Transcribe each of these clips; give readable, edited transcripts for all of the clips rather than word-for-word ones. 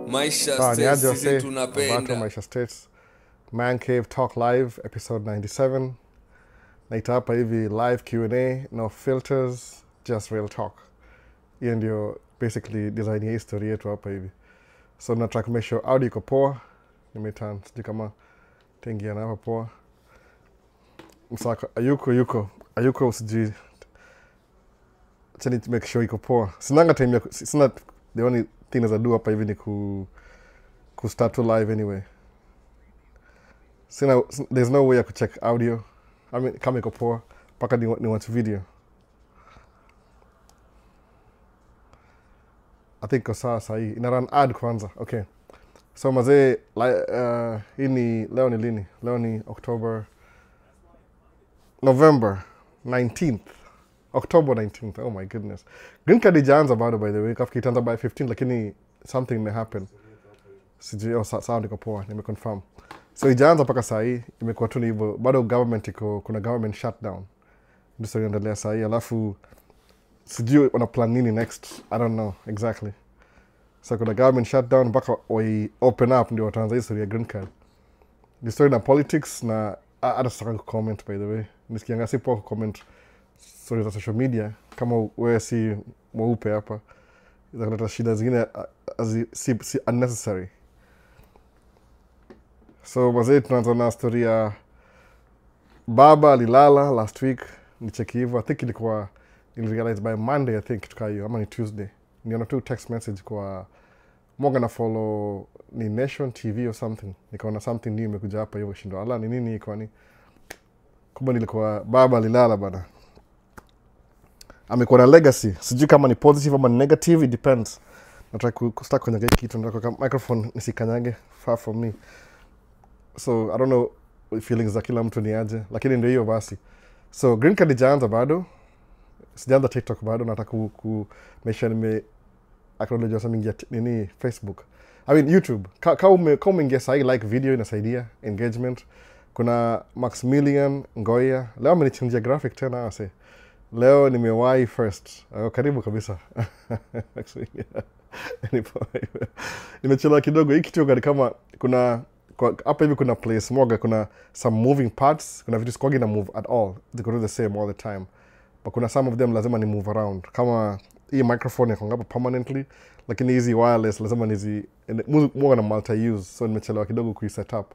Maisha States sisi tunapenda. Maisha States Man Cave Talk Live episode 97. Naita hapa hivi live Q&A, no filters, just real talk. Hiyo ndio basically design ya history yetu hapa hivi. So nataka kumake sure audio iko poa. Nimeturn sijui kama tengia na hapa poa. Msaka ayuko usijui. Chani to make sure iko poa. Sinanga time ya sina, the only thing is I do hapa hivi ni ku start to live anyway. There's no way I could check audio. I mean, kama iko poa mpaka ni watch video. I think kwa saa hii ina run ad kwanza. Okay. So mazee hii ni leo ni lini? Leo ni November 19th. October 19th. Oh my goodness. Green card ijaanza bado by the way. Kafikiri itaanza by 15 lakini something may happen. Sijui sound iko poa, nimeconfirm. So ijaanza mpaka saa hii imekuwa tu ni hivyo. Bado government kuna government shutdown. Ndio inaendelea saa hii. Alafu sijui wana plan nini next. I don't know exactly. So kuna government shutdown mpaka we open up ndio wataanza history ya green card. The story na politics na hata sitaki comment by the way. Nisikianga si poa comment stories za social media kama wewe si mweupe hapa. Italeta shida zingine si unnecessary. So mazee tunaanza na story ya baba alilala last week. Nicheki hivyo. I think nilirealize by Monday I think tukaa hiyo ama ni Tuesday. Niona tu text message kwa Morgan na follow ni Nation TV or something. Nikaona something new imekuja hapa hivyo shindo. Ala ni nini kwani? Kumbe nilikuwa baba alilala bana. Amekuwa na legacy. Sijui kama ni positive ama negative, it depends. Nataka kustack kwenye kitu nataka microphone nisikanyage far from me. So I don't know feelings za kila mtu ni aje, lakini ndio hiyo basi. So green card ijaanza bado. Sijaanza TikTok bado, nataka Maisha acknowledge something nini Facebook. I mean YouTube. Kama umeingia sahi like video inasaidia engagement. Kuna Maximilian Ngoya. Leo amenichangia graphic tena ase. Leo nimewahi first. Karibu kabisa. Nimechelewa kidogo. Hii kitu gani kama kuna hapa hivi kuna place moja, kuna some moving parts, kuna vitu sikogi na move at all. They go do the same all the time. But kuna some of them lazima ni move around. Kama hii microphone yako hapa permanently, lakini hizi wireless lazima nizi moja na multi use. So nimechelewa kidogo kui set up.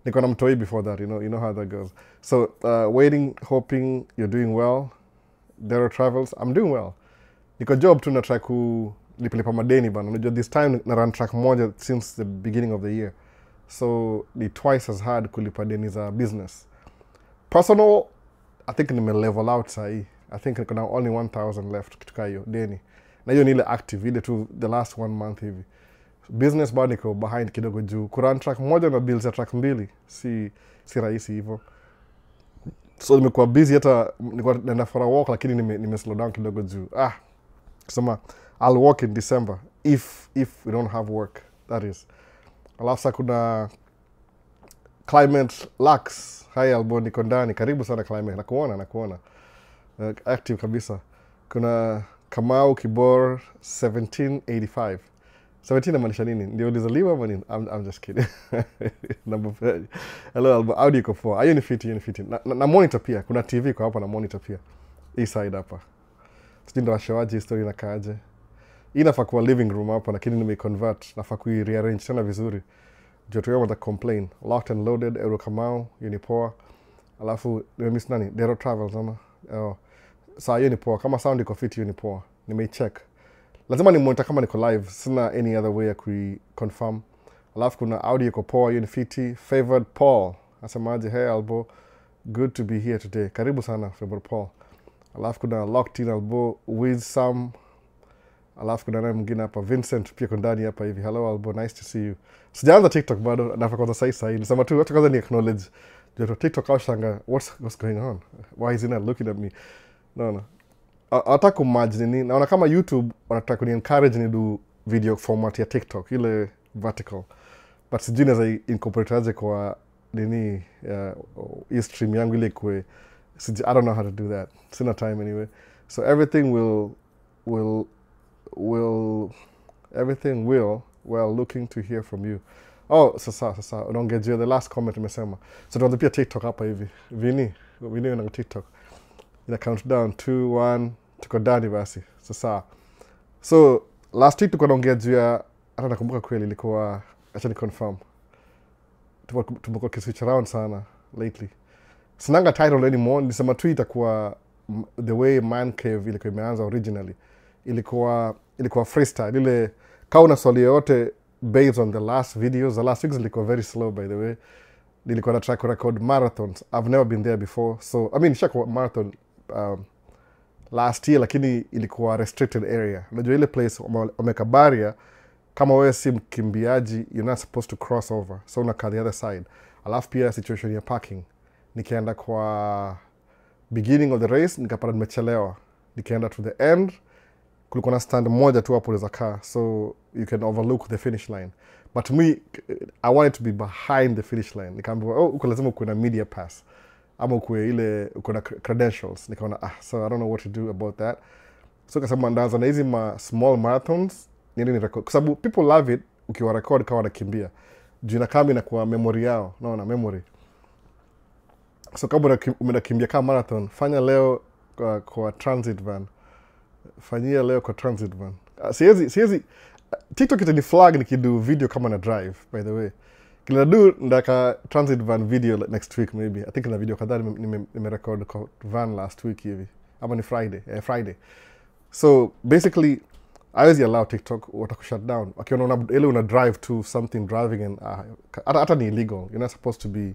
Niko na mtoi before that, you know how that goes. So waiting, hoping you're doing well. Dero Travels, I'm doing well. Niko job tu na try kulipilipa madeni bana. Unajua this time na run track moja since the beginning of the year. So ni twice as hard kulipa deni za business. Personal, I think nime level out sahi. I think niko na only 1,000 left kutoka hiyo deni. Na hiyo ni ile active, ile tu the last 1 month hivi. Business bado niko behind kidogo juu. Kurun track moja na bills ya track mbili. Si rahisi hivyo. So nimekuwa busy hata nilikuwa naenda for a walk lakini nime slow down kidogo juu. Kusema I'll walk in December if we don't have work, that is. Alafu kuna Climate Lux. Hi Albo, niko ndani. Karibu sana Climate. Nakuona. Active kabisa. Kuna Kamau Kibor 1785. 17 inamaanisha nini? Ndio ulizaliwa ama nini? I'm just kidding. Number 30. Hello Albo, audio iko poa. Hiyo ni fiti. Na monitor pia. Kuna TV kwa hapa na monitor pia. Hii side hapa. Sijui ndo washawaji story inakaaje. Hii inafaa kuwa living room hapa lakini nimeconvert. Nafaa rearrange tena vizuri. Joto yao wata complain. Locked and loaded, Euro Kamau, Unipoa. Alafu, nimemiss nani? Dero Travels ama? Saa hiyo ni poa. Kama sound iko fiti Unipoa. Nimeicheck. Lazima ni monitor kama niko live. Sina any other way ya confirm. Alafu kuna audio iko poa, hiyo ni fiti. Favored Paul. Asemaje, hey Albo, good to be here today. Karibu sana, Favored Paul. Alafu kuna Locked in Albo, with some. Alafu kuna naye mwingine hapa, Vincent pia kondani hapa hivi. Hello Albo, nice to see you. Sijaanza TikTok bado, nafaa kwanza sahi. Nisema tu, wacha kwanza ni acknowledge. Joto TikTok au shanga, what's going on? Why is he not looking at me? No. Hata kumagine nini. Naona kama YouTube wanataka kuni encourage ni do video format ya TikTok, ile vertical. But sijui naweza incorporate aje kwa nini hii stream yangu ile kwe. I don't know how to do that. Sina time anyway. So everything will well, looking to hear from you. Oh, sasa unaongejea the last comment nimesema. So tuanze pia TikTok hapa hivi. Vini una TikTok. Ina countdown 2 1 tuko ndani basi. Sasa. So last week tuko naongea juu ya hata nakumbuka kweli ilikuwa acha ni confirm. Tumekuwa kiswitch around sana lately. Sinanga title anymore, nilisema tu itakuwa the way Man Cave ilikuwa imeanza originally. Ilikuwa freestyle. Ile kauna swali yote based on the last videos. The last weeks ilikuwa very slow by the way. Nilikuwa na try to record marathons. I've never been there before. So, I mean, shaka marathon last year, lakini ilikuwa restricted area. Unajua ile place, wameka barrier, kama wewe si mkimbiaji, you're not supposed to cross over. So, unakaa the other side. Alafu pia situation ya parking. Nikienda kwa beginning of the race, nikapata nimechelewa. Nikienda to the end, kulikuwa na stand moja tu hapo unaweza kaa, so you can overlook the finish line. But me, I wanted to be behind the finish line. Nikaambiwa, uko lazima uko na media pass. Ama uko na credentials. Nikaona, so I don't know what to do about that. So kasema ndaanza na hizi small marathons, niende ni record. Kwa sababu people love it, ukiwa record kama wanakimbia. Juu inakaa inakuwa memory yao. Naona memory. So kama umekimbia kama marathon, fanya leo kwa transit van. Fanyia leo kwa transit van. Siwezi TikTok itani flag nikidu video kama na drive, by the way. Kila ndaka transit van video next week maybe. I think na video kadhaa nimerecord kwa van last week hivi. Ama ni Friday. So basically I always allow TikTok watakushut down. Akiona una drive to something driving and hata ni illegal. You're not supposed to be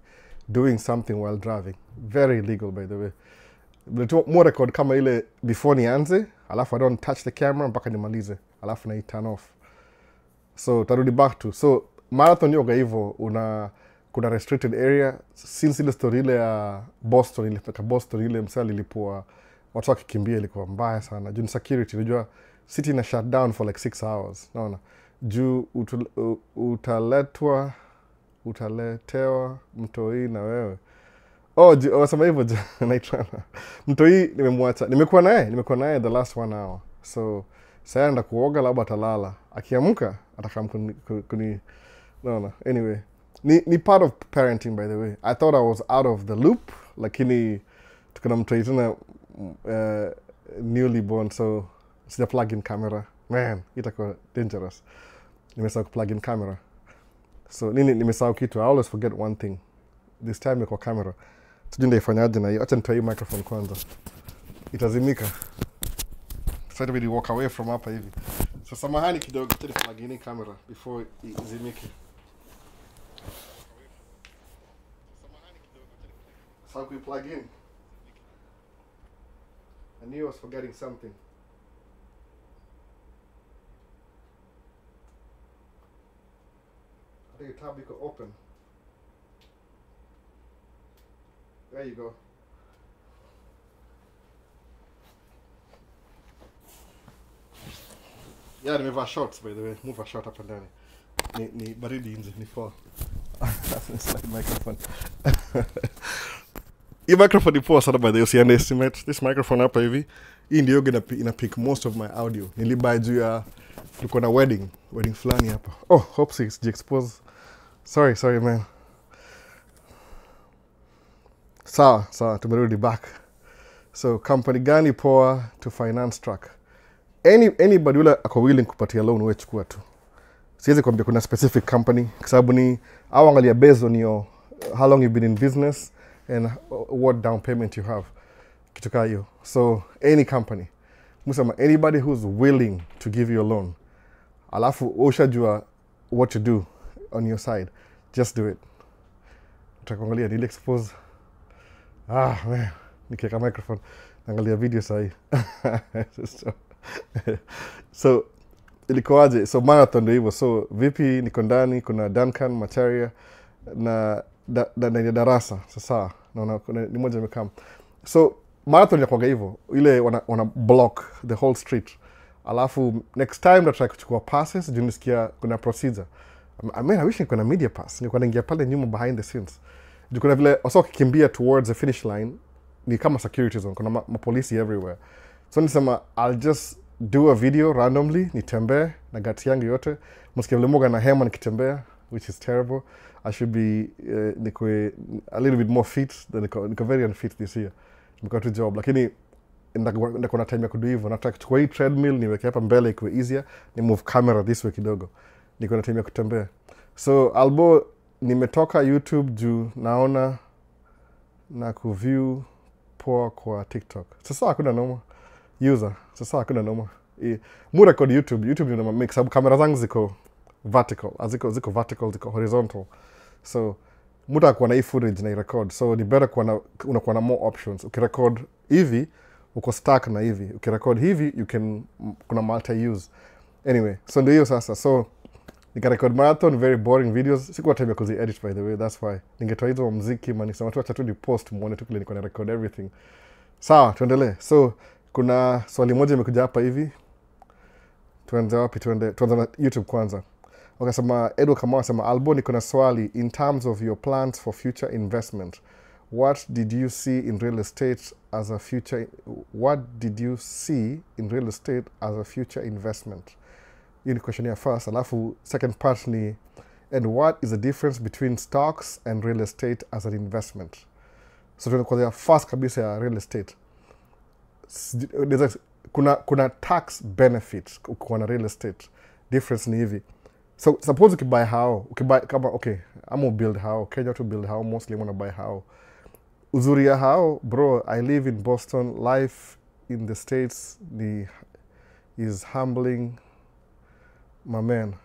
doing something while driving. Very illegal by the way. More record kama ile before nianze, alafu I don't touch the camera mpaka nimalize, alafu na turn off. So tarudi back to. So marathon yoga hivyo kuna restricted area. Since ile story ile ya Boston ile msali ilipua watu wakikimbia ilikuwa mbaya sana. Juu security, unajua city na shut down for like 6 hours. Naona juu utaletewa mtoi na wewe. Wasema hivyo naitana. Mtoi nimemwacha. Nimekuwa naye the last 1 hour. So sasa anaenda kuoga labda atalala. Akiamka atakam kuni no. Anyway, ni part of parenting by the way. I thought I was out of the loop, lakini tukana mtoi tena newly born, so sija plug in camera. Man, itakuwa dangerous. Nimesahau plug in camera. So nimesahau kitu. I always forget one thing. This time kwa camera. Sijui ndaifanyaje na hiyo. Acha nitoe microphone kwanza. Itazimika. Sasa itabidi walk away from hapa hivi. So samahani kidogo, tuli plug in camera before izimike. So we plug in. I knew I was forgetting something. I think the tab you could open. There you go. Yeah, nimevaa shorts by the way. Move a short hapa ndani. Ni baridi nje, ni fall. That's like microphone. Hii microphone ni poa sana by the way, usi underestimate. This microphone hapa hivi, hii ndio ina pick most of my audio. Nilibuy juu ya tuko na wedding fulani hapa. Oh, hope it's expose. Sorry man. Sawa, tumerudi back. So, company gani poa to finance track? Anybody ule ako willing kupatia loan wewe chukua tu. Siwezi kuambia kuna specific company, kwa sababu ni au angalia based on your how long you've been in business and what down payment you have. Kitu kama hiyo. So, any company. Musema anybody who's willing to give you a loan. Alafu ushajua what to do on your side. Just do it. Utakuangalia nili expose. Man, nikiweka microphone, naangalia video sahi. So, ilikuwaje? So, marathon ndio hivyo. So, vipi niko ndani, kuna Duncan, Macharia, na darasa. Sasa, naona ni moja imekam. So, marathon inakuwa hivyo. Ile wana block the whole street. Alafu, next time na try kuchukua passes, juu nisikia kuna procedure. I wish niko na media pass. Niko naingia pale nyuma behind the scenes. Juu kuna vile also kikimbia towards the finish line ni kama security zone, kuna mapolisi everywhere. So nisema I'll just do a video randomly, nitembee na gati yangu yote. Msikia vile moga na hema nikitembea, which is terrible. I should be a little bit more fit than niko very unfit this year. Nimekuwa tu job, lakini ndako na time ya kudu hivyo. Nataka kuchukua hii treadmill niweke hapa mbele ikuwe easier, ni move camera this way kidogo. Niko na time ya kutembea. So albo nimetoka YouTube juu naona na kuview poa kwa TikTok. Sasa hakuna noma. User, sasa hakuna noma. Mu record YouTube ndio make sababu kamera zangu ziko vertical, ziko vertical, ziko horizontal. So muta kuwa na hii footage na record. So ni better unakuwa na more options. Ukirecord hivi uko stuck na hivi. Ukirecord hivi you can kuna multi use. Anyway, so ndio hiyo sasa. So nikarecord marathon, very boring videos. Sikuwa time ya kuzi edit by the way, that's why. Ningetoa hizo muziki man, nisema tu acha tu ni post muone tu kile niko na record everything. Sawa, tuendelee. So kuna swali moja imekuja hapa hivi. Tuanze wapi? Tuanze na YouTube kwanza. Wakasema Edo kama wasema Albo niko na swali, in terms of your plans for future investment. What did you see in real estate as a future investment? Hiyo ni question ya first. Alafu second part ni, and what is the difference between stocks and real estate as an investment? So tunakuwa first kabisa ya real estate. Kuna tax benefits ukiwa na real estate. Difference ni hivi. So suppose ukibuy kama okay, I'm gonna build how Kenya to build how mostly wanna buy how. Uzuri ya how, bro, I live in Boston. Life in the States is humbling, my man.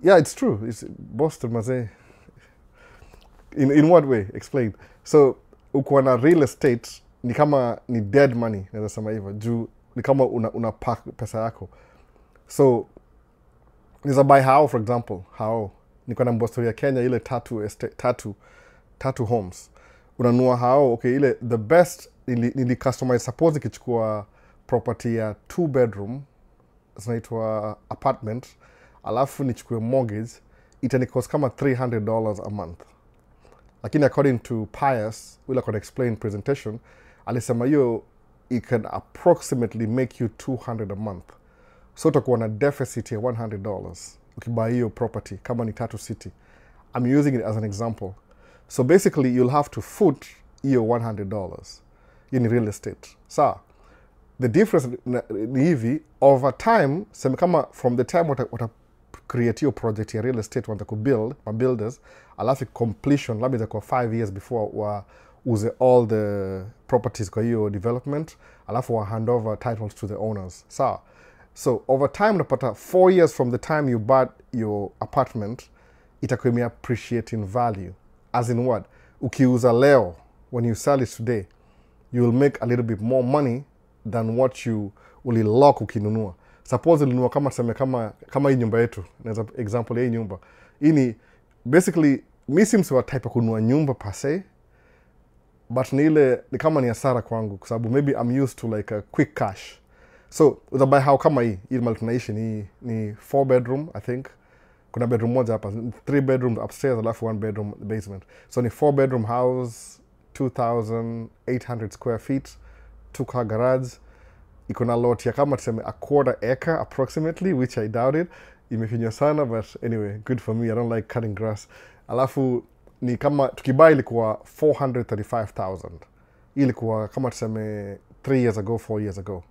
Yeah, it's true. It's Boston, mazee. In what way? Explain. So ukiwa na real estate ni kama ni dead money, naweza sema hivyo. Juu ni kama una pack pesa yako. So niza buy how, for example, how niko na Boston ya Kenya ile tattoo homes. Unanua how, okay, ile the best nili customize. Suppose ikichukua property ya 2 bedroom zinaitwa apartment, alafu nichukue mortgage, itanicost kama $300 a month. Lakini according to Pius, wila could explain presentation, alisema hiyo it can approximately make you $200 a month. So utakuwa na deficit ya $100 ukibuy hiyo property kama ni Tattoo City. I'm using it as an example. So basically you'll have to foot hiyo $100. Hiyo ni real estate. So the difference ni hivi, over time, sema kama from the time wata create your project ya real estate wanta kubuild, ma builders, alafu completion, labda itakuwa 5 years before use all the properties kwa hiyo development, alafu wa hand over titles to the owners. So over time unapata 4 years from the time you bought your apartment, itakuwa ime appreciate in value. As in what? Ukiuza leo, when you sell it today, you will make a little bit more money than what you ulilock ukinunua. Suppose ulinunua kama hii nyumba yetu. Naweza example ya hii nyumba. Hii ni basically mi si mse wa type ya kununua nyumba per se, but ni kama ni hasara kwangu kwa sababu maybe I'm used to like a quick cash. So uzabuy how kama hii mali tunaishi ni 4 bedroom, I think. Kuna bedroom moja hapa, 3 bedrooms upstairs alafu 1 bedroom basement. So ni 4 bedroom house, 2,800 square feet, 2-car garage. Iko na lot ya kama tuseme a quarter acre approximately, which I doubt it. Imefinywa sana, but anyway, good for me. I don't like cutting grass. Alafu ni kama tukibuy ilikuwa 435,000. Ilikuwa kama tuseme 3 years ago, 4 years ago.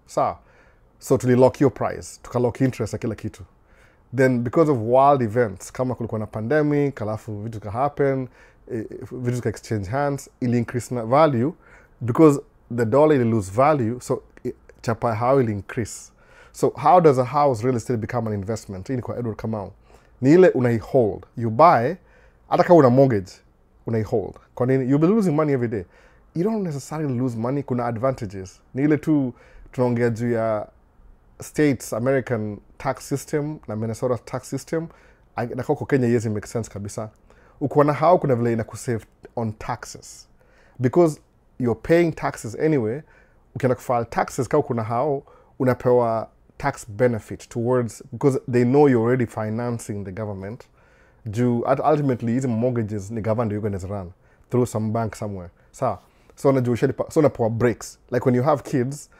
So tulilock your price, tukalock interest ya kila kitu. Then because of wild events, kama kulikuwa na pandemic, alafu vitu ka happen, vitu ka exchange hands, ili increase na value because the dollar ili lose value, so chapa how will increase. So how does a house real estate become an investment? Hii ni kwa Edward Kamau. Ni ile unai-hold. You buy, hata kama una mortgage, unai-hold. Kwa nini? You'll be losing money every day. You don't necessarily lose money, kuna advantages. Ni ile tu tunaongea juu ya States, American tax system na Minnesota tax system. Na kwa Kenya yezi make sense kabisa. Ukiwa na how kuna vile ina kusave on taxes. Because you're paying taxes anyway, ukienda kufile taxes kama kuna how, unapewa tax benefit towards, because they know you're already financing the government. Ultimately, hizi mortgages ni government you're going to run through some bank somewhere. So unapewa breaks. Like when you have kids,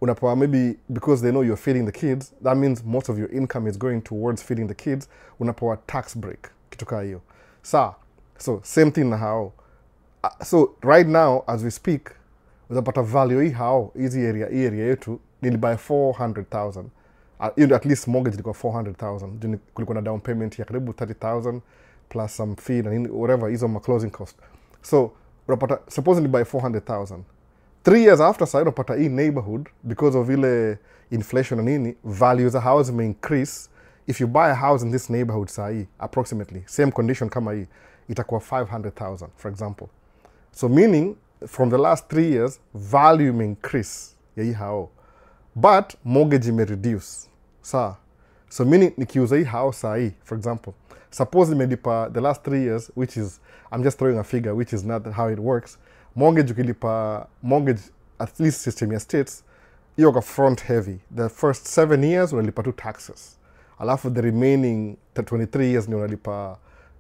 unapewa maybe because they know you're feeding the kids, that means most of your income is going towards feeding the kids, unapewa tax break, kitu kaa hiyo. So same thing na hao. So right now as we speak, utapata value hii hao, hizi area yetu, nilibuy 400,000. At least mortgage ilikuwa 400,000. Kulikuwa na down payment ya karibu 30,000 plus some fee na whatever, hizo ma closing cost. So unapata, suppose nilibuy 400,000. 3 years after, sasa unapata hii neighborhood, because of ile inflation na nini, values of house may increase. If you buy a house in this neighborhood sahi, approximately, same condition kama hii, itakuwa 500,000, for example. So meaning, from the last 3 years, value may increase ya hii hao. But mortgage may reduce. So meaning, nikiuza hii house sahi, for example, suppose nimelipa the last 3 years, which is, I'm just throwing a figure, which is not how it works. Mortgage ukilipa, mortgage, at least system ya states, hiyo ka front heavy. The first 7 years, unalipa tu taxes. Alafu the remaining 23 years ni unalipa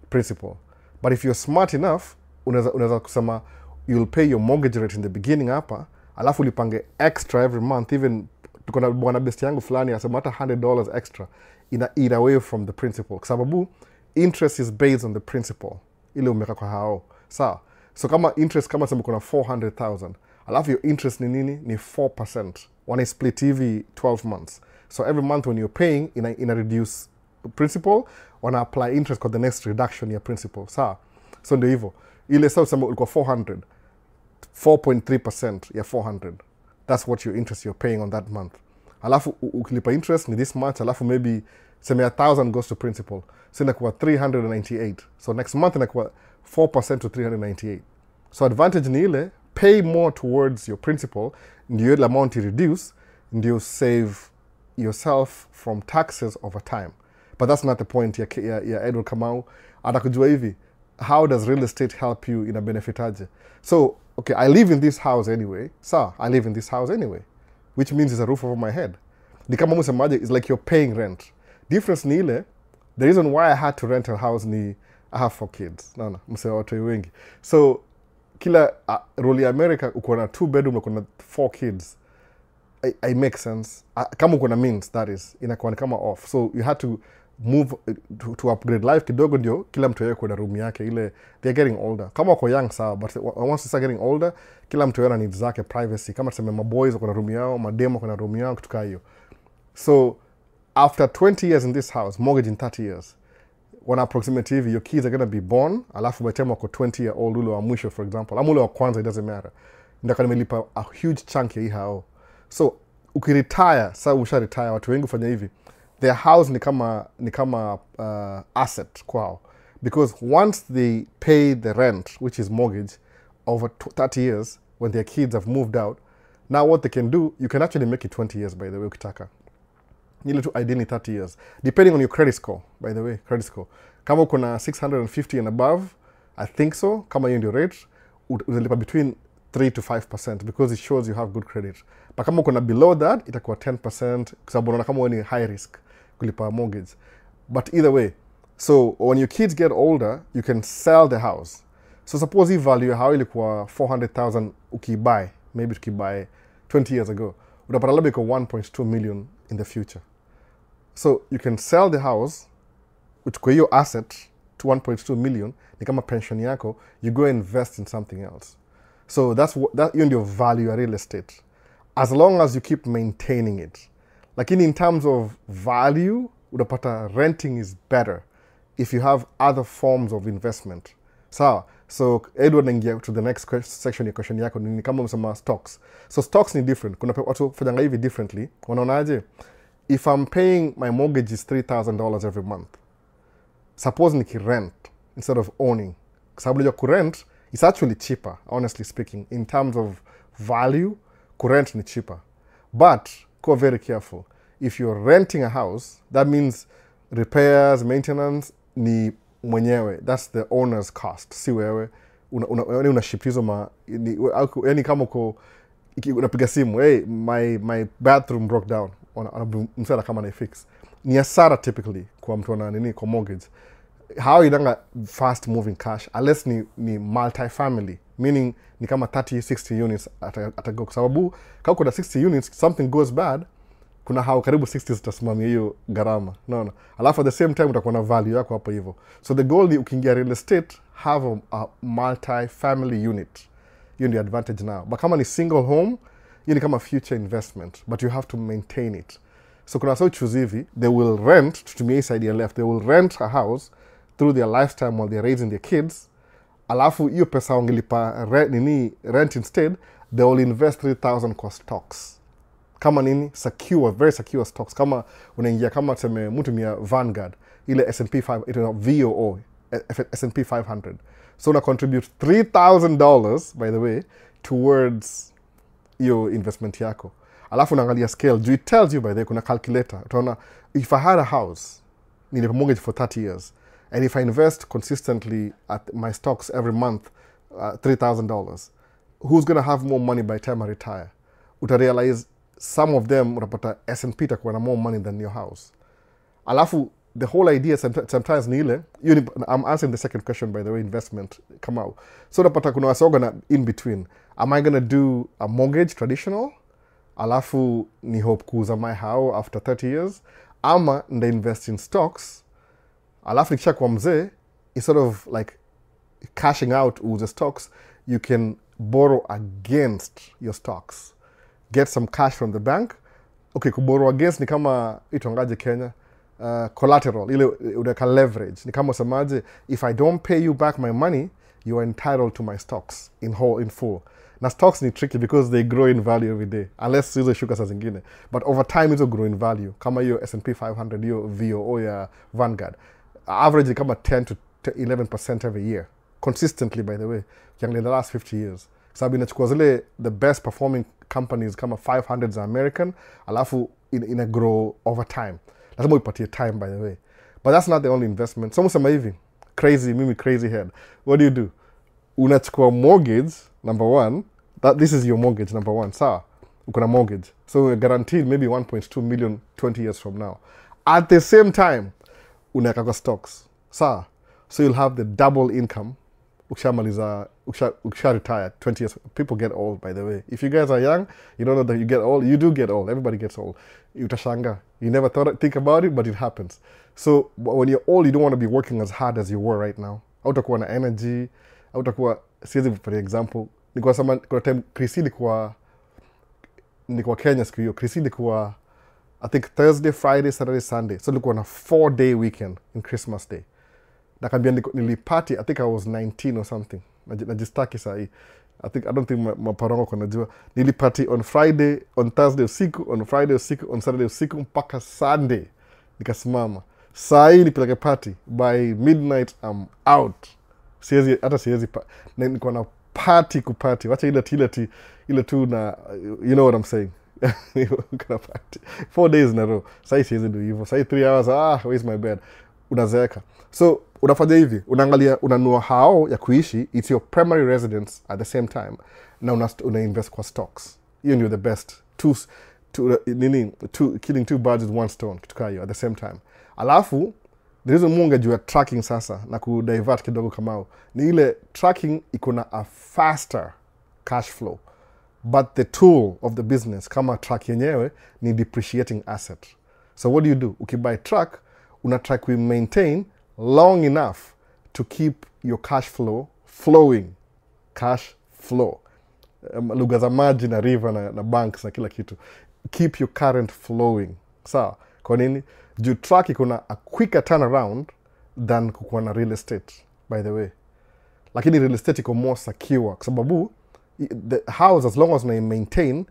principal. But if you're smart enough, unaweza kusema, you'll pay your mortgage rate in the beginning hapa, alafu ulipange extra every month. Even tuko na bwana best yangu fulani asema hata $100 extra ina eat away from the principal, kwa sababu interest is based on the principal ile umeka kwa hao. So kama interest, kama sema kuna 400,000, alafu your interest ni nini? Ni 4%. Wana split hivi 12 months. So every month when you're paying, ina reduce principal, wana apply interest kwa the next reduction ya principal. So ndio hivyo. Ile sasa usema ulikuwa 400, 4.3% ya 400. That's what your interest you're paying on that month. Alafu ukilipa interest ni this much, alafu maybe sema 1,000 goes to principal. So inakuwa 398. So next month inakuwa 4% to 398. So advantage ni ile, pay more towards your principal, ndio ile amount you reduce, ndio save yourself from taxes over time. But that's not the point ya Edward Kamau. Atakujua hivi, how does real estate help you in a benefit aje? So, okay, I live in this house anyway. I live in this house anyway, which means it's a roof over my head. Ni kama musemaje, it's like you're paying rent. Difference ni ile, the reason why I had to rent a house ni, I have 4 kids. Msewa watu wengi. So, kila role ya America, uko na 2 bedroom, uko na 4 kids. I make sense. Kama uko na means, that is, inakuwa ni kama off. So, you had to move to upgrade life kidogo, ndio kila mtu yeye kuna room yake ile. They're getting older. Kama wako young sawa, but once you start getting older, kila mtu yeye ana needs zake, privacy. Kama tuseme maboys wako na room yao, mademo wako na room yao, kitu kama hiyo. So after 20 years in this house, mortgage in 30 years, wana approximate hivi, your kids are going to be born, alafu by the time wako 20 year old, ule wa mwisho for example, ama ule wa kwanza, it doesn't matter, ndaka nimelipa a huge chunk ya hii hao. So ukiretire, sasa usha retire, watu wengi ufanya hivi, their house ni kama asset kwao, because once they pay the rent, which is mortgage, over 30 years, when their kids have moved out, now what they can do, you can actually make it 20 years, by the way, ukitaka. Nile tu ideally 30 years, depending on your credit score, by the way, credit score. Kama uko na 650 and above, I think so, kama hiyo ndio rate, utalipa between 3 to 5%, because it shows you have good credit. But kama uko na below that, itakuwa 10%, kwa sababu unaona kama wewe ni high risk kulipa mortgage. But either way, so when your kids get older, you can sell the house. So suppose hii value how ilikuwa 400,000 ukibuy, maybe tukibuy 20 years ago, utapata labda iko 1.2 million in the future. So you can sell the house, uchukue hiyo asset to 1.2 million, ni kama pension yako, you go invest in something else. So that's hiyo ndio value ya real estate, as long as you keep maintaining it. Lakini in terms of value, utapata renting is better if you have other forms of investment. So Edward naingia to the next section ya question yako, ni kama msema stocks. So stocks ni different. Kuna watu fanyanga hivi differently. Wanaonaje? If I'm paying, my mortgage is $3,000 every month, suppose niki rent instead of owning, sababu ya kurent is actually cheaper, honestly speaking, in terms of value. Kurent ni cheaper, but go very careful. If you're renting a house, that means repairs, maintenance ni mwenyewe, that's the owner's cost, si wewe. Unaship hizo yani kama uko unapiga simu, hey, my bathroom broke down, msala kama na fix, ni hasara typically kwa mtu ana nini kwa mortgage. How idanga fast moving cash, unless ni multi-family, meaning ni kama 30-60 units atago, kwa sababu kama kuna 60 units something goes bad, kuna hao karibu 60 zitasimamia hiyo gharama, unaona. Alafu at the same time utakuwa na value yako hapo hivyo. So the goal ni ukiingia real estate, have a multi-family unit. Hiyo ndio advantage now. But kama ni single home, hiyo ni kama future investment, but you have to maintain it. So kuna so choose hivi, they will rent, tutumia hii side ya left, they will rent a house through their lifetime while they're raising their kids. Alafu hiyo pesa wangelipa rent instead, they will invest 3,000 kwa stocks. Kama nini? Secure, very secure stocks. Kama unaingia kama tuseme mtu mia Vanguard, ile S&P 500, VOO, S&P 500. So una contribute $3,000 by the way towards your investment yako. Alafu unaangalia scale. Do it tells you by the way, kuna calculator. Utaona if I had a house, nilipa mortgage for 30 years, and if I invest consistently at my stocks every month, $3,000, who's going to have more money by the time I retire? Uta realize some of them utapata S&P takuwa na more money than your house. Alafu the whole idea sometimes ni ile, I'm answering the second question by the way, investment come out. So utapata kuna wasoga na in between. Am I going to do a mortgage traditional? Alafu ni hope kuuza my house after 30 years? Ama nda invest in stocks? Alafu nikisha kwa mzee, instead of like cashing out uuze stocks, you can borrow against your stocks. Get some cash from the bank. Okay, kuborrow against ni kama itongaje Kenya, collateral, ile unaka leverage. Ni kama usemaje, if I don't pay you back my money, you are entitled to my stocks in full. Na stocks ni tricky because they grow in value every day, unless hizo shuka saa zingine. But over time hizo grow in value. Kama hiyo S&P 500, hiyo VOO ya Vanguard, average ni kama 10 to 11% every year. Consistently by the way, in the last 50 years. Sababu inachukua zile the best performing companies kama 500 za American, alafu ina grow over time. Lazima uipatie time by the way. But that's not the only investment. Someone sema hivi, mimi crazy head. What do? Unachukua mortgage, number one, this is your mortgage, number one. Sawa, uko na mortgage. So you're guaranteed maybe 1.2 million 20 years from now. At the same time, unaweka kwa stocks. Sawa, so you'll have the double income. Ukisha retire 20 years. People get old by the way. If you guys are young, you don't know that you get old. You do get old. Everybody gets old. Utashanga. You never think about it, but it happens. So when you're old, you don't want to be working as hard as you were right now. Hautakuwa na energy. Hautakuwa, siwezi for example, kwa time Chrissy nilikuwa Kenya siku hiyo. Chrissy nilikuwa I think Thursday, Friday, Saturday, Sunday. So nilikuwa na 4-day weekend in Christmas Day. Nakambia nilipati, I think I was 19 or something. Najistaki sahi. I don't think maparongo kwa najua. Nilipati on Friday, on Thursday usiku, on Friday usiku, on Saturday usiku, mpaka Sunday. Nikasimama. Sahi nipeleke party. By midnight, I'm out. Siwezi niko na party. Wacha ile tu na, you know what I'm saying. Kuna party. 4 days in a row. Sahi siwezi do hivyo. Sahi 3 hours, where's my bed? Unazeeka. So unafanya hivi, unaangalia unanua hao ya kuishi, it's your primary residence at the same time, na una invest kwa stocks. Hiyo ndio the best. Killing two birds with one stone, kituka hiyo at the same time. Alafu the reason munga juu ya tracking sasa na kudivert kidogo kamao ni ile tracking iko na a faster cash flow, but the tool of the business kama track yenyewe ni depreciating asset. So what do? Ukibuy track, una track we maintain long enough to keep your cash flow flowing. Cash flow. Lugha za maji na river na banks na kila kitu. Keep your current flowing. Sawa. Kwa nini? Juu track ikuna a quicker turnaround than kukuwa na real estate, by the way. Lakini real estate iko more secure. Kwa sababu the house, as long as you maintain,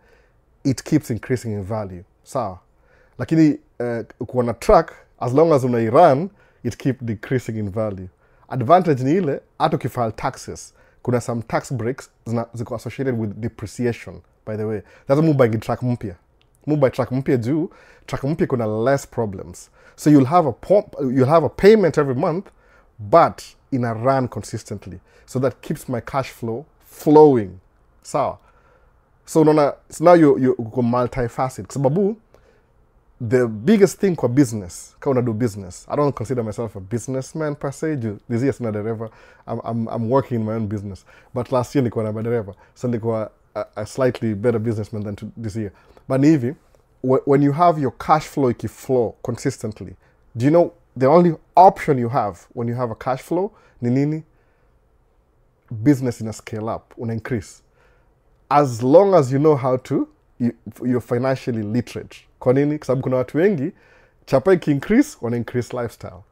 it keeps increasing in value. Sawa. Lakini kuwa na track, as long as run, it keep decreasing in value. Advantage ni ile, hata ukifile taxes, kuna some tax breaks ziko associated with depreciation, by the way. That's move by track mpya. Move by track mpya juu, track mpya kuna less problems. So you'll have a payment every month, but in a run consistently. So that keeps my cash flow flowing. Sawa. So now you're multifaceted. Sababu, the biggest thing kwa business, kama una do business, I don't consider myself a businessman per se. This year sina dereva. I'm working in my own business. But last year nilikuwa na dereva. So nilikuwa a slightly better businessman than this year. But hivi, when you have your cash flow ikiflow consistently, do you know the only option you have when you have a cash flow ni nini? Business ina scale up, una increase. As long as you know how to, you're financially literate. Kwa nini? Kwa sababu kuna watu wengi, chapa iki increase, wana increase lifestyle.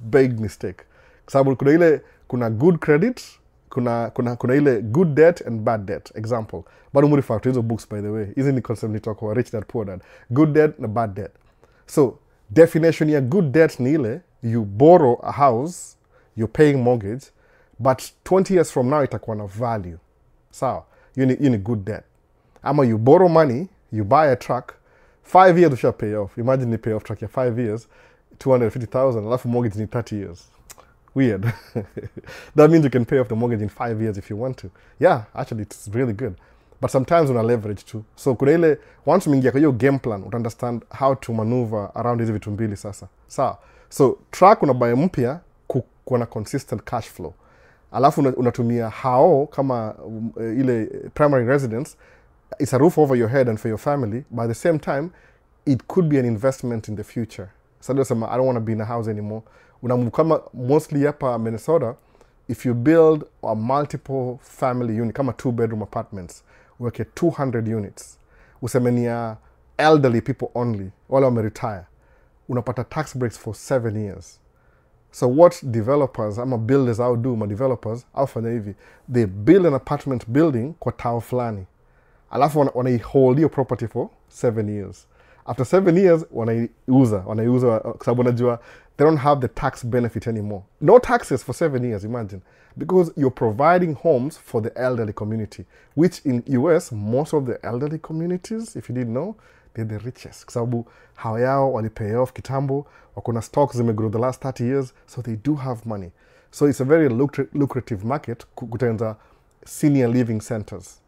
Big mistake. Kwa sababu kuna good credit, kuna ile good debt and bad debt. Example. Bado muri factor hizo books, by the way. Hizi ni concept nitoka wa Rich Dad Poor Dad. Good debt na bad debt. So, definition ya good debt ni ile, you borrow a house, you're paying mortgage, but 20 years from now itakuwa na value. Sawa? You need good debt. Ama you borrow money, you buy a truck, 5 years usha pay off. Imagine you pay off truck ya 5 years, 250,000, alafu mortgage in 30 years. Weird. That means you can pay off the mortgage in 5 years if you want to. Yeah, actually it's really good. But sometimes una leverage too. So kuna ile, once umeingia kwa hiyo game plan, uta understand how to maneuver around hizi vitu mbili sasa. Sawa. So truck unabuy mpya kuwa na consistent cash flow. Alafu unatumia hao kama ile primary residence. It's a roof over your head and for your family. But at the same time, it could be an investment in the future. So I don't want to be in a house anymore. Unamukama mostly hapa Minnesota, if you build a multiple family unit, kama 2-bedroom apartments, weke 200 units. Usemenia elderly people only, wale wame retire. Unapata tax breaks for 7 years. So what developers, ama builders au do, ma developers, au fanya hivi, they build an apartment building kwa tao fulani. Alafu wanaihold your property for 7 years. After 7 years, wanaiuza kwa sababu wanajua they don't have the tax benefit anymore. No taxes for 7 years, imagine. Because you're providing homes for the elderly community, which in US, most of the elderly communities, if you didn't know, they're the richest. Kwa sababu hao yao walipay off kitambo, wakona stocks zimegrow the last 30 years, so they do have money. So it's a very lucrative market kutenza senior living centers.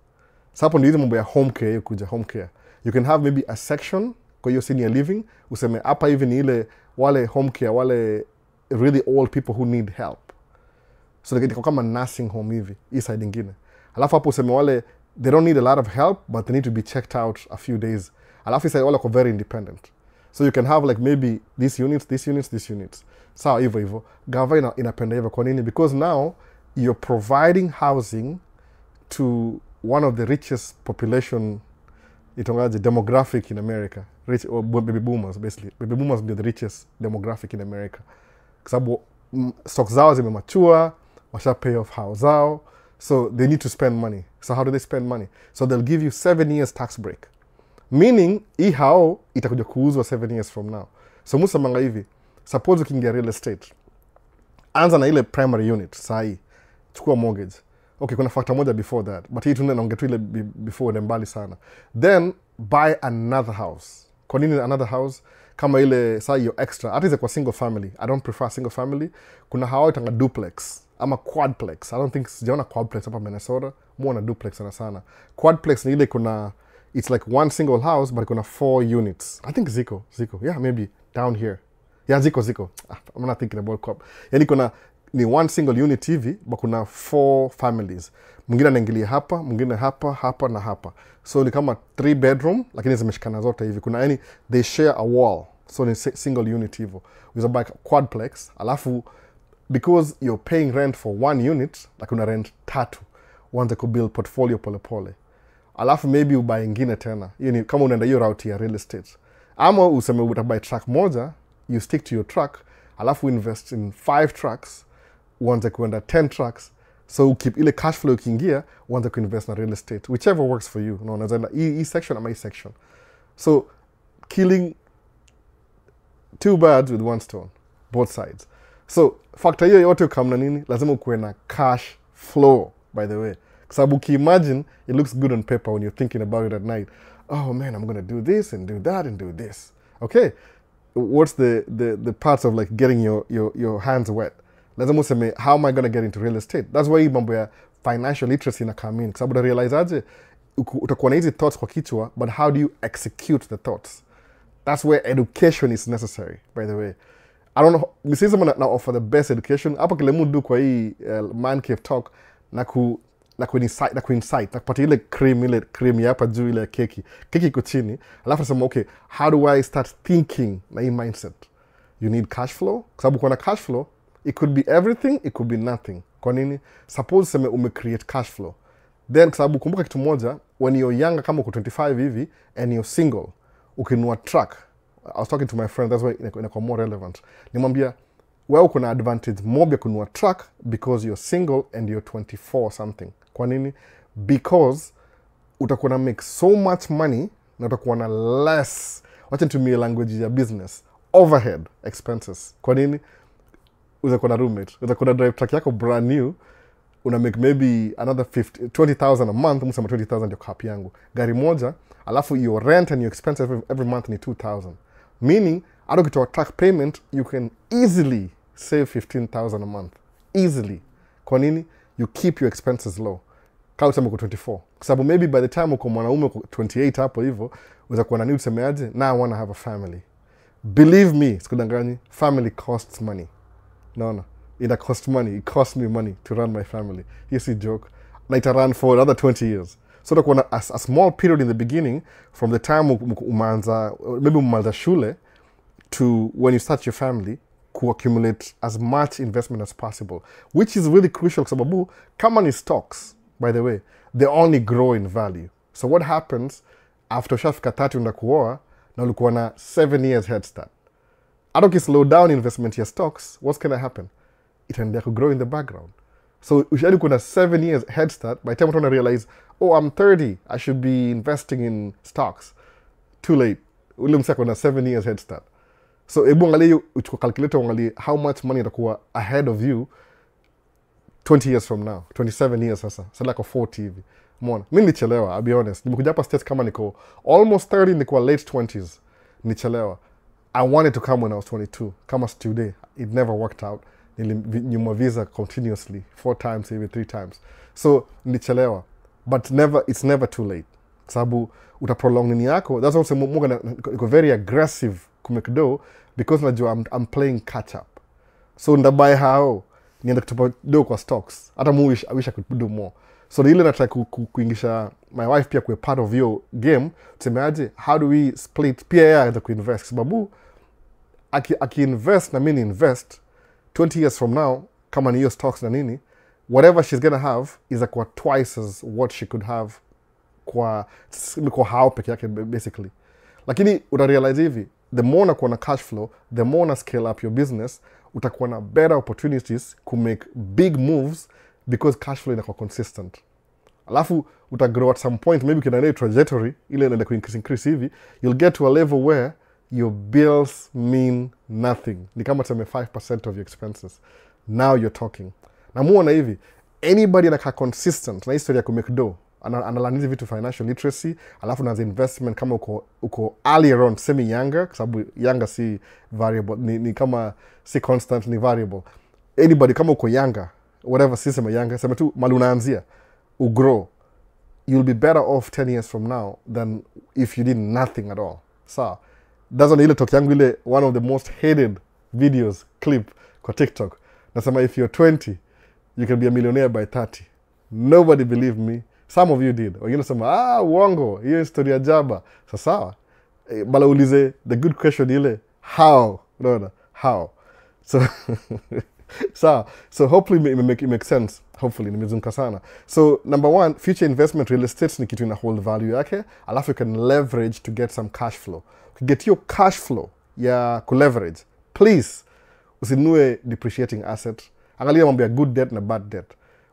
So hapo ndio hizo mambo ya home care kuja home care. You can have maybe a section kwa hiyo senior living, useme hapa hivi ni ile wale home care, wale really old people who need help. So they kama nursing home hivi, hii side ingine. Alafu hapo useme wale they don't need a lot of help but they need to be checked out a few days. Alafu side wale kwa very independent. So you can have like maybe these units. Sawa hivyo. Gava inapenda hivyo kwa nini? Because now you're providing housing to one of the richest population, itongaje, demographic in America. Rich, or baby boomers, basically. Baby boomers are the richest demographic in America. Kwa sababu stocks zao zimemature, washa pay off house zao, so they need to spend money. So how do they spend money? So they'll give you 7 years tax break. Meaning, hii hao itakuja kuuzwa 7 years from now. So musamanga hivi, suppose ukiingia real estate, anza na ile primary unit, sahi, chukua mortgage. Okay, kuna factor moja before that, but hii tunaongea tu ile before ni mbali sana. Then buy another house. Kwa nini another house? Kama ile saa hiyo extra, hata ize kwa single family. I don't prefer single family. Kuna hao itanga duplex ama quadplex. I don't think sijaona quadplex hapa Minnesota. More na duplex sana. Quadplex ni ile kuna, it's like one single house but kuna 4 units. I think ziko. Yeah, maybe down here. Yeah, ziko. I'm not thinking about quad. Yani kuna ni one single unit hivi, but kuna 4 families. Mwingine anaingilia hapa, mwingine hapa na hapa. So ni kama 3 bedroom, lakini zimeshikana zote hivi. Kuna yani, they share a wall. So ni single unit hivyo. With a quadplex, alafu, because you're paying rent for 1 unit, like una rent 3. Uanze kubuild portfolio pole. Alafu maybe ubuy ingine tena. Hiyo ni kama unaenda hiyo route ya real estate. Ama useme utabuy truck moja, you stick to your truck, alafu invest in 5 trucks, uanze kuenda 10 trucks, so keep ile cash flow ukiingia, uanze kuinvest na real estate, whichever works for you. Unaweza hii section ama hii section. So killing 2 birds with 1 stone, both sides. So factor hiyo yote ukamna nini, lazima ukuwe na cash flow, by the way. Kwa sababu ukiimagine, it looks good on paper when you're thinking about it at night. Oh man, I'm going to do this and do that and do this. Okay, what's the parts of like getting your hands wet? Lazima useme, how am I going to get into real estate? That's why hii mambo ya financial literacy ina come in. Kwa sababu realize aje, utakuwa na hizi thoughts kwa kichwa, but how do you execute the thoughts? That's where education is necessary, by the way. I don't know, nisi someone na offer the best education. Hapa kile mudu kwa hii man cave talk na kuinsight na kupata ile cream ya hapa juu ile keki iko chini, alafu nasema okay, how do I start thinking na hii mindset? You need cash flow, kwa sababu kuna cash flow it could be everything, it could be nothing. Kwa nini? Suppose sema create cash flow, then kwa sababu kumbuka kitu moja, when you're younger kama uko 25 hivi and you're single, ukinunua truck, I was talking to my friend, that's why inakuwa more relevant. Nimwambia wewe uko na advantage mob ya kununua truck because you're single and you're 24 something. Kwa nini? Because utakuwa na make so much money na utakuwa na less, wacha nitumie language ya business, overhead expenses. Kwa nini? Utakuwa na roommate, utakuwa na drive truck yako brand new, una make maybe another 20,000 a month, msema 20,000 ndio kapi yangu. Gari moja, alafu your rent and your expenses every month ni 2,000. Meaning, out of your truck payment, you can easily save 15,000 a month. Easily. Kwa nini? You keep your expenses low. Kama usema uko 24. Kwa sababu maybe by the time uko mwanaume uko 28 hapo hivyo, utakuwa na nini usemeaje? Now I want to have a family. Believe me, sikudanganyi, family costs money. No. It costs money. It costs me money to run my family. You see joke? Na ita run for another 20 years. So utakuwa a small period in the beginning from the time umeanza shule to when you start your family, to accumulate as much investment as possible, which is really crucial kwa sababu kama ni stocks, by the way, they only grow in value. So what happens after ushafika 30 una kuoa na ulikuwa na 7 years head start? Hata ukislow down investment ya stocks, what's gonna happen? Itaendelea ku grow in the background. So ushali kuna 7 years head start, by the time you realize, oh, I'm 30, I should be investing in stocks. Too late. Ule msako na 7 years head start. So ebu angalia uchukua calculator, angalia how much money itakuwa ahead of you 20 years from now, 27 years sasa. So like a 40 hivi. Mwana. Mimi nilichelewa, I'll be honest. Nimekuja hapa States kama niko almost 30, niko late 20s. Nilichelewa. I wanted to come when I was 22. Kama student. It never worked out. Nilinyimwa visa continuously 4 times, even 3 times. So nilichelewa. But it's never too late. Sababu utaprolong nini yako. That's also niko very aggressive kumekdo because najua I'm playing catch up. So ndabai hao nienda kutupa do kwa stocks. Hata I wish I could do more. So ile nataka kuingisha my wife pia kuwe part of your game. Tusemeaje, how do we split pia ya kuinvest? Sababu aki invest na mimi invest 20 years from now, kama ni hiyo stocks na nini, whatever she's gonna have is like twice as what she could have kwa hao peke yake basically. Lakini utarealize hivi, the more unakuwa na cash flow, the more una scale up your business, utakuwa na better opportunities to make big moves because cash flow inakuwa consistent. Alafu utagrow at some point, maybe kina ile trajectory ile inaenda increase hivi, you'll get to a level where your bills mean nothing. Ni kama tuseme 5% of your expenses. Now you're talking. Na muona hivi, anybody anakaa consistent na historia ya kumake dough, analanizi vitu financial literacy, alafu naanza investment kama uko earlier on, semi younger, kwa sababu younger si variable, ni kama si constant, ni variable. Anybody kama uko younger, whatever si sema younger, sema tu mali unaanzia, ugrow, you'll be better off 10 years from now than if you did nothing at all. So, that's on ile talk yangu ile, one of the most hated videos, clip kwa TikTok. Nasema if you're 20, you can be a millionaire by 30. Nobody believed me. Some of you did. Wengine nasema, uongo, hiyo historia jaba. Sasa, bala ulize, the good question ile, how? Unaona, how? So hopefully it makes sense. Hopefully, nimezunguka sana. So, number 1, future investment real estate ni kitu ina hold value yake. Alafu you can leverage to get some cash flow. Get your cash flow ya kuleverage. Please, usinunue depreciating asset. Angalia mambo ya good debt na bad debt.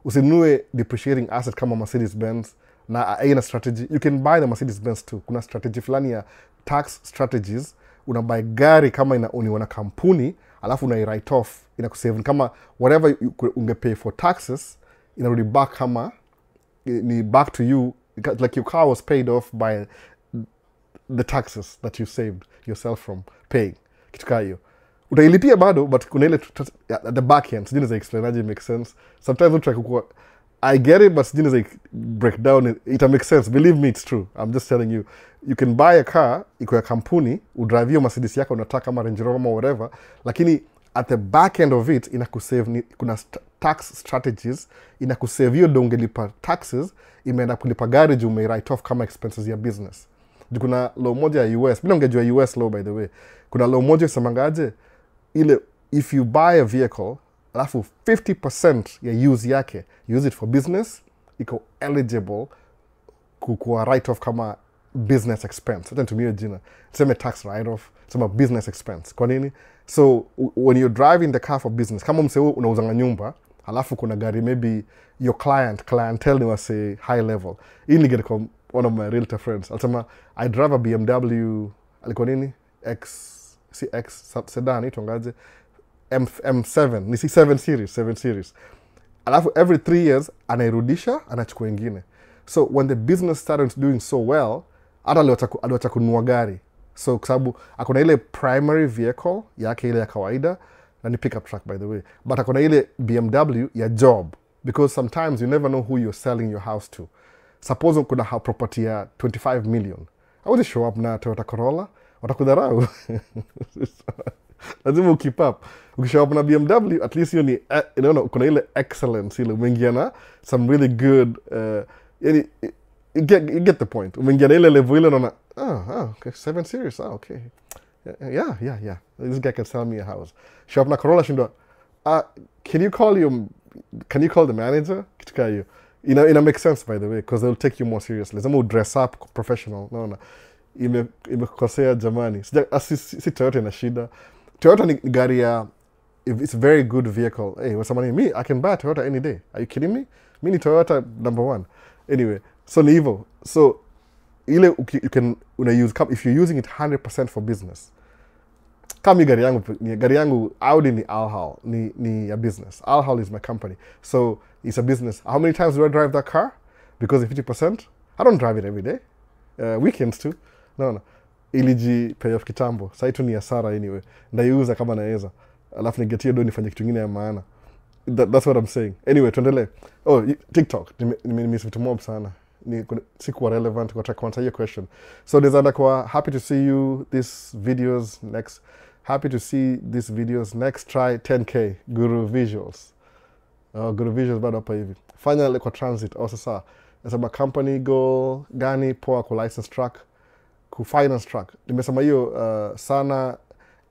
Usinunue depreciating asset kama Mercedes-Benz na aina strategy. You can buy the Mercedes-Benz too. Kuna strategy fulani ya tax strategies. Unabuy gari kama inaoniwa na kampuni, alafu una write off, inakusave kama whatever ungepay for taxes, inarudi back kama ni back to you, like your car was paid off by the taxes that you saved yourself from paying. Kitu kaa hiyo. Utailipia bado, but kuna ile at the back end. Sijui naweza explain aje make sense. Sometimes try kukua I get it, but sijini like break down it makes sense. Believe me, it's true. I'm just telling you. You can buy a car, iko ya kampuni, udrive hiyo Mercedes yako unataka kama Range Rover ama whatever, lakini at the back end of it inakusave, kuna tax strategies, inakusave hiyo dongelipa taxes, imeenda kulipa gari juu ume write off kama expenses ya business. Kuna law moja ya US, bila ungejua US law by the way. Kuna law moja isemangaje, ile if you buy a vehicle, alafu 50% ya use yake, use it for business, iko eligible kukuwa write off kama business expense. Hata nitumie jina. Tuseme tax write off, tuseme business expense. Kwa nini? So when you're driving the car for business, kama mseu unauzanga nyumba, halafu kuna gari, maybe your clientele ni wase high level. Hii ni get one of my realtor friends. Alisema I drive a BMW, alikuwa nini? X sedan itongaje? M7, ni C7 series. Alafu every 3 years anairudisha, anachukua ingine. So when the business started doing so well, hata aliwacha kununua gari. So kwa sababu akona ile primary vehicle yake ile ya kawaida, na ni pickup truck by the way, but akona ile BMW ya job, because sometimes you never know who you're selling your house to. Suppose kuna property ya 25 million. Hawezi show up na Toyota Corolla, watakudharau. Lazima ukip up. Ukishow up na BMW, at least hiyo ni kuna ile excellence ile umeingia na some really good yani you get the point. Umeingia na ile level ile unaona okay, 7 series, okay. Yeah. This guy can sell me a house. Show up na Corolla shindo, can you call the manager? Kitika hiyo. Ina make sense by the way, because they'll take you more seriously. Zama dress up professional. No. Imekosea jamani. Si Toyota ina shida. Toyota ni gari ya, if it's a very good vehicle. Hey, what's somebody, me, I can buy a Toyota any day. Are you kidding me? Me ni Toyota number 1. Anyway, so ni hivyo. So ile you can use, if you're using it 100% for business. Kama gari yangu Audi ni Al-Hal, ni a business. Al-Hal is my company. So it's a business. How many times do I drive that car? Because of 50%? I don't drive it every day. Weekends too. No. Iliji pay off kitambo. Sasa itu ni hasara anyway. Ndaiuza kama naeza. Alafu nigetie do nifanye kitu kingine ya maana. That's what I'm saying. Anyway, tuendelee. TikTok. Nimemiss vitu mob sana. Sikuwa relevant kwa kuanza hiyo question. So nizanda kwa happy to see you these videos next. Happy to see these videos next. Try 10K Guru Visuals. Guru Visuals bado hapa hivi. Fanya kwa transit. Sasa nasema company goal gani poa kwa license track, ku finance track. Nimesema hiyo sana,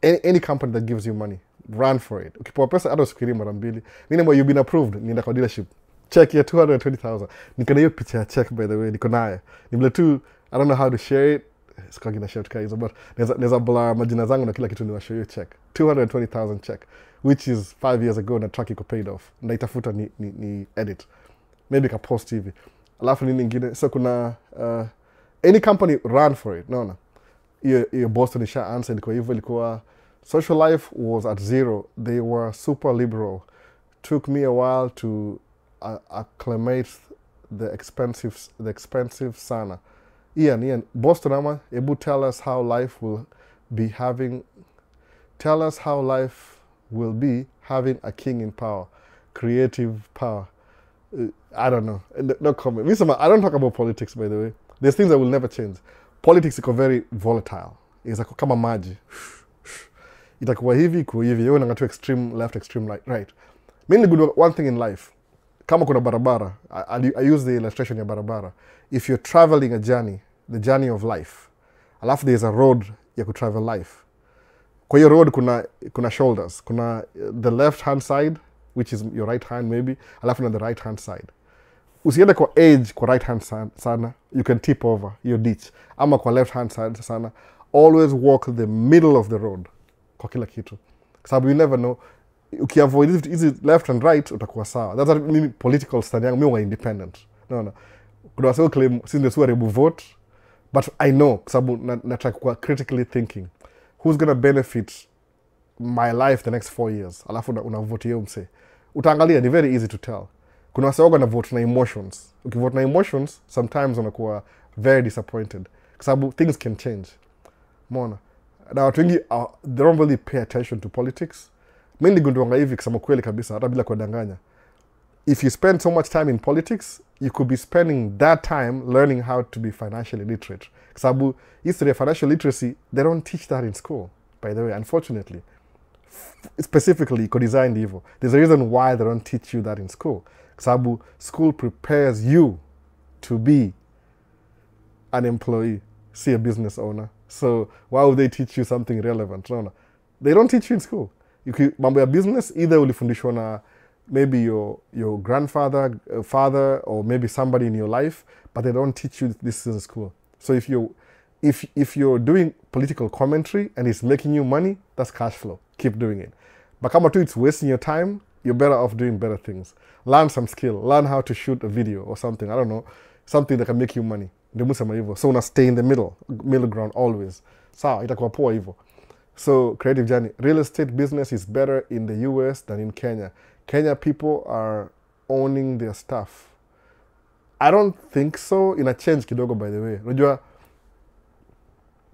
any company that gives you money, run for it. Ukipewa pesa hata usifikiri mara mbili. Mimi you've been approved, nienda kwa dealership. Check ya 220,000. Niko na hiyo picha ya check by the way, niko nayo. Nimle tu, I don't know how to share it. Sikagi na share hizo, but neza blur majina zangu na kila kitu niwashow you check. 220,000 check, which is 5 years ago na track iko paid off. Ndaitafuta ni edit. Maybe ka post hivi. Alafu nini nyingine? So kuna any company run for it. No. Your Boston isha answer kwa hivyo ilikuwa social life was at 0. They were super liberal. Took me a while to acclimate the expensive sana. Ian, Boston ama, ebu tell us how life will be having a king in power, creative power. I don't know. No comment. I don't talk about politics, by the way. There's things that will never change. Politics is very volatile. It's like kama maji. Itakuwa hivi, kuwa hivi. Yo nanga tu extreme left, extreme right. Mainly good one thing in life. Kama kuna barabara, I use the illustration ya barabara. If you're traveling a journey, the journey of life, alafu there's a road ya kutravel life. Kwa hiyo road kuna shoulders. Kuna the left hand side, which is your right hand maybe, alafu na the right hand side. Usiende kwa edge kwa right hand sana, you can tip over your ditch. Ama kwa left hand side sana, always walk the middle of the road kwa kila kitu. Sababu you never know, ukiavoid easy left and right utakuwa sawa. That's what mimi political stand yangu, mimi wa independent. No. Kuna wasio claim sisi ndio suaribu vote, but I know sababu nataka kuwa critically thinking. Who's going to benefit my life the next 4 years? Alafu unavote yeye mse. Utaangalia, ni very easy to tell. Kuna wasio na vote na emotions. Ukivote na emotions, sometimes unakuwa very disappointed. Kwa sababu things can change. Umeona? Na watu wengi they don't really pay attention to politics. Mimi nigunduanga hivi kusema kweli kabisa, hata bila kudanganya. if you spend so much time in politics, you could be spending that time learning how to be financially literate. Sababu history of financial literacy, they don't teach that in school, by the way, unfortunately. Specifically, co-designed evil. There's a reason why they don't teach you that in school. Sababu school prepares you to be an employee, see a business owner. So why would they teach you something relevant? No. They don't teach you in school. Mambo ya business, either ulifundishwa na maybe your grandfather, father, or maybe somebody in your life, but they don't teach you this in school. So if you're doing political commentary and it's making you money, that's cash flow. Keep doing it. But kama tu it's wasting your time, you're better off doing better things. Learn some skill. Learn how to shoot a video or something. I don't know. Something that can make you money. So una stay in the middle ground always. Sawa, itakuwa poa hivyo. So creative journey. Real estate business is better in the US than in Kenya. Kenya people are owning their stuff. I don't think so. Ina change kidogo, by the way. Unajua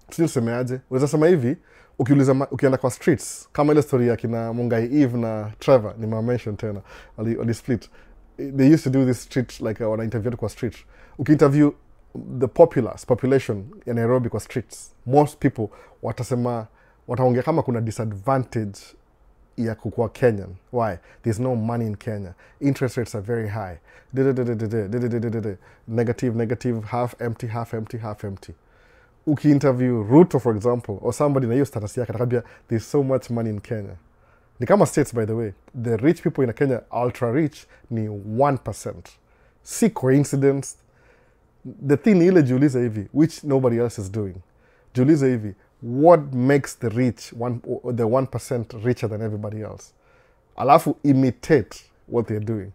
tusemeaje? Unaweza sema hivi, ukienda kwa streets, kama ile story ya kina Mungai Eve na Trevor, ni mention tena, wali split. They used to do this street, like wana interview kwa street. Ukiinterview the population ya Nairobi kwa streets, most people wataongea kama kuna disadvantage ya kukua Kenyan. Why? There's no money in Kenya. Interest rates are very high. Negative, half empty. Uki-interview Ruto, for example, or somebody na hiyo status yake, atakambia there's so much money in Kenya. Ni kama states, by the way. The rich people in Kenya, ultra rich, ni 1%. Si coincidence. The thing ile jiulize hivi, which nobody else is doing. Jiulize hivi, what makes the rich, the 1% richer than everybody else? Alafu imitate what they're doing.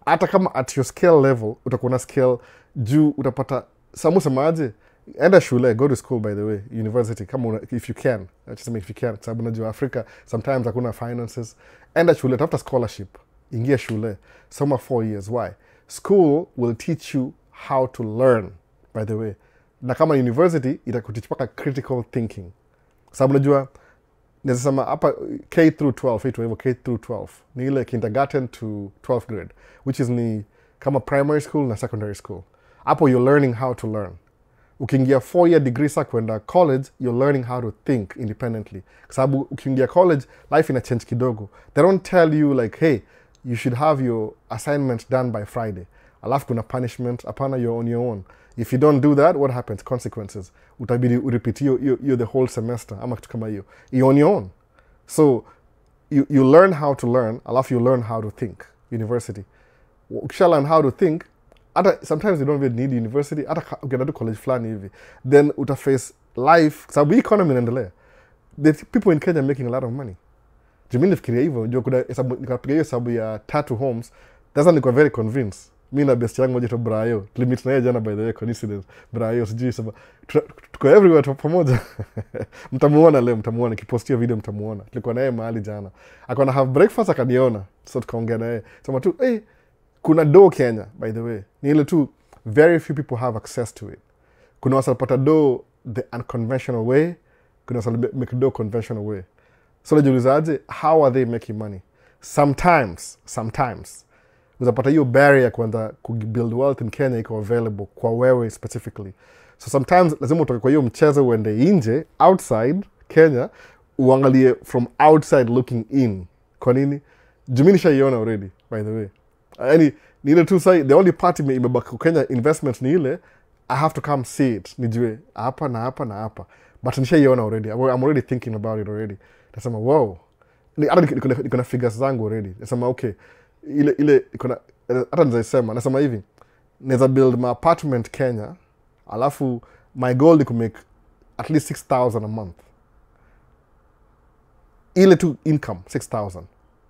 Hata kama at your scale level, utakuwa na scale juu, utapata, semaje, enda shule, go to school, by the way, university, if you can. If you can, sababu najua Africa, sometimes hakuna finances. Enda shule, tafuta scholarship, ingia shule, soma 4 years. Why? School will teach you how to learn, by the way. Na kama university, itakuteach paka critical thinking. Sababu najua, nezasema hapa K through 12, K through 12. Ni ile kindergarten to 12th grade, which is ni kama primary school na secondary school. Hapo you're learning how to learn. Ukiingia 4-year degree sa kwenda college, you're learning how to think independently. Sababu ukiingia college, life ina change kidogo. They don't tell you like, hey, you should have your assignment done by Friday. Alafu kuna punishment, apana, you're on your own. If you don't do that, what happens? Consequences. Utabidi urepeat you the whole semester. Ama kitu kama hiyo. You're on your own. So, you learn how to learn, alafu you learn how to think. University. Ukisha learn how to think, sometimes you don't even need university, hata ukienda tu college fulani hivi. Then utaface life, sababu economy inaendelea. The people in Kenya are making a lot of money. Jumini nifikiria hivyo, nikapiga hiyo sababu ya tattoo homes, that's niko very convinced. Mimi na best yangu moja to Brayo, limit na yeye jana, by the way, coincidence. Brayo sijui sababu tuko everywhere tu pamoja. Mtamuona leo, mtamuona kipostia video, mtamuona. Tulikuwa naye mahali jana. Akaona have breakfast akaniona. So tukaongea naye. Sema tu, hey, kuna do Kenya, by the way. Ni ile tu, very few people have access to it. Kuna wasalipata do the unconventional way, kuna wasalipata do conventional way. So najiulizaje, how are they making money? Sometimes. Uzapata hiyo barrier kwanza kubuild wealth in Kenya iko available kwa wewe specifically. So sometimes lazima utoke kwa hiyo mchezo uende nje, outside Kenya, uangalie from outside looking in. Kwa nini? Jumini shaiona already, by the way. Yani, ni ile tu say, the only part imebaki Kenya investment ni ile, I have to come see it. Nijue, hapa na hapa. But nishaiona already. I'm already thinking about it already. Nasema, wow. Niko na figures zangu already. Nasema, okay. Ile hata nizasema, nasema hivi, neza build my apartment Kenya, alafu my goal ni kumake at least 6,000 a month. Ile tu income, 6,000.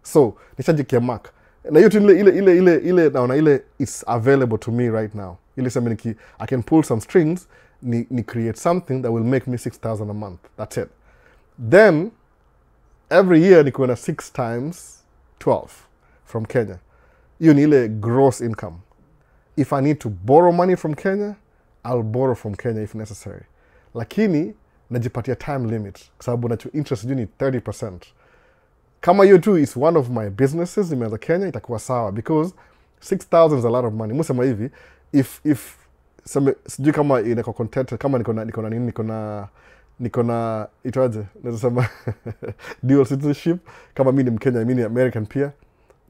So, nishajikia mark. Na hiyo tu ile naona ile is available to me right now. Ile sema I can pull some strings, ni create something that will make me 6,000 a month. That's it. Then, every year niko na 6 times 12 from Kenya. Hiyo ni ile gross income. If I need to borrow money from Kenya, I'll borrow from Kenya if necessary. Lakini, najipatia time limit. Kwa sababu nacho interest juu ni 30%. kama hiyo tu is one of my businesses nimeanza Kenya, itakuwa sawa, because 6,000 is a lot of money. Musema hivi, if sijui kama inako content, kama niko na itaje, naweza sema dual citizenship, kama mimi ni Mkenya, mimi ni American pia,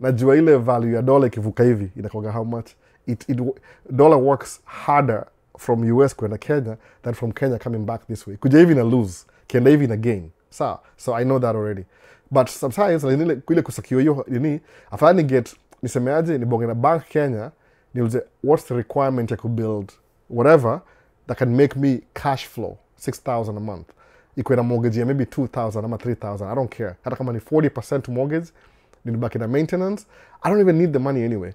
najua ile value ya dollar ikivuka hivi inakuwa how much. Dollar works harder from US kwenda Kenya than from Kenya coming back this way. Kuja hivi na lose, kienda hivi na gain. So I know that already. But sometimes ile kusakio hiyo nini, afadhali get nisemeaje, nibonge na bank Kenya, niulize what's the requirement ya build whatever that can make me cash flow 6,000 a month. Iko na mortgage ya maybe 2,000 ama 3,000, I don't care. Hata kama ni 40% mortgage, nibaki na maintenance, I don't even need the money anyway.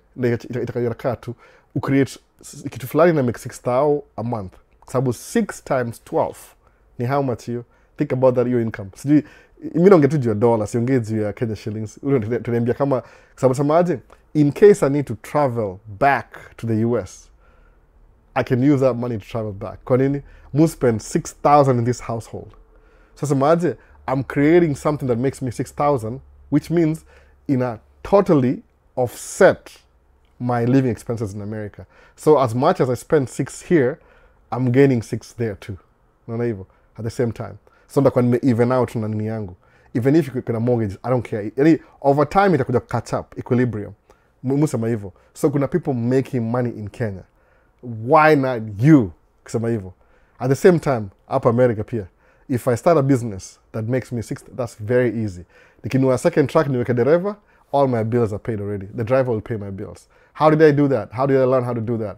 Itakayokaa tu ucreate kitu fulani na make 6,000 a month. Kwa sababu 6 times 12 ni how much hiyo? Think about that, your income. Sijui mimi naongea tu juu ya dola, siongee juu ya Kenya shillings. Tunaniambia kama sababu samaje, in case I need to travel back to the US, I can use that money to travel back. Kwa nini? Mu spend 6,000 in this household. So samaje, I'm creating something that makes me 6,000, which means in a totally offset my living expenses in America. So as much as I spend 6 here, I'm gaining 6 there too. Unaona hivyo? At the same time. So ndakuwa nime even out na nini yangu. Even if you kuna mortgage, I don't care. Yani over time itakuja catch up, equilibrium. Musema hivyo. So kuna people making money in Kenya. Why not you? Kusema hivyo. At the same time, up America pia. If I start a business that makes me 6, that's very easy. Nikinunua second truck niweke dereva, all my bills are paid already. The driver will pay my bills. How did I do that? How did I learn how to do that?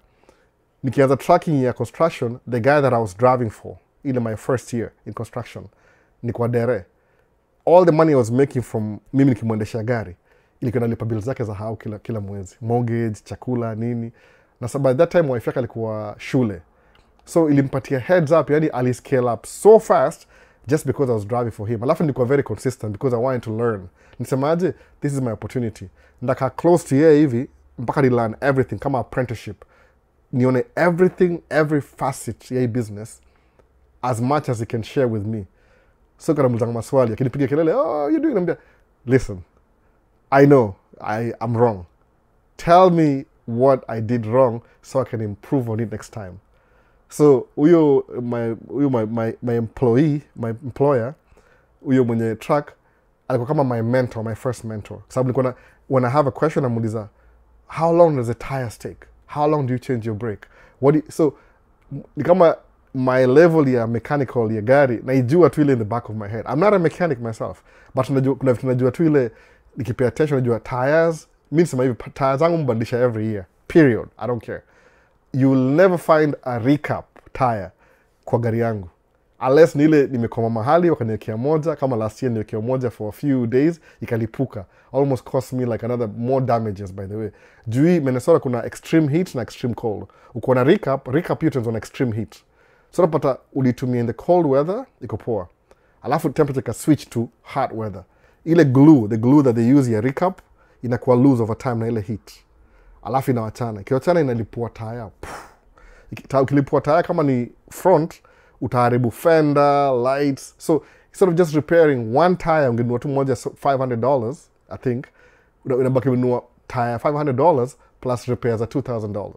Nikianza trucking ya construction, the guy that I was driving for, in my first year in construction, nikuwa dere. All the money I was making from mimi nikimwendesha gari, ilikuwa nalipa bills zake za hao kila mwezi. Mortgage, chakula, nini. Na by that time wife yake alikuwa shule. So ilimpatia heads up, yani ali scale up so fast just because I was driving for him. Alafu nilikuwa very consistent because I wanted to learn. Nisemaje, this is my opportunity. Ndaka close to yeye hivi, mpaka ni learn everything, kama apprenticeship. Nione everything, every facet ya business, as much as he can share with me. So kana mulizanga maswali, akinipiga kelele, oh, you doing? Nambia, listen, I know I'm wrong. Tell me what I did wrong so I can improve on it next time. So my employee, my employer, huyo mwenye truck, alikuwa kama my mentor, my first mentor. Sababu nilikuwa when I have a question, namuuliza, how long does the tires take? How long do you change your brake? So ni kama my level ya mechanical ya gari naijua tu ile in the back of my head. I'm not a mechanic myself, but kuna vitu najua tu ile nikipay attention, najua tires, mimi nasema hivi, tires zangu mbadilisha every year, period. I don't care. You will never find a recap tire kwa gari yangu unless ni ile nimekoma mahali wakaniwekea moja, kama last year niwekea moja for a few days ikalipuka, almost cost me like another more damages. By the way, juu Minnesota kuna extreme heat na extreme cold. Uko na recap hiyo turns on extreme heat. So napata ulitumia in the cold weather iko poa, alafu temperature ka switch to hot weather, ile the glue that they use ya recap inakuwa loose over time na ile heat, alafu inawachana, kiwachana inalipua tire. Ukilipua tire kama ni front, utaharibu fender, lights. So instead of just repairing one tire, ungenunua tu moja $500, I think, unabaki ununua tire $500 plus repairs at $2,000.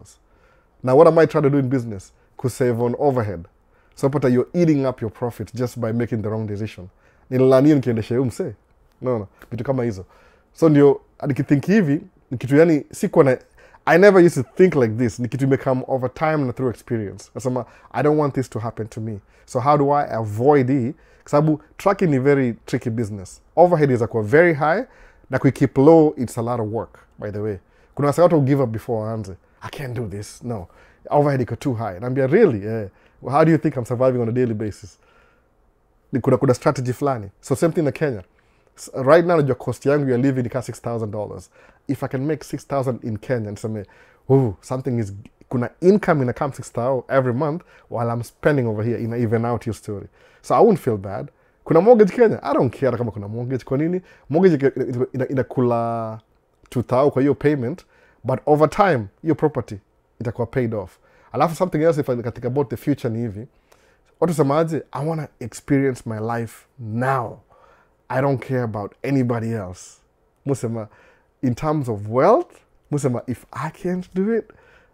Now what am I trying to do in business? To save on overhead. So pata you're eating up your profit just by making the wrong decision. Nililania nikiendesha umse. No. Vitu kama hizo. So ndio nikithink hivi, nikitu yani sikuwa na, I never used to think like this. Nikitu imekam over time na through experience. Nasema, I don't want this to happen to me. So how do I avoid it? Kwa sababu trucking ni very tricky business. Overhead is akwa very high, na keep low, it's a lot of work, by the way. Kuna wasa watu give up before aanze. I can't do this. No. Overhead iko too high. And I'm like, really? Yeah. Well, how do you think I'm surviving on a daily basis? Kuna strategy fulani. So same thing in Kenya. Right now, your cost yangu you're living ika $6,000. If I can make 6,000 in Kenya and say, oh, something is, kuna income in a come 6,000 every month while I'm spending over here, in even out your story. So I won't feel bad. Kuna mortgage Kenya? I don't care kama kuna mortgage. Kwa nini? Mortgage inakula 2,000 kwa hiyo payment, but over time, your property itakuwa paid off. Alafu something else, if I think about the future ni hivi, watu semaje, I want to experience my life now. I don't care about anybody else. Musema, in terms of wealth, Musema, if I can't do it,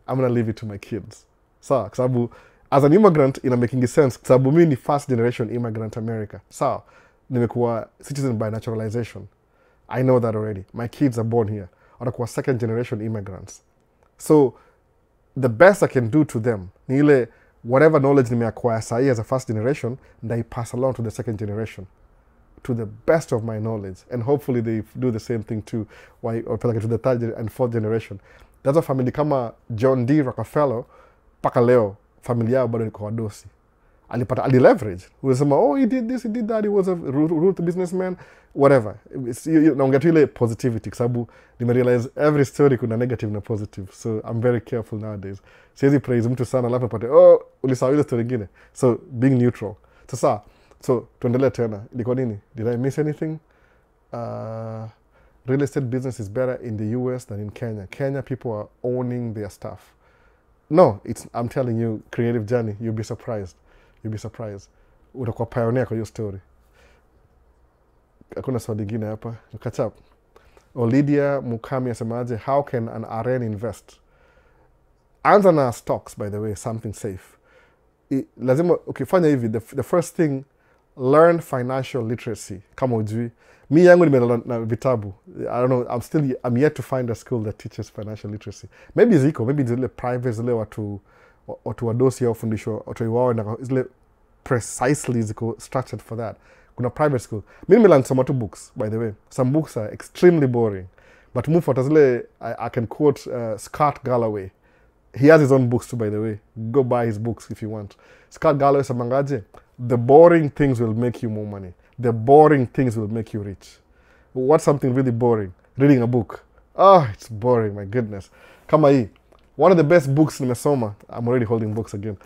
I'm going to leave it to my kids. Sawa, sababu as an immigrant ina making sense sababu mimi ni first generation immigrant America. Sawa, nimekuwa citizen by naturalization. I know that already. My kids are born here. Watakuwa second generation immigrants. So the best I can do to them ni ile whatever knowledge nimeacquire sahi as a first generation, I pass along to the second generation to the best of my knowledge, and hopefully they do the same thing too, or to the third and fourth generation. That's a family kama John D. Rockefeller, paka leo familia yao bado iko wadosi. Alipata leverage. Unasema, oh, he did this, he did that, he was a root businessman, whatever. Naongea tu ile positivity, sababu nimerealize every story kuna negative na positive. So I'm very careful nowadays. Siwezi praise mtu sana alafu pate, oh, ulisahau ile story nyingine. So being neutral. Sasa, so tuendelee tena. Ilikuwa nini? Did I miss anything? Real estate business is better in the US than in Kenya. Kenya people are owning their stuff. No, I'm telling you, creative journey, you'll be surprised. You'll be surprised. Utakuwa pioneer kwa hiyo story. Hakuna swali lingine hapa. Catch up. Olidia Mukami asemaje, how can an RN invest? Anza na stocks, by the way, something safe. Lazima, ukifanya hivi, the first thing, learn financial literacy. Kama ujui. Mi yangu nimeelewa na vitabu. I don't know, I'm yet to find a school that teaches financial literacy. Maybe ziko, maybe zile private, zile watu wadosi au fundishwa, watu wao na zile precisely ziko structured for that. Kuna private school. Mimi nimeanza kusoma tu books, by the way. Some books are extremely boring. But mufata zile, I can quote Scott Galloway. He has his own books too, by the way. Go buy his books if you want. Scott Galloway samangaje, the boring things will make you more money. The boring things will make you rich. What's something really boring? Reading a book. Oh, it's boring, my goodness. Kama hii. One of the best books nimesoma. I'm already holding books again.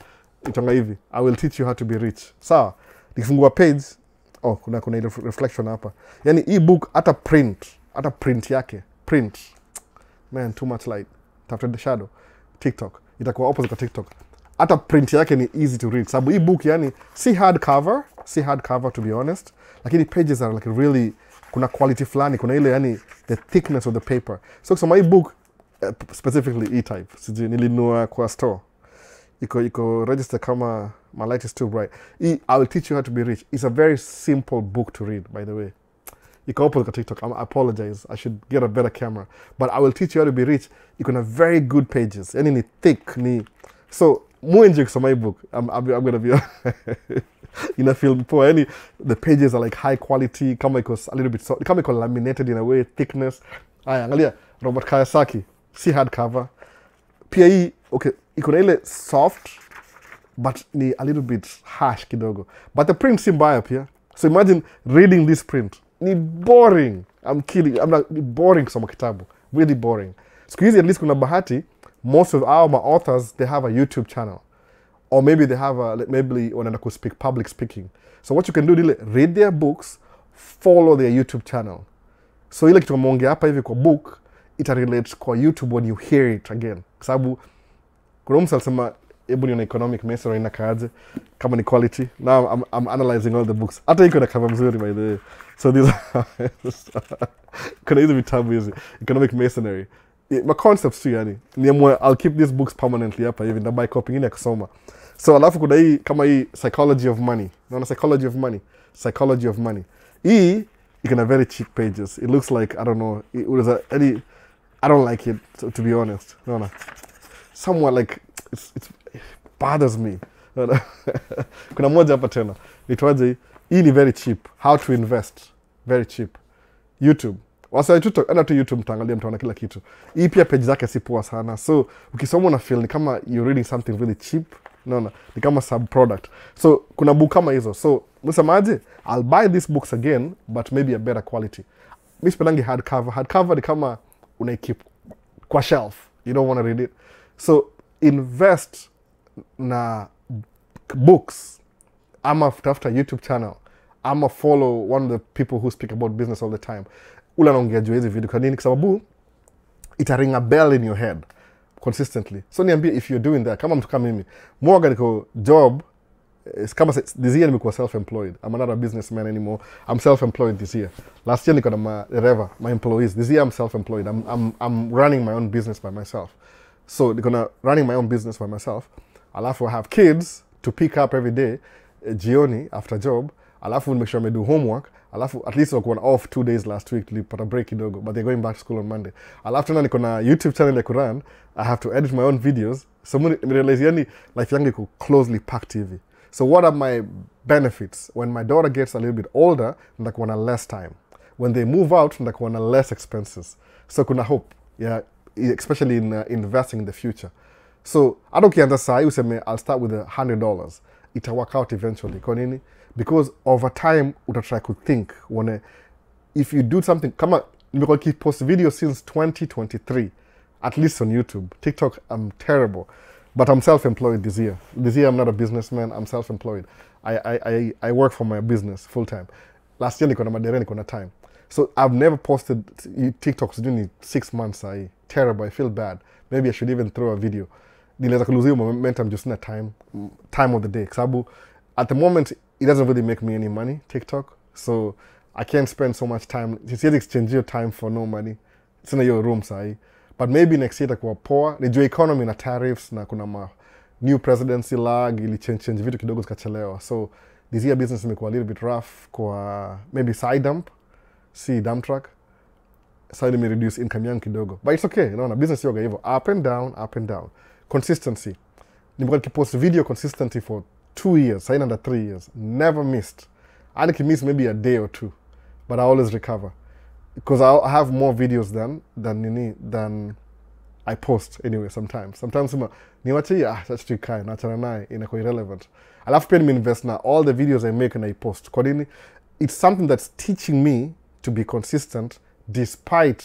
Itonga hivi. I will teach you how to be rich. Sawa. Nikifungua page. Oh, kuna ile reflection hapa. Yani hii book hata print yake. Print. Man, too much light. Tafuta the shadow. TikTok. Itakuwa opposite kwa TikTok. Hata print yake ni easy to read. Sababu hii book yani si hardcover to be honest. Lakini pages are like really, kuna quality fulani, kuna ile yani the thickness of the paper. So kusoma hii book specifically E-type. Sijui nilinunua kwa store. Iko register kama my light is too bright. I will teach you how to be rich. It's a very simple book to read, by the way. Iko opposite kwa TikTok. I apologize. I should get a better camera. But I will teach you how to be rich. Iko na very good pages. Yani ni thick, ni... So, muenje kusoma hii book. I'm gonna be... ina feel poor. Yani, the pages are like high quality. Kama iko a little bit... Kama iko laminated in a way, thickness. Aya, angalia. Robert Kiyosaki. Si hardcover. Pia hii, okay, iko na ile soft, but ni a little bit harsh kidogo. But the print si mbaya pia. So imagine reading this print. Ni boring. I'm kidding. I'm not boring kusoma kitabu. Really boring. Siku hizi at least kuna bahati, most of my authors, they have a YouTube channel. Or maybe they have maybe wanaenda ku speak, public speaking. So what you can do, read their books, follow their YouTube channel. So ile kitu mongea hapa hivi kwa book, it relates kwa YouTube when you hear it again. Kwa sababu kuna mtu alisema hebu ni economic messer ina kaje kama ni quality. Now I'm analyzing all the books. Hata iko na cover mzuri by the way. So these kuna hizo vitabu hizi economic masonry. My concepts too yani. I'll keep these books permanently hapa hivi, ndabai copy ingine ya kusoma. So alafu kuna hii kama hii psychology of money. Naona psychology of money. Psychology of money. Hii iko na very cheap pages. It looks like, I don't know, it was I don't like it, to be honest. No. Somewhat like, it bothers me. Kuna moja hapa tena. Itwaje, hii ni very cheap. How to invest. Very cheap. YouTube. Wasa enda tu YouTube mtaangalia mtaona kila kitu. Hii pia page zake si poa sana. So, ukisoma una feel ni kama you're reading something really cheap. No. Ni kama sub-product. So, kuna book kama hizo. So, msemaje? I'll buy these books again, but maybe a better quality. Mi sipendangi hardcover. Hardcover ni kama unaikeep kwa shelf. You don't want to read it. So, invest na books. Ama tafuta YouTube channel. Ama follow one of the people who speak about business all the time. Ula naongea juu hizi video kwa nini? Kwa sababu ita ring a bell in your head consistently. So niambie if you're doing that. Kama mtu kama mimi. Mwaga niko job it's kama this year nimekuwa self-employed. I'm not a businessman anymore. I'm self-employed this year. Last year niko na my employees. This year I'm self-employed. I'm running my own business by myself. So niko running my own business by myself. Alafu I have kids to pick up every day, jioni after job. Alafu make sure I do homework. Alafu at least walikuwa off 2 days last week tulipata break kidogo, but they're going back to school on Monday. Alafu tena niko na YouTube channel ya kurun. I have to edit my own videos. So I realize yani life yangu iko closely packed hivi. So what are my benefits? When my daughter gets a little bit older, ndakuwa na less time. When they move out, ndakuwa na less expenses. So kuna hope, yeah, especially in investing in the future. So hata ukianza saa hii useme I'll start with $100. Ita work out eventually. Kwa nini? Because over time utatry to think if you do something kama nimekuwa post video since 2023 at least on YouTube. TikTok I'm terrible, but I'm self-employed this year. This year I'm not a businessman, I'm self-employed. I work for my business full time. Last year niko na madere niko na time. So I've never posted TikToks during 6 months. Terrible, I feel bad. Maybe I should even throw a video. Niliweza kuluzia momentum just in a time of the day. Sababu at the moment it doesn't really make me any money, TikTok. So I can't spend so much time. Siwezi exchange your time for no money. Sina hiyo room sahi. But maybe next year itakuwa poa. Nijua economy na tariffs na kuna new presidency lag ili change vitu kidogo zikachelewa. So this year business imekuwa a little bit rough kwa maybe side dump, dump truck. So let me reduce income yangu kidogo. But it's okay, no, business yoga hivyo. Up and down, up and down. Consistency. Nimekuwa nikipost video consistently for 2 years, sign under 3 years. Never missed. I think it miss maybe a day or 2, but I always recover. Because I have more videos than I post anyway sometimes. Sometimes niwache that's too kind, nachana naye inakuwa irrelevant. Alafu pia nimeinvest na all the videos I make and I post. Kwa nini? It's something that's teaching me to be consistent despite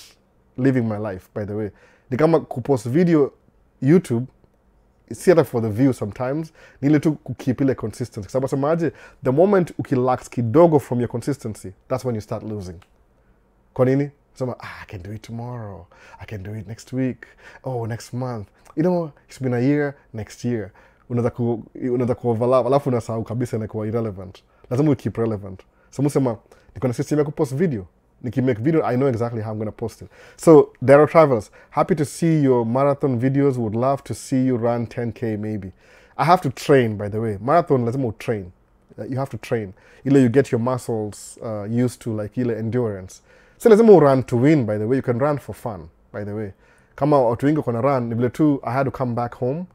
living my life, by the way. Ni kama kupost video YouTube, it's either for the view sometimes, ni ile tu keep ile consistency. Sababu semaje, the moment ukilax kidogo from your consistency, that's when you start losing. Kwa nini? Sema, I can do it tomorrow. I can do it next week. Oh, next month. You know, it's been a year, next year. Unaweza kuoverlap, alafu unasahau kabisa inakuwa irrelevant. Lazima keep relevant. So musema, niko na system ya kupost video. Niki make video, I know exactly how I'm going to post it. So, Daryl Travels, happy to see your marathon videos. Would love to see you run 10K maybe. I have to train, by the way. Marathon, lazima train. You have to train. Ile you get your muscles used to, like ile endurance. So lazima run to win, by the way. You can run for fun, by the way. Kama watu wengi kona run, nibile tu, I had to come back home.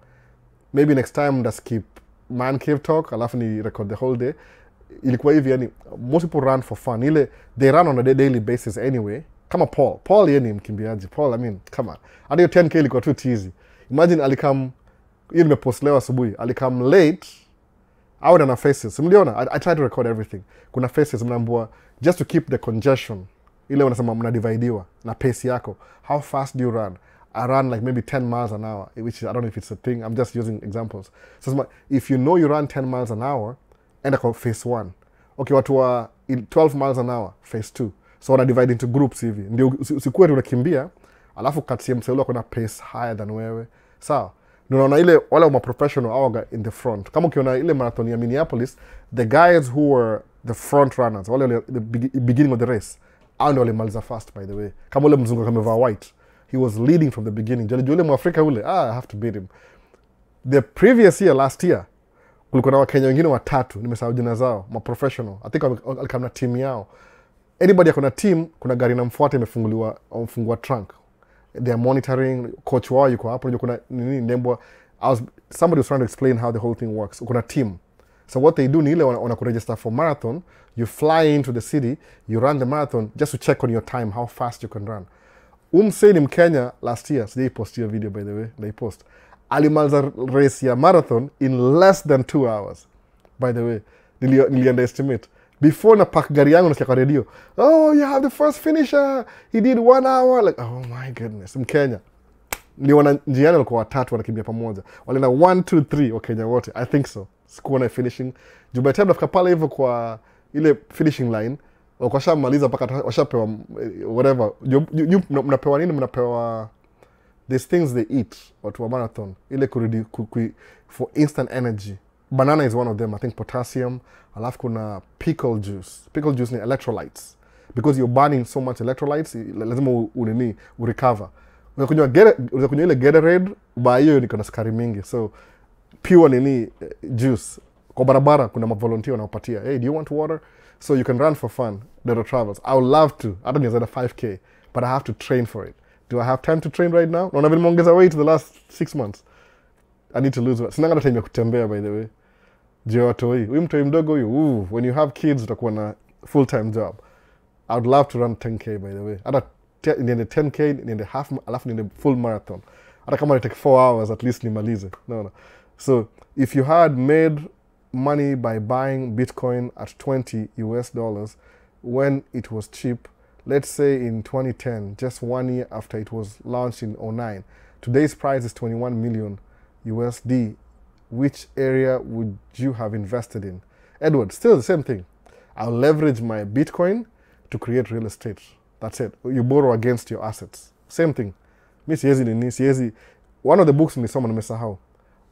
Maybe next time, just keep man cave talk, alafu ni record the whole day. Ilikuwa hivi yani, most people run for fun. Ile, they run on a daily basis anyway. Kama Paul yeye mkimbiaji. Paul, I mean, come on. Hadi hiyo 10K ilikuwa too cheesy. Imagine alikam, hiyo nimepost leo asubuhi, alikam late, out na faces. Mliona, I tried to record everything. Kuna faces, mnaambua, just to keep the congestion. Ile unasema mnadividiwa na pace yako. How fast do you run? I run like maybe 10 miles an hour, which is, I don't know if it's a thing. I'm just using examples. So if you know you run 10 miles an hour, enda kwa phase 1. Okay, watu wa 12 miles an hour, phase 2. So wana divide into groups hivi. Ndio usikuwe tu unakimbia, alafu kati ya msee kuna pace higher than wewe. Sawa. Unaona ile wale wa professional awaga in the front. Kama ukiona ile marathon ya Minneapolis, the guys who were the front runners, wale the beginning of the race, ndio walimaliza fast, by the way. Kama ule mzungu kamevaa white, he was leading from the beginning. Jule Mwafrika ule, I have to beat him. The previous year, last year, kulikuwa na Wakenya wengine watatu, nimesahau jina zao, professional. I think alikamna team yao. Anybody akona team, kuna gari namfuata imefungua trunk. They are monitoring, coach wao yuko hapo, kuna nini nembo. Somebody was trying to explain how the whole thing works. Kuna team. So what they do ni ile wanakuregister for marathon, you fly into the city, you run the marathon just to check on your time, how fast you can run. Umse ni Mkenya last year, so they post your video, by the way, they post. Alimaliza race ya marathon in less than 2 hours, by the way. Nili underestimate. Before na park gari yangu nasikia kwa radio, oh, you have the first finisher, he did 1 hour. Like, oh my goodness, Mkenya. Niliona njiani walikuwa watatu wanakimbia pamoja. Walienda 1, 2, 3, Wakenya wote. I think so. Sikuwa na finishing. Juu by the time nafika pale hivyo kwa ile finishing line, wakashamaliza mpaka washapewa whatever. Mnapewa nini? Mnapewa these things they eat watu wa marathon. Ile for instant energy. banana is one of them. I think potassium. Alafu kuna pickle juice. Pickle juice ni electrolytes. Because you're burning so much electrolytes, lazima unini urecover. Unakunywa ile Gatorade, ba hiyo ni kuna sukari mingi. So pure nini juice. Kwa barabara kuna volunteer wanaopatia. Hey, do you want water? So you can run for fun. There travel. I would love to. I don't know, 5K, but I have to train for it. Do I have time to train right now? Naona vile nimeongeza weight the last 6 months. I need to lose weight. Sina ngata time ya kutembea, by the way. Jiotoi. Huyu mtoi mdogo huyu. When you have kids utakuwa na full-time job. I would love to run 10K, by the way. Hata niende 10K, niende half, alafu niende full marathon. Hata kama take 4 hours, at least nimalize. No. So, if you had made money by buying Bitcoin at $20 when it was cheap, let's say in 2010, just 1 year after it was launched in 2009, today's price is 21 million USD. Which area would you have invested in? Edward, still the same thing. I'll leverage my Bitcoin to create real estate. That's it. You borrow against your assets. Same thing. Mi siezi. One of the books nilisoma nimesahau.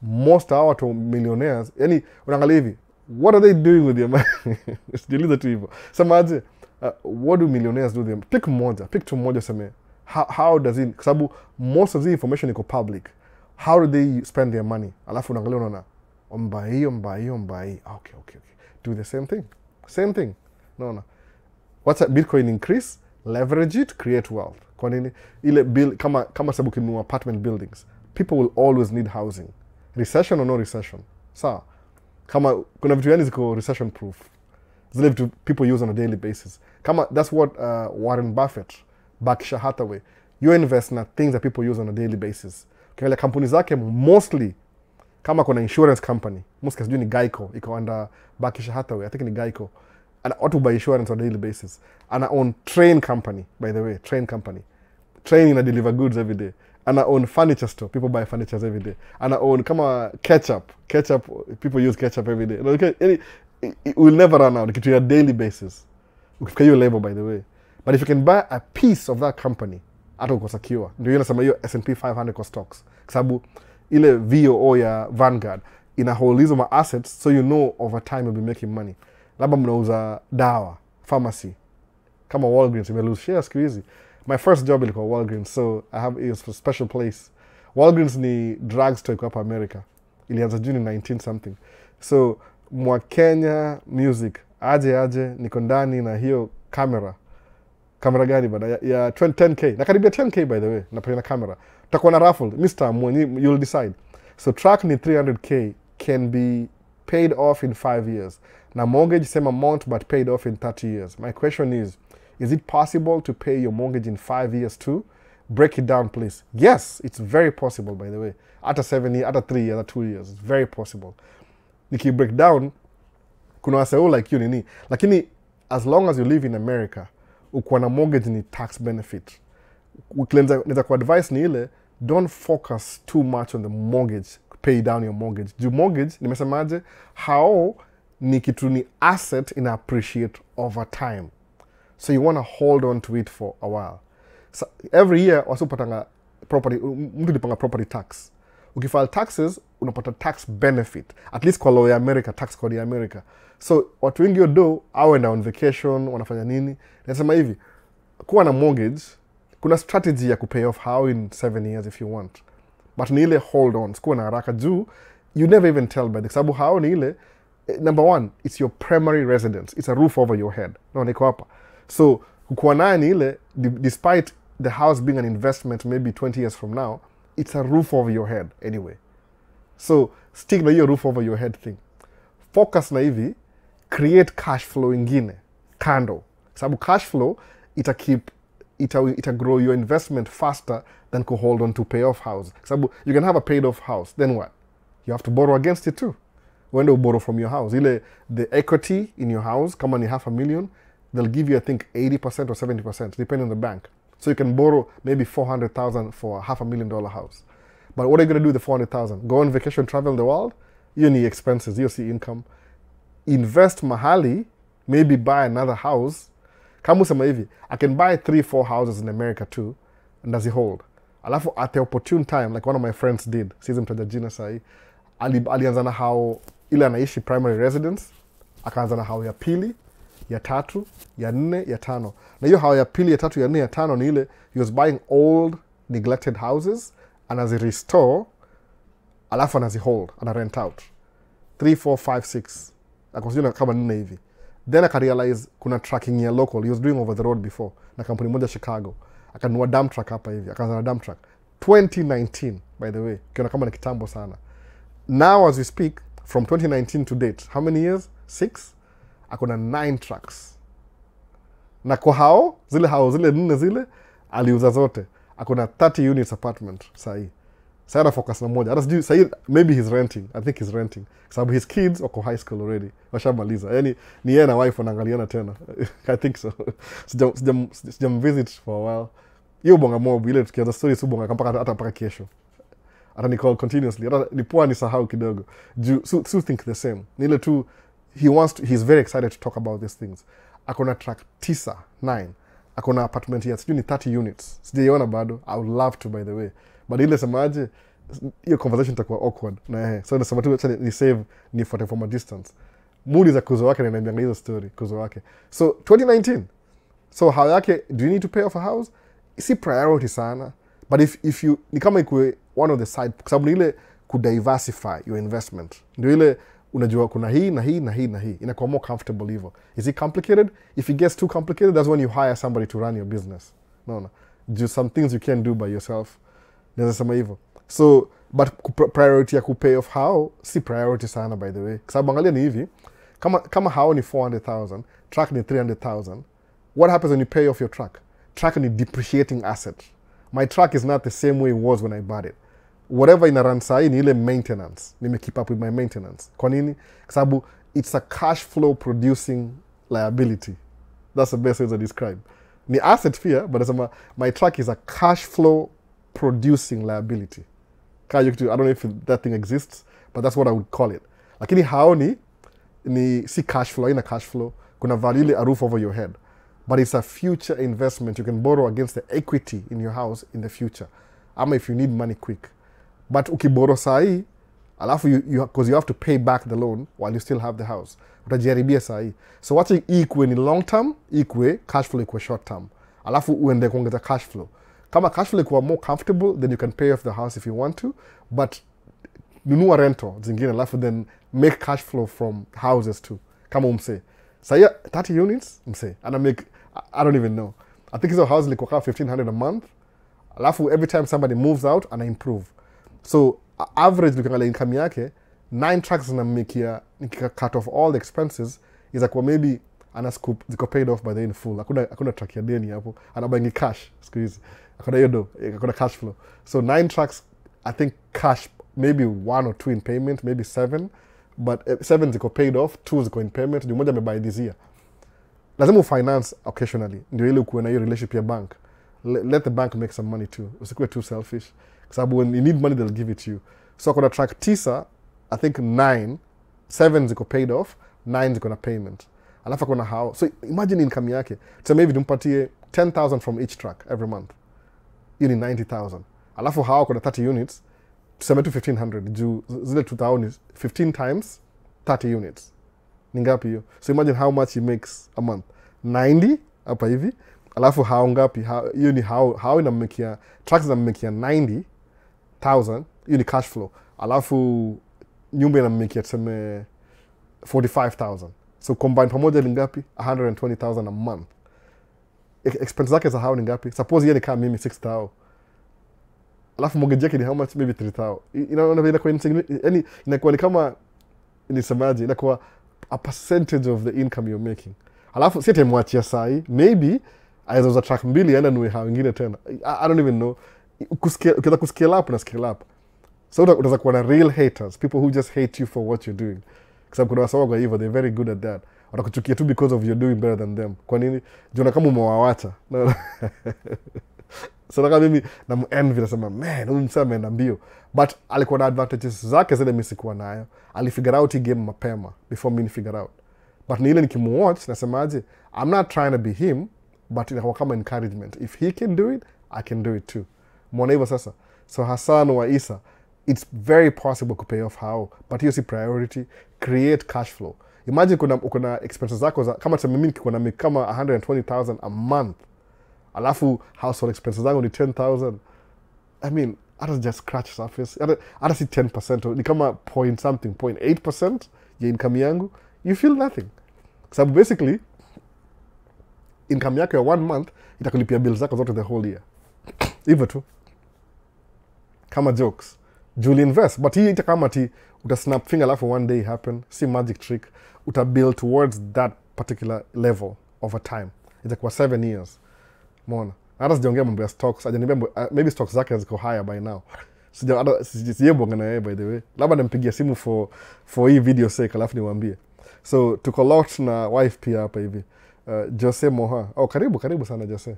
Most watu millionaires, yani unaangalia hivi, what are they doing with their money? Sijiliza tu hivyo. Sema aje, what do millionaires do with them? Pick two moja seme. How does it, kwa sababu most of the information iko public. How do they spend their money? Alafu unaangalia unaona, mbai. Okay. Do the same thing. Same thing. No. What's that? Bitcoin increase, leverage it, create wealth. Kwa nini? Ile bill, kama sababu kinunua apartment buildings, people will always need housing. Recession or no recession. Sawa. Kama kuna vitu yani ziko recession proof. Zile vitu people use on a daily basis. That's what Warren Buffett, Berkshire Hathaway, you invest in things that people use on a daily basis. Kile kampuni zake mostly, kama kuna insurance company, mostly sijui ni Geico, iko under Berkshire Hathaway, I think ni Geico. And watu buy insurance on a daily basis. And I own train company, by the way, train company. Train ina deliver goods every day. And I own furniture store, people buy furniture every day. And I own ketchup, people use ketchup every day. Okay, it will never run out. It's on a daily basis. Ukifika hiyo level, by the way. But if you can buy a piece of that company, hata uko secure. Ndio nasema hiyo S&P 500 kwa stocks. Kwa sababu ile VOO ya Vanguard ina hold hizo ma assets, so you know over time you'll be making money. Labda mnauza dawa, pharmacy. Kama Walgreens, you may lose shares siku hizi. My first job ilikuwa Walgreens, so it was for a special place. Walgreens ni drugstore iko hapa America. Ilianza Juni 19 something. So, mwa Kenya music, aje, niko ndani na hiyo kamera. Kamera gani bada? Ya 10K. Nakaribia 10K, by the way, napenda kamera. Utakuwa na raffle, Mr. Mwenye, you'll decide. So, track ni 300K, can be paid off in 5 years. Na mortgage, same amount, but paid off in 30 years. My question is it possible to pay your mortgage in 5 years too? Break it down, please. Yes, it's very possible, by the way. After 7 years, after 3 years, after 2 years, it's very possible. If you break down, kuna waseo like you nini. Lakini, as long as you live in America, ukuwa na mortgage ni tax benefit. Nita kwa advice ni ile, don't focus too much on the mortgage, pay down your mortgage. Juu mortgage, nimesemaje, how ni kitu ni asset ina appreciate over time. So you want to hold on to it for a while. So every year, wasupatanga property, mtu dipanga property tax. Ukifile taxes, unapata tax benefit. At least kwa law ya America, tax code ya America. So watu wengi do, awenda on vacation, wanafanya nini. Nasema hivi, kuwa na mortgage, kuna strategy ya kupay off how in 7 years if you want. But ni ile hold on, sikuwa na haraka juu, you never even tell by the sababu how ni ile, number one, it's your primary residence. It's a roof over your head. No, niko hapa. So, kukuwa naye ni ile, despite the house being an investment maybe 20 years from now, it's a roof over your head anyway. So, stick na hiyo roof over your head thing. Focus na hivi, create cash flow ingine, kando. Sababu cash flow, ita grow your investment faster than to hold on to pay off house. Sababu, you can have a paid off house, then what? You have to borrow against it too. When they borrow from your house, the equity in your house, kama ni $500,000, they'll give you, I think, 80% or 70%, depending on the bank. So you can borrow maybe $400,000 for a $500,000 house. But what are you going to do with the $400,000? Go on vacation, travel the world? You need expenses, you see income. Invest mahali, maybe buy another house. Kamu sema hivi, I can buy 3-4 houses in America too, and does it hold? Alafu at the opportune time, like one of my friends did, season mtaja jina sahi, alianza na how ile anaishi primary residence, akaanza na hao ya pili, ya tatu, ya nne, ya tano. Na hiyo hao ya pili, ya tatu, ya nne, ya tano ni ile he was buying old neglected houses, anazi-restore, alafu anazi-hold, ana-rent out. 3, 4, 5, 6. Akosijuna kama 4 hivi. Then aka-realize kuna tracking ya local. He was doing over the road before. Na kampuni moja Chicago. Akanunua dump truck hapa hivi. Akaanza na dump truck. 2019, by the way. Kiona kama ni kitambo sana. Now as we speak, from 2019 to date, how many years? 6? Akona 9 trucks. Na kwa hao zile 4 zile, aliuza zote. Akona 30 units apartment sahi. Sasa ana focus na moja. Hata sijui sahi, maybe he's renting. I think he's renting. Sababu his kids wako high school already. Washamaliza. Yaani ni yeye na wife wanaangaliana tena. I think so. Sijamvisit for a while. Hiyo bonga mob ile tukianza story su bonga hata mpaka kesho. Hata ni call continuously. Hata ni poa ni sahau kidogo. Su think the same. Ni ile tu he's very excited to talk about these things. Akona track 9. Akona apartment ya sijui ni 30 units. Sijaiona bado. I would love to, by the way. But ile semaje, hiyo conversation itakuwa awkward. Na so nasema tu ni save ni from a distance. Mood za kuzo wake na niambia hizo story kuzo wake. So 2019. So how yake, do you need to pay off a house? Si priority sana. But if you ni kama ikue one of the side, kwa sababu ile kudiversify your investment. Ndio ile unajua kuna hii na hii na hii na hii. Inakuwa more comfortable hivyo. Is it complicated? If it gets too complicated, that's when you hire somebody to run your business. No. Do some things you can't do by yourself. Naweza sema hivyo. So, but priority ya kupay off how, si priority sana, by the way. Kwa sababu angalia ni hivi, kama how ni 400,000, truck ni 300,000, what happens when you pay off your truck? Truck ni depreciating asset. My truck is not the same way it was when I bought it. Whatever ina run sahi ni ile maintenance. Nime keep up with my maintenance. Kwa nini? Kwa sababu it's a cash flow producing liability. That's the best way to describe. Ni asset pia, but nasema my truck is a cash flow producing liability. I don't know if that thing exists, but that's what I would call it. Lakini hao ni si cash flow, ina cash flow. Kuna value a roof over your head. But it's a future investment. You can borrow against the equity in your house in the future. Ama if you need money quick. But ukiborrow sahi, alafu because you have to pay back the loan while you still have the house. Utajaribia sahi. So what's ikwe ni long term, ikwe cash flow ikwe short term. Alafu uende kuongeza cash flow. Kama cash flow ikuwa more comfortable, then you can pay off the house if you want to. But nunua rental zingine, alafu then make cash flow from houses too. Kama umse. Saya 30 units, umse. And I don't even know. I think hizo house liko kama 1,500 a month. Alafu every time somebody moves out, ana improve. So average looking income yake, 9 trucks zinammekia, cut off all the expenses, is like maybe ana scoop ziko paid off by the in full. Hakuna truck ya deni hapo. Anabangi cash siku hizi. Hakuna hiyo do, hakuna cash flow. So 9 trucks, I think cash, maybe 1 or 2 in payment, maybe 7. But 7 ziko paid off, 2 ziko in payment. Ndio moja amebuy this year. Lazima finance occasionally. Ndio ile ukuwe na hiyo relationship ya bank. Let the bank make some money too. Usikuwe too selfish. Kwa sababu when you need money, they'll give it to you. So kuna track 9, I think 9, 7 ziko paid off, 9 ziko na payment. Alafu kuna how. So imagine income yake. So maybe tumpatie 10,000 from each truck every month. Hiyo ni 90,000. Alafu how kuna 30 units, tuseme tu 1,500. Juu zile 2,000 is 15 times 30 units. Ni ngapi hiyo? So imagine how much he makes a month. 90 hapa hivi. Alafu how ngapi? Hiyo ni how inammekia, trucks inammekia 90,000. Hiyo ni cash flow. Alafu nyumba inammekia tuseme 45,000. So combine pamoja ni ngapi? 120,000 a month. Expense zake za how ni ngapi? Suppose yeye ni kama mimi 6,000. Alafu mortgage yake ni how much? Maybe 3,000. Inakuwa ni kama nisemaje, inakuwa a percentage of the income you're making. Alafu si temwachia sai, maybe aizoza track 2 aenda nue hao ingine tena. I don't even know. Ukiweza kuscale up na scale up. So utaweza kuwa na real haters, people who just hate you for what you're doing. Kwa sababu kuna wasawa kwa hivyo, they're very good at that. Watakuchukia tu because of you're doing better than them. Kwa nini? Juna kama umewawacha. So kama mimi na envy nasema, man, huyu msema ameenda mbio. But alikuwa na advantages zake zile mimi sikuwa nayo. Alifigure out game mapema before me figure out. But ni ile nikimuwatch nasemaje, I'm not trying to be him, but inakuwa kama encouragement. If he can do it, I can do it too. Mwona hivyo sasa. So Hassan wa Isa, it's very possible to pay off how, but hiyo si priority. Create cash flow. Imagine kuna expenses zako kama tuseme mimi niko na kama 120,000 a month, alafu household expenses zangu ni 10,000. I mean, hata just scratch surface. Hata si 10%, ni kama point something, 0.8% ya income yangu. You feel nothing. So basically, income yako ya 1 month itakulipia bills zako zote the whole year. Hivyo tu. Kama jokes. You'll invest. But hii ita kama ti utasnap finger alafu one day happen. Si magic trick. Build towards that particular level over time. Itakuwa 7 years. Mona. Hata sijaongea mambo ya stocks. Maybe stocks zake ziko higher by now. Sijebonga na yeye by the way. Labda nimpigia simu for hii video sake alafu niwaambie. So tuko lot na wife pia hapa hivi. Jose Moha. Oh, karibu sana Jose.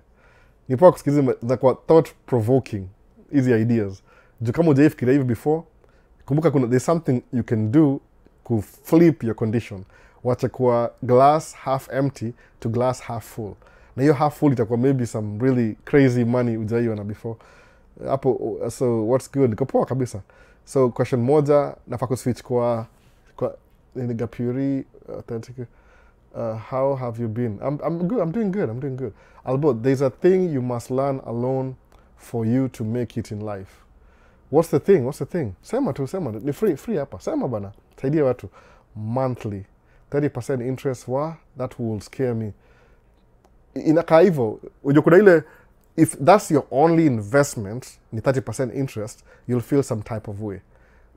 Nipo kusikiliza za kwa thought provoking easy ideas. Juu kama hujaifikiria hivi before, kumbuka there's something you can do to flip your condition. Wacha kuwa glass half empty to glass half full. Na hiyo half full itakuwa maybe some really crazy money hujaiona before. Hapo, so what's good? Niko poa kabisa. So question moja nafaa kuswitch kwa Nigapuri authentic. How have you been? I'm good. I'm doing good. Albert, there's a thing you must learn alone for you to make it in life. What's the thing? Sema tu. Ni free hapa. Sema bana. Saidia watu. Monthly. 30% interest. That will scare me. Inakaa hivyo. Kuna ile, if that's your only investment, ni 30% interest, you'll feel some type of way.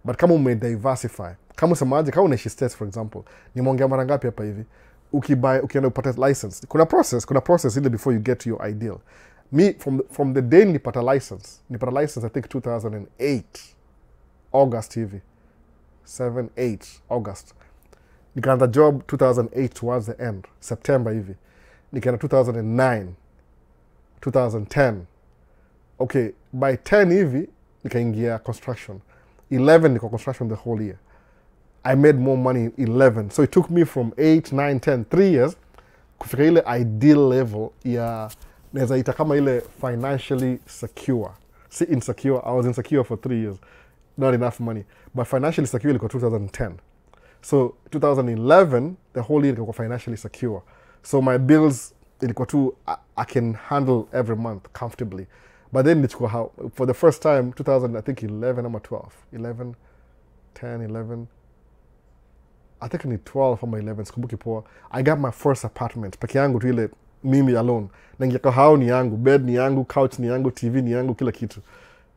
But kama diversify. Kama usemaje, kama unaishi States for example, nimeongea mara ngapi hapa hivi, ukienda upata license. Kuna process ile before you get to your ideal. Me, from the day nipata license I think 2008, August hivi. 7-8, August. Nikaanza job 2008 towards the end, September hivi. Nikaenda 2009, 2010. Okay, by 10 hivi, nikaingia construction. 11 niko construction the whole year. I made more money in 11. So it took me from 8, 9, 10, 3 years kufika ile ideal level ya naweza ita kama ile financially secure. Si insecure, I was insecure for 3 years. Not enough money. But financially secure ilikuwa 2010. So 2011, the whole year ilikuwa financially secure. So my bills ilikuwa tu, I can handle every month comfortably. But then for the first time, 2000, I think 11 ama 12. 11, 10, 11. I think ni 12 ama 11, sikumbuki poa. I got my first apartment. Peke yangu tu ile mimi alone. Naingia kwa hao ni yangu, bed ni yangu, couch ni yangu, TV ni yangu, kila kitu.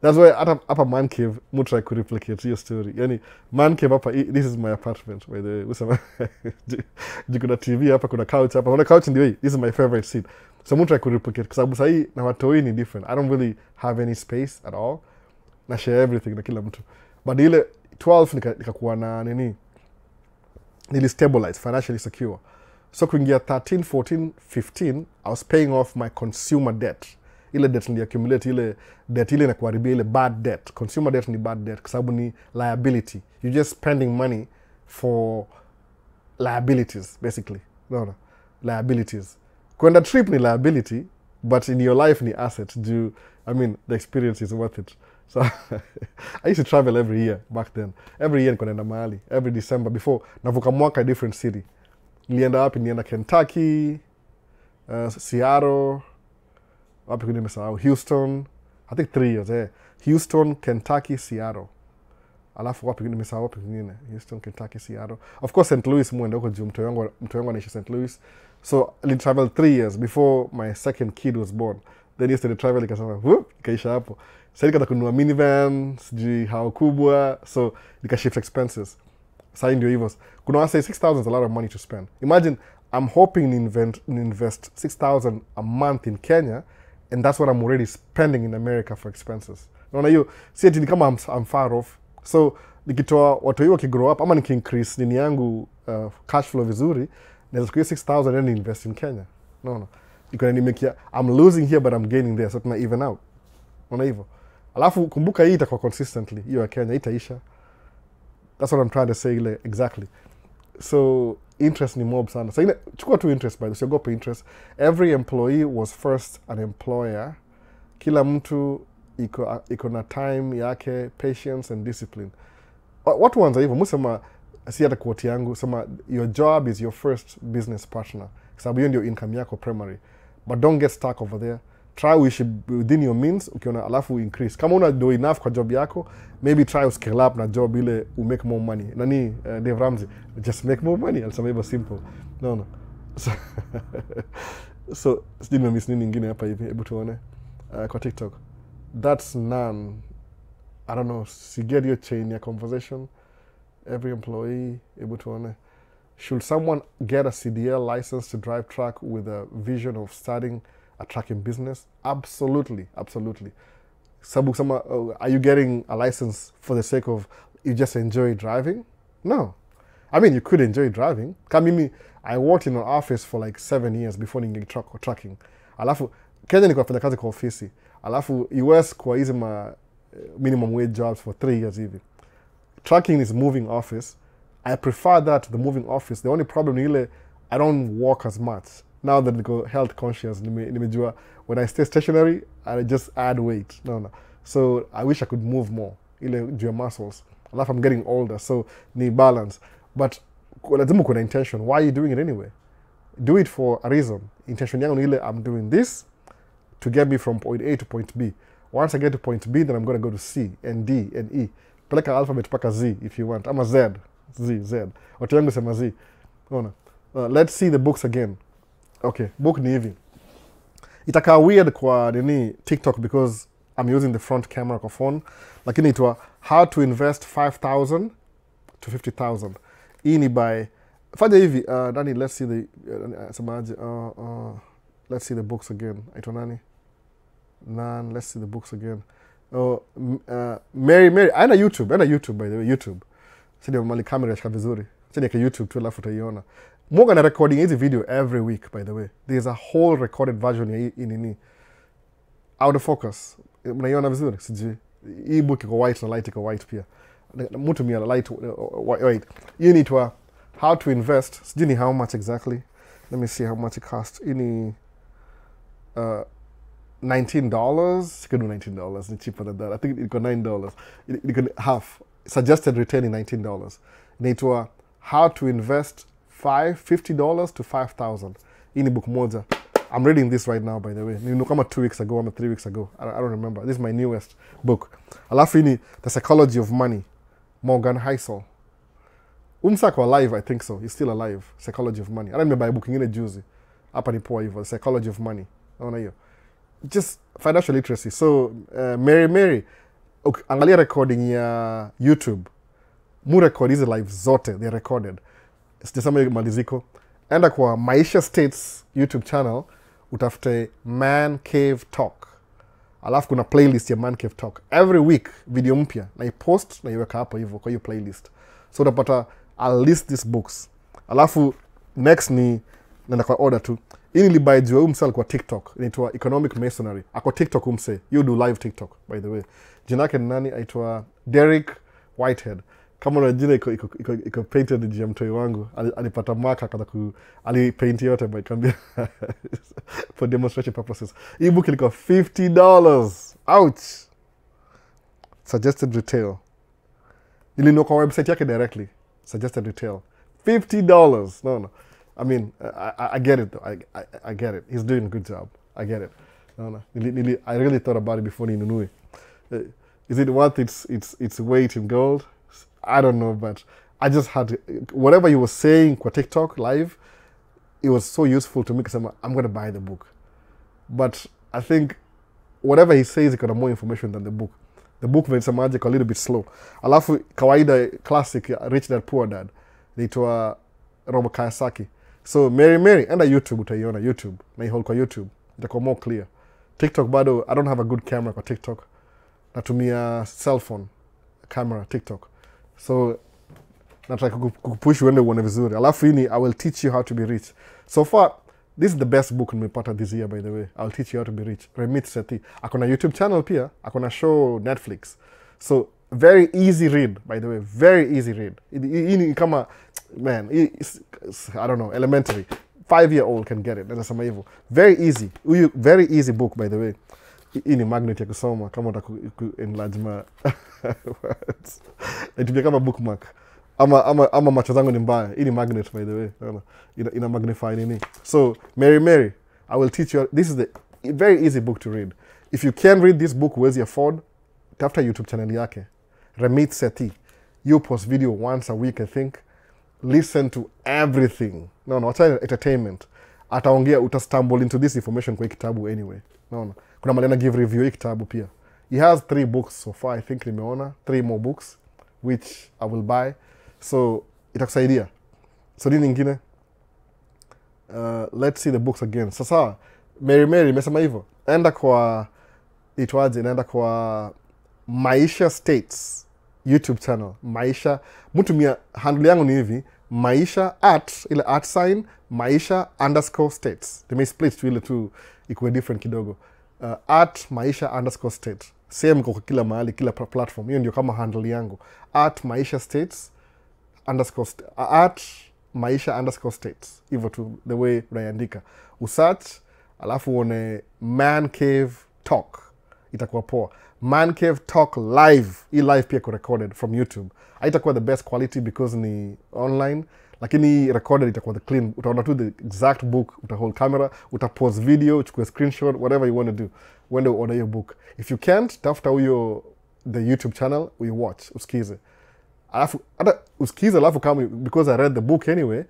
That's why hapa man cave, mu try to replicate your story. Yani, man cave hapa, this is my apartment. By the way, usama, kuna TV hapa, kuna couch hapa. Kuna couch ndio hii, this is my favorite seat. So mu try to replicate. Kwa sababu sahi na watoi ni different. I don't really have any space at all. Na share everything na kila mtu. But ile 12 nikakuwa na nili stabilize, financially secure. So kuingia 13, 14, 15, I was paying off my consumer debt. Ile debt nili accumulate, ile debt ile inakuharibia ile bad debt. Consumer debt ni bad debt kwa sababu ni liability. You're just spending money for liabilities, basically. No. Liabilities. Kwenda trip ni liability, but in your life ni asset. The experience is worth it. So I used to travel every year back then. Every year niko naenda mahali. Every December before navuka mwaka different city. Nilienda wapi? Nilienda Kentucky, Seattle, wapi kwingine nimesahau, Houston. I think 3 years. Houston, Kentucky, Seattle. Alafu wapi nimesahau wapi kwingine? Houston, Kentucky, Seattle. Of course St. Louis mwenda huko juu mtu wangu anaishi St. Louis. So I traveled 3 years before my second kid was born. Then yesterday travel ikasema, ikaisha hapo. Sasa nikataka kununua minivan, sijui how kubwa, so nikashift expenses. Sasa ndio hivyo. Kuna wase 6,000 is a lot of money to spend. Imagine I'm hoping to invest 6,000 a month in Kenya, and that's what I'm already spending in America for expenses. Unaona hiyo, si eti ni kama I'm far off. So nikitoa watu hiyo kigrow up ama nikiincrease nini yangu cash flow vizuri, naweza kuwa 6,000 and invest in Kenya. No. I'm losing here but I'm gaining there, so tuna even out. Unaona hivyo. Alafu kumbuka hii itakuwa consistently, hiyo ya Kenya itaisha. That's what I'm trying to say exactly. So interest ni mob sana. So chukua tu interest by the way, usiogope interest. Every employee was first an employer. Kila mtu iko na time yake, patience and discipline. Watu wanza hivyo, musema si hata quote yangu, sema your job is your first business partner. Sababu hiyo ndio income yako primary. But don't get stuck over there. Try uishi within your means, ukiona alafu increase. Kama una do enough kwa job yako, maybe try to scale up na job ile make more money. Nani Dave Ramsey, just make more money. Alisema hivyo simple. No. So sijui nimemiss nini nyingine hapa hivi, hebu tuone kwa TikTok. That's none. I don't know, si get your chain ya conversation. Every employee, hebu tuone. Should someone get a CDL license to drive truck with a vision of starting a trucking business? Absolutely. Sabu sama, are you getting a license for the sake of you just enjoy driving? No. I mean, you could enjoy driving. Kamimi, I worked in an office for like 7 years before ninge trucking. Alafu, Kenya niko nafanya kazi kwa ofisi. Alafu, US kwa hizi minimum wage jobs for 3 years hivi. Trucking is moving office. I prefer that to the moving office. The only problem is I don't walk as much. Now that I go health conscious, nimejua when I stay stationary, I just add weight. No. So I wish I could move more. Ile juu muscles. Alafu I'm getting older, so need balance. But lazima kuna intention. Why are you doing it anyway? Do it for a reason. Intention yangu ni ile I'm doing this to get me from point A to point B. Once I get to point B, then I'm going to go to C and D and E. Peleka alphabet paka Z if you want. Ama Z. Watu yangu sema Z. Let's see the books again. Okay, book ni hivi. Itakaa weird kwa TikTok because I'm using the front camera kwa phone. Lakini itwa How to Invest 5,000 to 50,000. Hii ni by fanya hivi, Dani, let's see the let's see the books again. Aitwa nani? Let's see the books again. Mary. Aina YouTube by the way, YouTube. Sidi mali camera yashika vizuri. Sidi yake YouTube tu alafu utaiona. Mwoga na recording hizi video every week by the way. There's a whole recorded version ya hii out of focus. Mnaiona vizuri? Sijui. Hii book iko white na light iko white pia. Mtu mia light white. Hii ni How to Invest. Sijui ni how much exactly. Let me see how much it cost. Hii ni $19. You can do $19. It's cheaper than that. I think it got $9. You can half. Suggested return in $19. Inaitwa How to Invest $50 to 5,000. Hii ni book moja. I'm reading this right now, by the way. Ni kama 2 weeks ago, or 3 weeks ago. I don't remember. This is my newest book. Alafu hii ni The Psychology of Money. Morgan Housel. Umsako alive, I think so. He's still alive. Psychology of Money. I don't remember book ingine juzi. Hapa ni poa hivyo. The Psychology of Money. Naona hiyo. Just financial literacy. So, Mary. Okay, angalia recording ya YouTube. Mu record hizi live zote. They're recorded. Sijasema maliziko. Enda kwa Maisha States YouTube channel. Utafute Man Cave Talk. Alafu kuna playlist ya Man Cave Talk. Every week, video mpya. Na i-post na iweka hapo hivyo kwa hiyo playlist. So utapata, I'll list these books. Alafu, next ni, nenda kwa order tu. Hii nilibuy juu umsal kwa TikTok. Inaitwa Economic Masonry. Ako TikTok umse. You do live TikTok, by the way. Jina yake ni nani? Aitwa Derek Whitehead. Kama na jina iko painted juu ya mtoi wangu. Alipata mark alipaint yote by kambia for demonstration purposes. Hii book ilikuwa $50. Ouch. Suggested retail. Nilinunua kwa website yake directly. Suggested retail. $50. No. I mean, I get it though. I get it. He's doing a good job. I get it. No. I really thought about it before ninunue. Is it worth its weight in gold? I don't know, but I just had to, whatever he was saying kwa TikTok live, it was so useful to me because I'm going to buy the book. But I think whatever he says, he got more information than the book. The book is a little bit slow. Alafu kawaida classic Rich Dad Poor Dad. Inaitwa Robert Kiyosaki. So Mary enda YouTube utaiona YouTube. Na ihold kwa YouTube. Itakuwa more clear. TikTok bado, I don't have a good camera kwa TikTok. Natumia cell phone camera TikTok. So nataka kupush uende uone vizuri. Alafu hii ni I will teach you how to be rich. So far, this is the best book nimepata this year, by the way. I'll teach you how to be rich. Remit Sethi. Akona YouTube channel pia. Akona show Netflix. So very easy read, by the way. Very easy read. Hii ni kama, man, I don't know, elementary. 5-year-old can get it. Nasema hivyo. Very easy. Very easy book, by the way. hii ni magnet ya kusoma kama utaku enlarge ma words. Naitumia kama bookmark. Ama macho zangu ni mbaya. Hii ni magnet by the way. Ina magnify nini. So, Mary, I will teach you. This is the very easy book to read. If you can read this book, huwezi afford, tafuta YouTube channel yake. Remit Sethi. You post video once a week, I think. Listen to everything. Wacha entertainment. Ataongea, utastumble into this information kwa kitabu anyway. Kuna malena give review hii kitabu pia. He has 3 books so far, I think nimeona. 3 more books, which I will buy. So, itakusaidia. So, nini nyingine? Let's see the books again. Sasa, Mary, imesema hivyo. Enda kwa, naenda kwa Maisha States YouTube channel. Maisha, mtumia handle yangu ni hivi. Maisha ile art sign, Maisha _states. They may split to ile tu ikuwe different kidogo. Maisha _states. Same kwa kila mahali, kila platform. Hiyo ndio kama handle yangu. Maisha States Maisha _states. Hivyo tu, the way unaiandika. Usearch, alafu uone Man Cave Talk. Itakuwa poa. Man Cave Talk live. Hii live pia recorded from YouTube. Haitakuwa the best quality because ni online. Lakini recorded itakuwa the clean. Utaona tu the exact book. Utahold camera. Utapause video. Uchukue screenshot. Whatever you want to do. Uende order your book. If you can't, tafuta huyo the YouTube channel. You watch. Usikize. Alafu, hata usikize alafu kama, because I read the book anyway.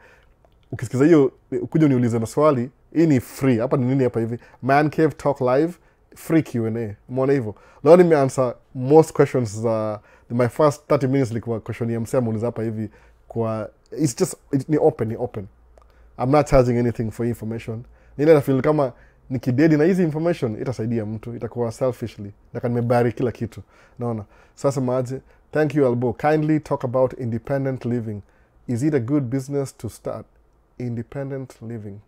Ukisikiza hiyo, ukuja uniulize maswali. Hii ni free. Hapa ni nini hapa hivi? Man Cave Talk live. Free Q&A. Umeona hivyo. Leo nimeanswer most questions my first 30 minutes likuwa question ya msema muuliza hapa hivi kwa ni open. I'm not charging anything for information. Nile na feel kama nikidedi na hizi information itasaidia mtu, itakuwa selfishly. Nataka nimebari kila kitu. Naona. Sasa maaje, thank you Albo. Kindly talk about independent living. Is it a good business to start? Independent living.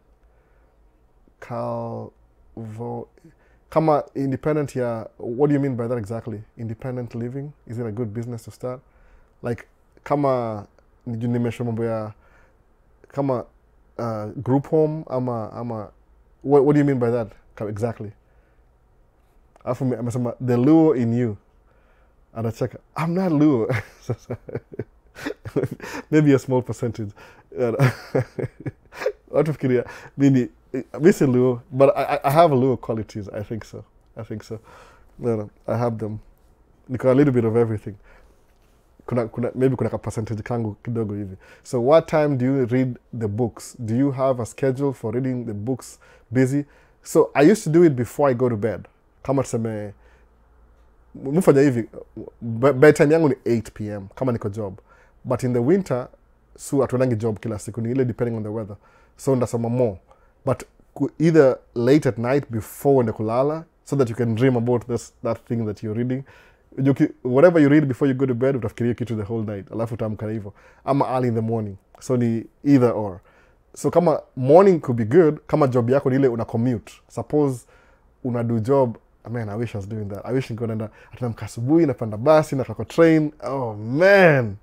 Kama independent what do you mean by that exactly? Independent living? Is it a good business to start? Like, kama nimesha mambo ya kama group home ama what do you mean by that exactly? Afu amesema the Luo in you. Anacheka. I'm not Luo. Maybe a small percentage. Watu fikiria mimi Luo, but I have Luo qualities. I think so. No, I have them. Niko a little bit of everything. Maybe kuna ka percentage kangu kidogo hivi. So what time do you read the books? Do you have a schedule for reading the books? Busy? So I used to do it before I go to bed. Kama tuseme mfanya hivi, bedtime yangu ni 8 p.m. kama niko job. But in the winter, atuendangi job kila siku, ni ile depending on the weather. So ndasoma more. But either late at night before uende kulala, so that you can dream about that thing that you're reading. Whatever you read before you go to bed, utafikiria kitu the whole night. Alafu utaamka hivyo. Ama early in the morning. So ni either or. So kama morning could be good, kama job yako ni ile una commute. Suppose una do job, man, I wish I was doing that. I wish niko naenda atamka asubuhi napanda basi na kwa train. Oh man.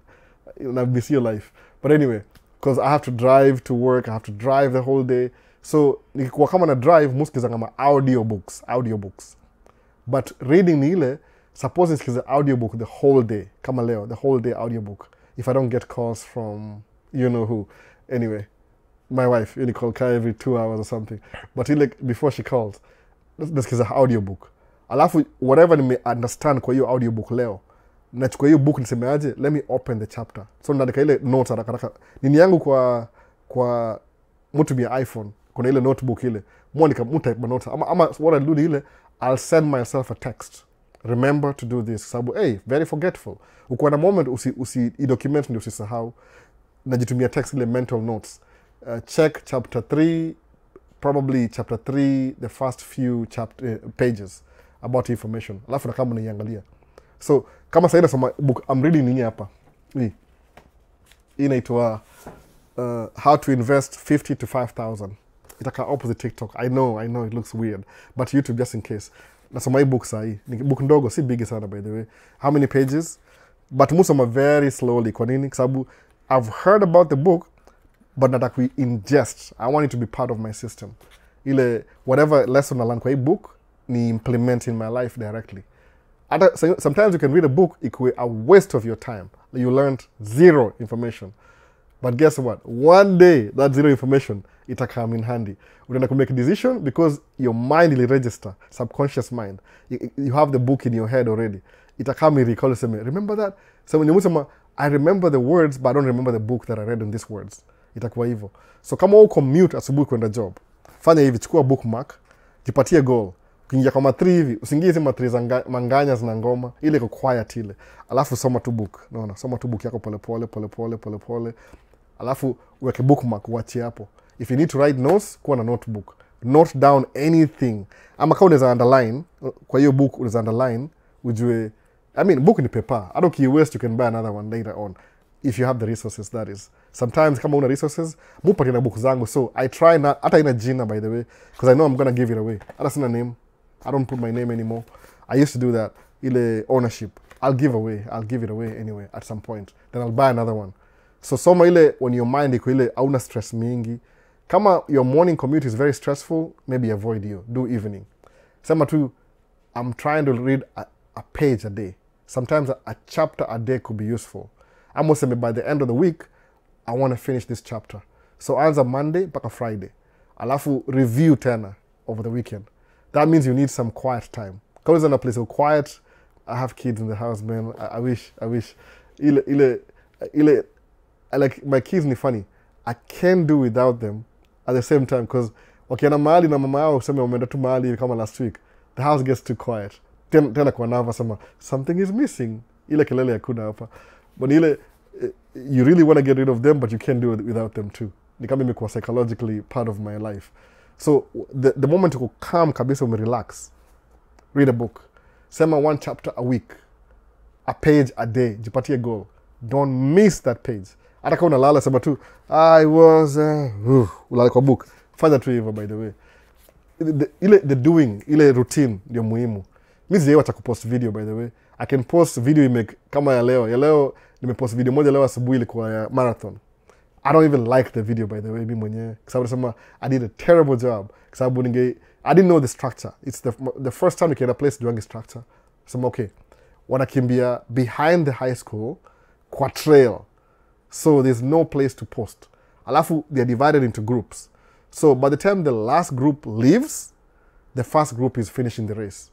I miss your life. But anyway, because I have to drive to work, I have to drive the whole day. So nikikuwa kama na drive, muskiza kama audiobooks. But reading ni ile, suppose nisikiza audiobook the whole day, kama leo, the whole day audiobook. If I don't get calls from you know who. Anyway, my wife, you call her every 2 hours or something. But ile, before she calls, nisikiza audiobook. Alafu, whatever nime understand kwa hiyo audiobook leo, nachukua hiyo book nisemeaje, let me open the chapter. So ndandika ile notes haraka. Nini yangu kwa mutumia iPhone, kuna ile notebook ile. Monica type notes. Ama what I do ni ile, I'll send myself a text. Remember to do this. Sababu, very forgetful. Ukiwa na moment i-document ndio usisahau. Najitumia text ile mental notes. Check chapter 3, probably chapter 3, the first few pages about information. Alafu na kama unaiangalia. So, kama sasa nasoma book, I'm reading nini hapa. Hii inaitwa How to Invest 50 to 5,000. Itaka opposite TikTok. I know it looks weird. But YouTube just in case. Nasoma hii book saa hii. Ni book ndogo, si big sana by the way. How many pages? But musoma very slowly. Kwa nini? Kwa sababu I've heard about the book, but nataka ingest. I want it to be part of my system. Ile, whatever lesson I learn kwa hii book, ni implement in my life directly. Sometimes you can read a book, ikuwe a waste of your time. You learned zero information. But guess what? One day, that zero information, it'll come in handy. We're going to make a decision because your mind will register, subconscious mind. You have the book in your head already. It'll come and recall, say, remember that? So when you say, I remember the words, but I don't remember the book that I read on these words. Itakuwa hivyo. So kama uko commute asubuhi kwenda job, fanya hivi, chukua bookmark, jipatie goal. Ukiingia kama 3 hivi, usiingie sema 3 za manganya zina ngoma, ile iko quiet ile. Alafu soma tu book. Unaona, soma tu book yako pole. Alafu uweke bookmark uachie hapo. If you need to write notes, kuwa na notebook. Note down anything. Ama kama unaweza underline, kwa hiyo book unaweza underline, ujue, book ni paper. Hata ukiwaste, you can buy another one later on. If you have the resources, that is. Sometimes kama una resources, mupatie na book zangu. So I try not, hata ina jina by the way, because I know I'm gonna give it away. Hata sina name. I don't put my name anymore. I used to do that. Ile ownership. I'll give it away anyway at some point. Then I'll buy another one. So soma ile when your mind iko ile hauna stress mingi. Kama your morning commute is very stressful, maybe avoid you. Do evening. Sema tu, I'm trying to read a page a day. Sometimes a chapter a day could be useful. I'm going to say by the end of the week, I want to finish this chapter. So anza Monday mpaka Friday. Alafu review tena over the weekend. That means you need some quiet time. Because in a place of quiet, I have kids in the house, man. I wish. Like my kids ni funny. I can't do without them at the same time because wakienda mahali na mama yao useme wameenda tu mahali kama last week, the house gets too quiet. Tena kwa nervous sama something is missing. Ile kelele hakuna hapa. But ile you really want to get rid of them but you can't do it without them too. Ni kama imekuwa psychologically part of my life. So the moment you calm kabisa relax. Read a book. Sema 1 chapter a week. A page a day. Jipatie goal. Don't miss that page. Hata kama unalala sema tu I was ulale kwa book. Fanya tu hivyo by the way. The doing, ile routine ndio muhimu. Mimi sijawahi acha kupost video by the way. I can post video kama ya leo. Ya leo nimepost video moja leo asubuhi ilikuwa ya marathon. I don't even like the video by the way, mimi mwenyewe. Kwa sababu nasema I did a terrible job. Kwa sababu I didn't know the structure. It's the first time you get a place doing structure. So okay, wanakimbia behind the high school kwa trail. So there's no place to post. Alafu they're divided into groups. So by the time the last group leaves, the first group is finishing the race.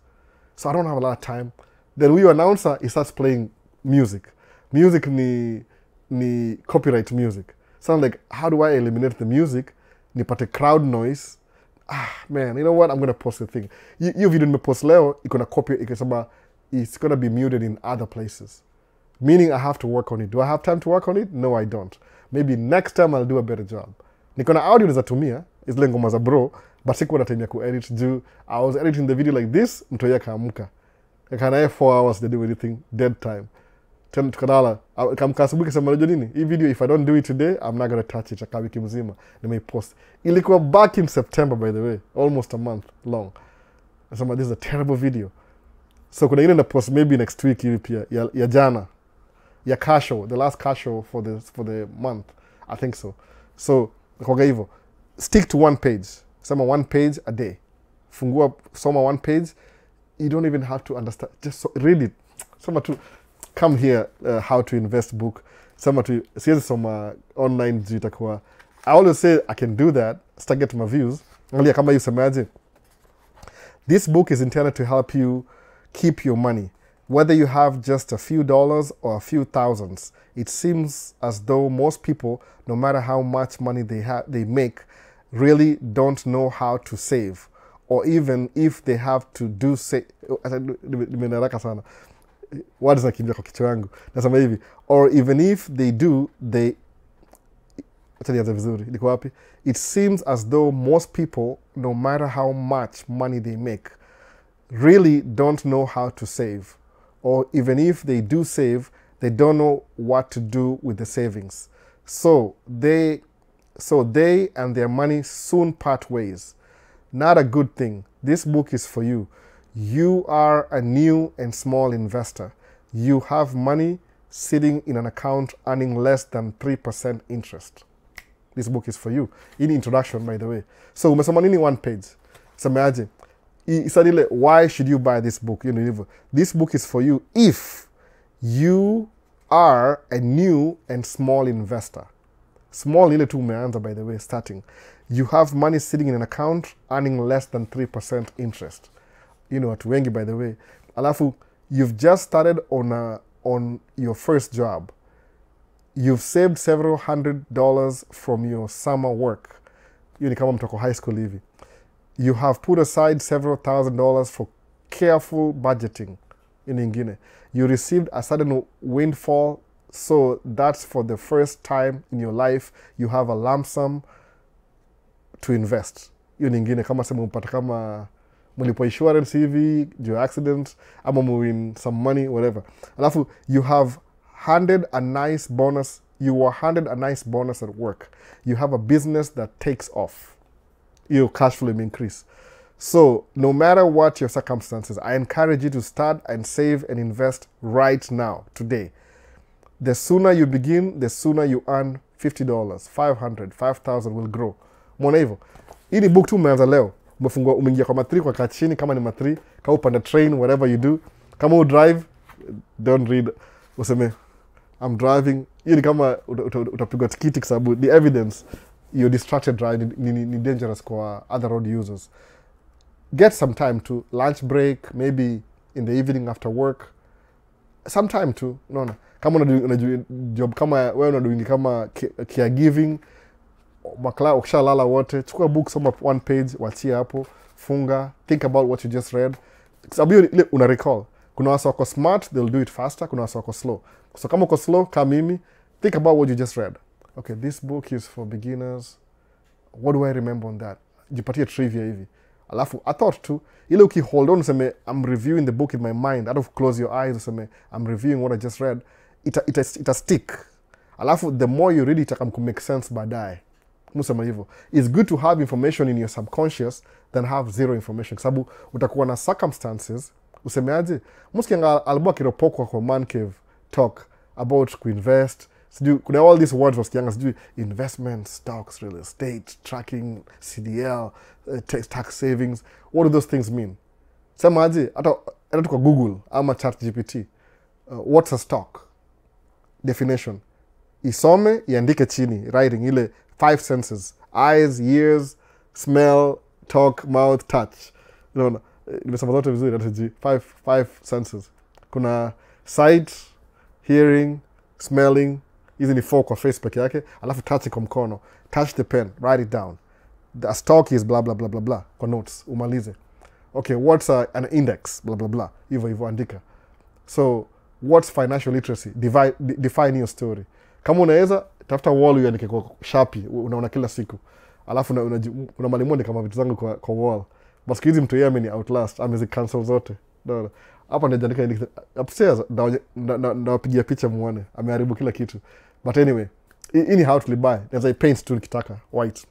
So I don't have a lot of time. Then we announcer, he starts playing music. Music ni copyright music. So I'm like, how do I eliminate the music? Nipate crowd noise. Man, you know what? I'm going to post the thing. You video nimepost leo, it's going to be muted in other places. Meaning I have to work on it. Do I have time to work on it? No, I don't. Maybe next time I'll do a better job. Niko na audio nizatumia, zile ngoma za bro, but sikuwa na time ya ku-edit juu. I was editing the video like this, mtoya kaamuka. Kanaye 4 hours to do anything, dead time. Tena tukadala, kaamka asubuhi kasema unajua nini? Hii video, if I don't do it today, I'm not going to touch it. Aka wiki mzima, nimeipost. Ilikuwa back in September by the way, almost a month long. Nasema this is a terrible video. So kuna ile na post maybe next week hivi pia, ya jana. Ya car show, the last car show for the month. I think so. So, kwa hivyo, stick to 1 page. Sema 1 page a day. Fungua, soma 1 page. You don't even have to understand. Just read it. Sema tu, come here, how to invest book. Sema tu, siwezi soma online juu itakuwa. I always say I can do that. Start get my views. Angalia kama you semaje. This book is intended to help you keep your money. Whether you have just a few dollars or a few thousands, it seems as though most people, no matter how much money they make, really don't know how to save. Or even if they have to do what is nakimbia kwa kichwa yangu? Nasema hivi, or even if they do, it seems as though most people, no matter how much money they make, really don't know how to save. Or even if they do save, they don't know what to do with the savings. So they and their money soon part ways. Not a good thing. This book is for you. You are a new and small investor. You have money sitting in an account earning less than 3% interest. This book is for you. In introduction, by the way. So umesoma nini 1 page? Semeaje? he said, why should you buy this book? This book is for you if you are a new and small investor. Small ile tu umeanza, by the way, starting. You have money sitting in an account earning less than 3% interest. Watu wengi, by the way. Alafu, you've just started on your first job. You've saved several $100s from your summer work. Ni kama mtoko high school hivi. You have put aside several $1,000s for careful budgeting. Ingine. You received a sudden windfall, so that's for the first time in your life you have a lump sum to invest. Ingine kama sema upata kama mulipo insurance hivi, your accident, ama win some money, whatever. Alafu, you have handed a nice bonus. You were handed a nice bonus at work. You have a business that takes off. Your cash flow will increase. So, no matter what your circumstances, I encourage you to start and save and invest right now, today. The sooner you begin, the sooner you earn $50, $500, $5,000 will grow. Mwona hivyo. Hii ni book tu umeanza leo. Umeingia kwa matri, kwa kachini, kama ni matri, kama upanda train, whatever you do. Kama drive, don't read. Useme, I'm driving. Hii ni kama utapigwa tikiti kwa sababu the evidence, you're distracted driving, ni dangerous kwa other road users. Get some time to lunch break, maybe in the evening after work. Some time to, no. Kama unajua job kama wewe unadoing kama caregiving, ukishalala wote, chukua book, soma one page, wachia hapo, funga, think about what you just read. Sababu ile una recall. Kuna watu wako smart, they'll do it faster. Kuna watu wako slow. So kama uko slow, kama mimi, think about what you just read. Okay, this book is for beginners. What do I remember on that? Jipatie trivia hivi. Alafu, I thought too, ile ukihold on useme, I'm reviewing the book in my mind. Out of close your eyes useme, I'm reviewing what I just read. Ita stick. Alafu, the more you read it, itakam make sense baadaye. Musema hivyo. It's good to have information in your subconscious than have zero information. Sababu, utakuwa na circumstances, usemeaje, musikianga alba kiropokwa kwa man cave talk about kuinvest. Kuna all these words wasikianga, investment, stocks, real estate, tracking, CDL, tax savings. What do those things mean? Sema aje, hata tuko Google ama ChatGPT. What's a stock? Definition. Isome, iandike chini, writing ile 5 senses. Eyes, ears, smell, talk, mouth, touch. Nimesema zote vizuri, 5 senses. Kuna sight, hearing, smelling. Hizi ni 4 kwa face peke yake. Alafu touch kwa mkono. Touch the pen, write it down. The stock is blah blah blah blah blah. Kwa notes, umalize. Okay, what's an index? Blah blah blah. Hivyo andika. So, what's financial literacy? Define your story. Kama unaweza, tafuta wall uandike kwa Sharpie, unaona kila siku. Alafu una malimonde kama vitu zangu kwa wall. Basi hizi mtu yeye ameni outlast, amezi cancel zote. Ndio. Hapa ndio upstairs napigia picha muone. Ameharibu kila kitu. But anyway, ini how to buy. There's a paint tu nikitaka white.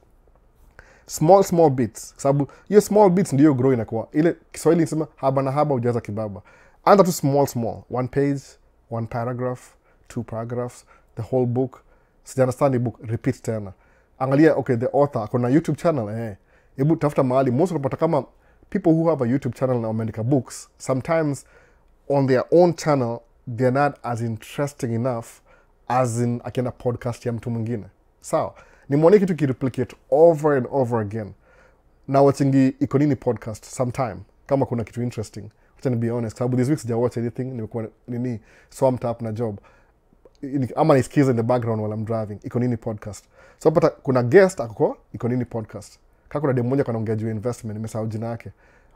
Small bits. Sababu hiyo small bits ndio grow inakuwa. Ile Kiswahili inasema haba na haba hujaza kibaba. Anza tu small. 1 page, 1 paragraph, 2 paragraphs, the whole book. Sija understand the book, repeat tena. Angalia, okay, the author akona YouTube channel, Hebu tafuta mahali. Most unapata kama people who have a YouTube channel na wameandika books, sometimes on their own channel, they're not as interesting enough as in akienda podcast ya mtu mwingine. Sawa. Nimeona kitu kireplicate over and over again. Na watchingi iko nini podcast sometime kama kuna kitu interesting. Wacha ni be honest, sababu this week sija watch anything, nimekuwa swamped up na job. Ama naisikiza in the background while I'm driving. Iko nini podcast. So pata kuna guest akoko iko nini podcast. Kaka kuna demo moja kanaongea juu investment, nimesahau jina yake.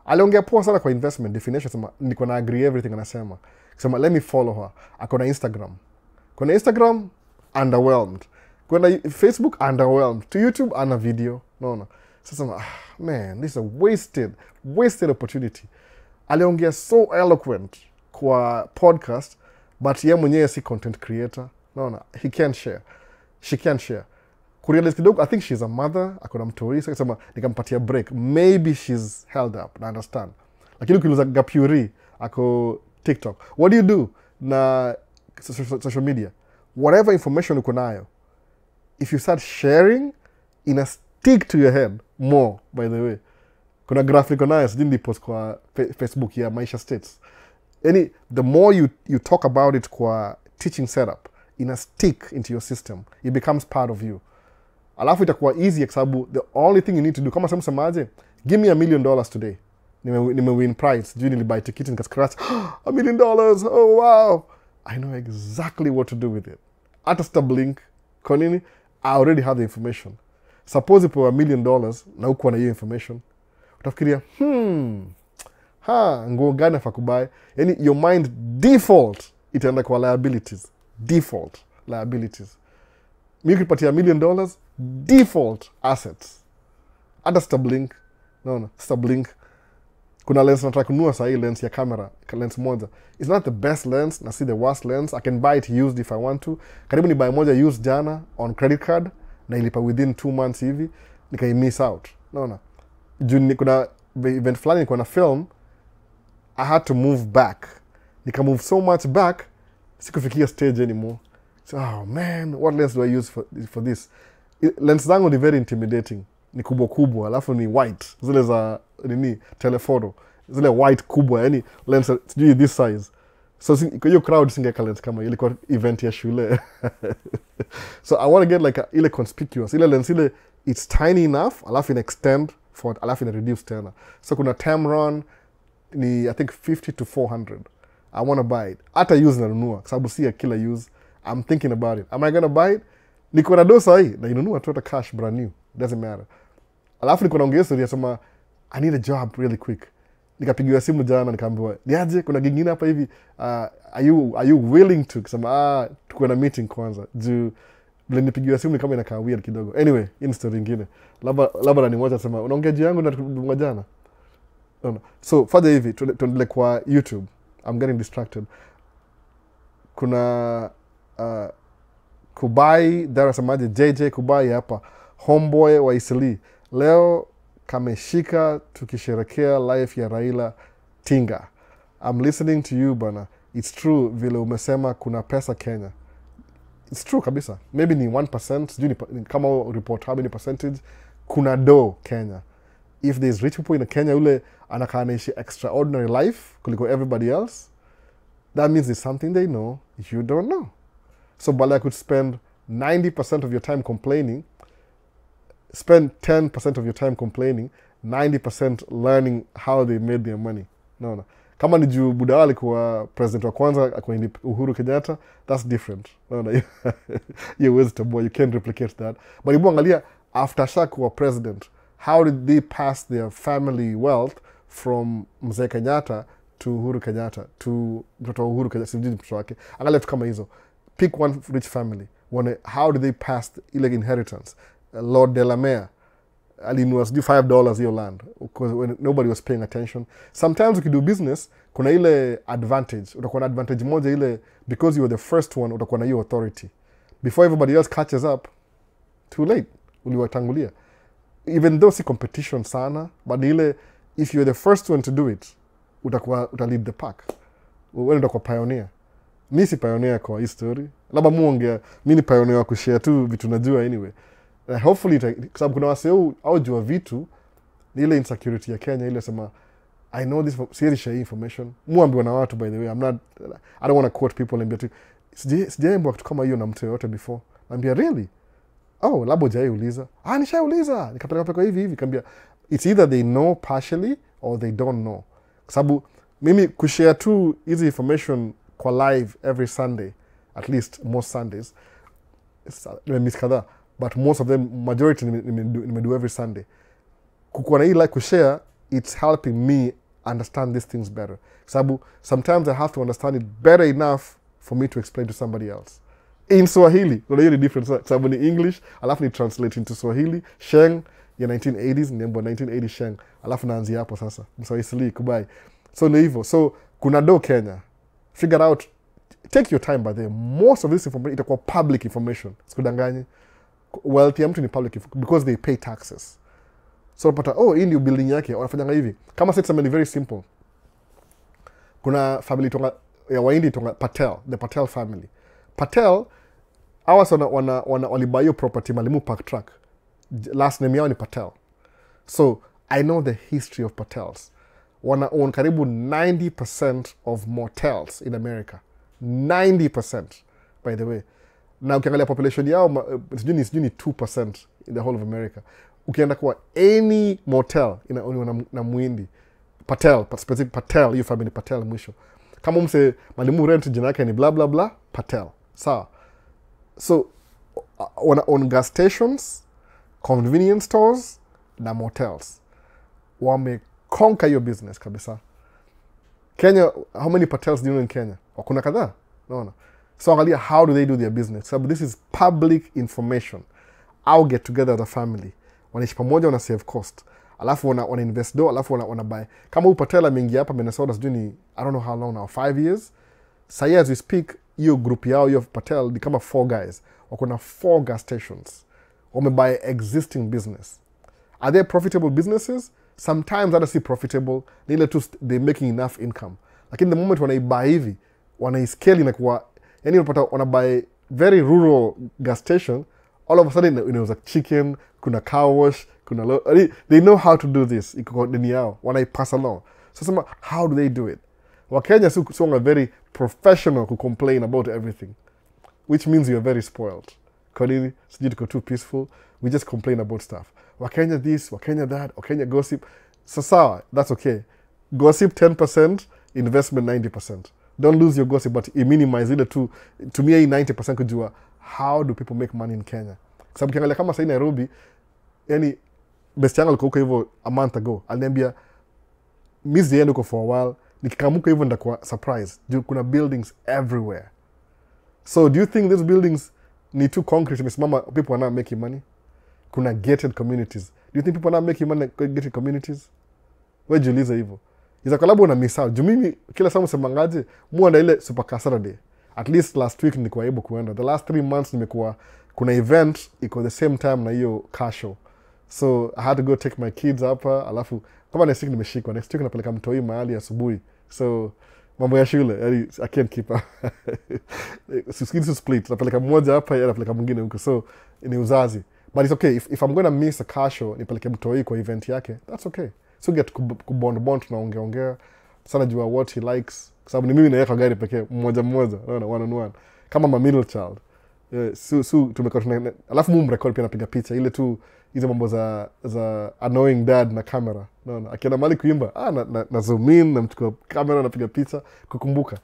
Aliongea poa sana kwa investment definition, sema niko na agree everything anasema. Sema let me follow her. Akona Instagram. Kuna Instagram underwhelmed. Kuna Facebook underwhelmed. To YouTube ana video. No. Sasa man, this is a wasted opportunity. Aliongea so eloquent kwa podcast, but yeye mwenyewe si content creator. No. He can't share. She can't share. Kurealize kidogo, I think she's a mother, akona mtoi, so sema nikampatia break. Maybe she's held up, I understand. Lakini ukiuliza Gapuri, ako TikTok. What do you do na social media? Whatever information uko nayo, if you start sharing, ina stick to your head more, by the way. kuna graph niko nayo sijui nilipost kwa Facebook ya Maisha States. Yani the more you talk about it kwa teaching setup, ina stick into your system, it becomes part of you. Alafu itakuwa easy kwa sababu the only thing you need to do, kama semaje, give me $1 million today, nime win prize, sijui nilibuy ticket nika scratch $1 million, oh wow, I know exactly what to do with it. Hata sita blink. Kwa nini? I already have the information. Suppose ipo $1 million na huko na hiyo information, utafikiria nguo gani nafaa kubuy? Yani your mind default itaenda kwa liabilities. Default liabilities. Mimi kipatia $1 million, default assets. Hata sita blink. No, sita blink. Kuna lens nataka kununua sahi, lens ya camera, lens moja. It's not the best lens, na si the worst lens. I can buy it used if I want to. Karibu ni buy moja used jana on credit card, na ilipa within 2 months hivi, nikai miss out. No. Juu kuna event fulani nilikuwa na film, I had to move back. Nika move so much back, sikufikia stage anymore. So, oh man, what lens do I use for this? Lens zangu ni very intimidating. Ni kubwa, alafu ni white. Zile za telephoto. Zile white kubwa, yani lens sijui this size. So kwa hiyo crowd singeka lens kama ilikuwa event ya shule. So I want to get like ile conspicuous. Ile lens ile it's tiny enough, alafu ina extend for, alafu ina reduce tena. So kuna Tamron ni I think 50 to 400. I want to buy it. Hata use nanunua kwa sababu si ya kila use. I'm thinking about it. Am I going to buy it? Niko na dosa hii na inunua tu hata cash brand new. Doesn't matter. Alafu niko naongea story sema I need a job really quick. Nikapigiwa simu jana nikaambiwa, "Niaje kuna gingine hapa hivi, are you willing to?" Kusema tuko na meeting kwanza. Juu vile nipigiwa simu kama inakaa weird kidogo. Anyway, in story nyingine. Labda ni moja sema unaongea juu yangu na tukudunga jana. No. So further hivi tuendelee kwa YouTube. I'm getting distracted. Kuna Kubai, Dara samaje, JJ Kubai hapa, homeboy wa Isili. Leo kameshika tukisherekea life ya Raila Tinga. I'm listening to you bana. It's true vile umesema kuna pesa Kenya. It's true kabisa. Maybe ni 1%, sijui kama report how many percentage kuna do Kenya. If there's rich people in Kenya ule anakaa anaishi extraordinary life kuliko everybody else, that means there's something they know you don't know. So Bala could spend 90% of your time complaining, spend 10% of your time complaining, 90% learning how they made their money. No. Kama ni juu Buda alikuwa president wa kwanza kwa Uhuru Kenyatta, that's different. No. You're wisdom boy, you can't replicate that. But ibu angalia after Shaku president, how did they pass their family wealth from Mzee Kenyatta to Uhuru Kenyatta to mtoto Uhuru Kenyatta, sijui mtoto wake. Angalia tu kama hizo. Pick one rich family. How did they pass ile inheritance? Lord Delamere alinunua sijui $5 hiyo land when nobody was paying attention. Sometimes ukido business kuna ile advantage. Utakuwa na advantage moja ile because you were the first one, utakuwa na hiyo authority. Before everybody else catches up, too late. Uliwatangulia. Even though si competition sana, but ile if you're the first one to do it, uta lead the pack. Wewe utakuwa pioneer. Mi si pioneer kwa hii story. Labda muongea, mi ni pioneer wa kushare tu vitu najua anyway. Hopefully, kwa sababu kuna waseu au jua vitu, ni ile insecurity ya Kenya, ile sema, I know this, siwezi share information. Muambiwa na watu by the way, I don't want to quote people and be like, sijaambiwa kitu kama hiyo na mtu yoyote before. Naambia, really? Oh, labo hujaiuliza. Nishauliza. Nikapeleka kwa hivi. Kambia, it's either they know partially or they don't know. Kwa sababu, mimi kushare tu hizi information kwa live every Sunday, at least most Sundays, nimemiss kadhaa, but most of them, majority nimedo every Sunday. Kukuwa na hii like kushare, it's helping me understand these things better. Sababu, sometimes I have to understand it better enough for me to explain to somebody else. In Swahili, kuna hiyo ni difference. Sababu ni English, alafu ni translate into Swahili, Sheng, ya 1980s, niembo 1980 Sheng, alafu naanzia hapo sasa. Msawahili, kubai. So ni hivyo. So, kuna do Kenya. Figure out, take your time by the way. Most of this information itakuwa public information. Sikudanganyi. Wealth ya mtu ni public because they pay taxes. So pata, hii ndio building yake, wanafanyanga hivi. Kama sasa ni very simple. Kuna family tonga ya Wahindi tonga Patel, the Patel family. Patel hawa walibuy hiyo property Malimu Park Track. Last name yao ni Patel. So I know the history of Patels. Wana own karibu 90% of motels in America. 90%, by the way. Na ukiangalia population yao, sijui ni 2% in the whole of America. Ukienda kwa any motel na muhindi, Patel, specific Patel, hiyo family Patel mwisho. Kama mse malimu rent jina yake ni blah blah blah, Patel. Sawa. So, on gas stations, convenience stores, na motels. Wameconquer your business kabisa. Kenya, how many Patels do you know in Kenya? Wakuna kadhaa? No. So angalia, how do they do their business? So this is public information. I'll get together as a family. Wanaishi pamoja, wana save cost. Alafu wana invest do, alafu wana buy. Kama huyu Patel ameingia hapa Minnesota, sijui ni, I don't know how long now, 5 years. Sahi as we speak, hiyo group yao, hiyo Patel, ni kama 4 guys. Wakona 4 gas stations. Wamebuy existing business. Are they profitable businesses? Sometimes hata si profitable. Ni ile tu they're making enough income. Lakini the moment wanaibuy hivi, wanaiscale inakuwa, yani unapata wanabuy very rural gas station, all of a sudden inauza chicken, kuna car wash, they know how to do this. Iko ndani yao, wanaipass along. So sema, how do they do it? Wakenya so are very professional to complain about everything, which means you're very spoiled. Kodini, sijui tuko too peaceful, we just complain about stuff. Wakenya this, Wakenya that, Wakenya gossip. So sawa, that's okay. Gossip 10%, investment 90%. Don't lose your gossip, but minimize ile tu. To me, 90% kujua, how do people make money in Kenya? Sababu kiangalia kama sasa Nairobi, yani best yangu alikuwa huko hivyo a month ago. Aliniambia, miss the end huko for a while. Nikikamuka hivyo ndakuwa surprise. Kuna buildings everywhere. So do you think these buildings need too concrete? Mama, people are not making money. Kuna gated communities. Do you think people are not making money in gated communities? Wewe jiulize hivyo. Iza kalabu na miss out. Juu mimi kila saa msemangaje muenda ile Supercar Saturday. At least last week nilikuwa able kuenda. The last 3 months nimekuwa kuna event iko the same time na hiyo car show. So I had to go take my kids hapa, alafu kama next week nimeshikwa. Next week napeleka mtoi mahali asubuhi. So mambo ya shule, I can't keep up. So split. Napeleka mmoja hapa, yeye anapeleka mwingine huko. So ni uzazi. But it's okay. If I'm going to miss a car show, nipeleke mtoi kwa event yake, that's okay. So get kubond tunaongea sana jua what he likes. Kwa sababu ni mimi naweka gari pekee mmoja, one on one. Kama my middle child. Tumekuwa alafu record pia napiga picha ile tu hizo mambo za annoying dad na camera. Akienda mali kuimba, na zoom in, namchukua camera napiga picha kukumbuka.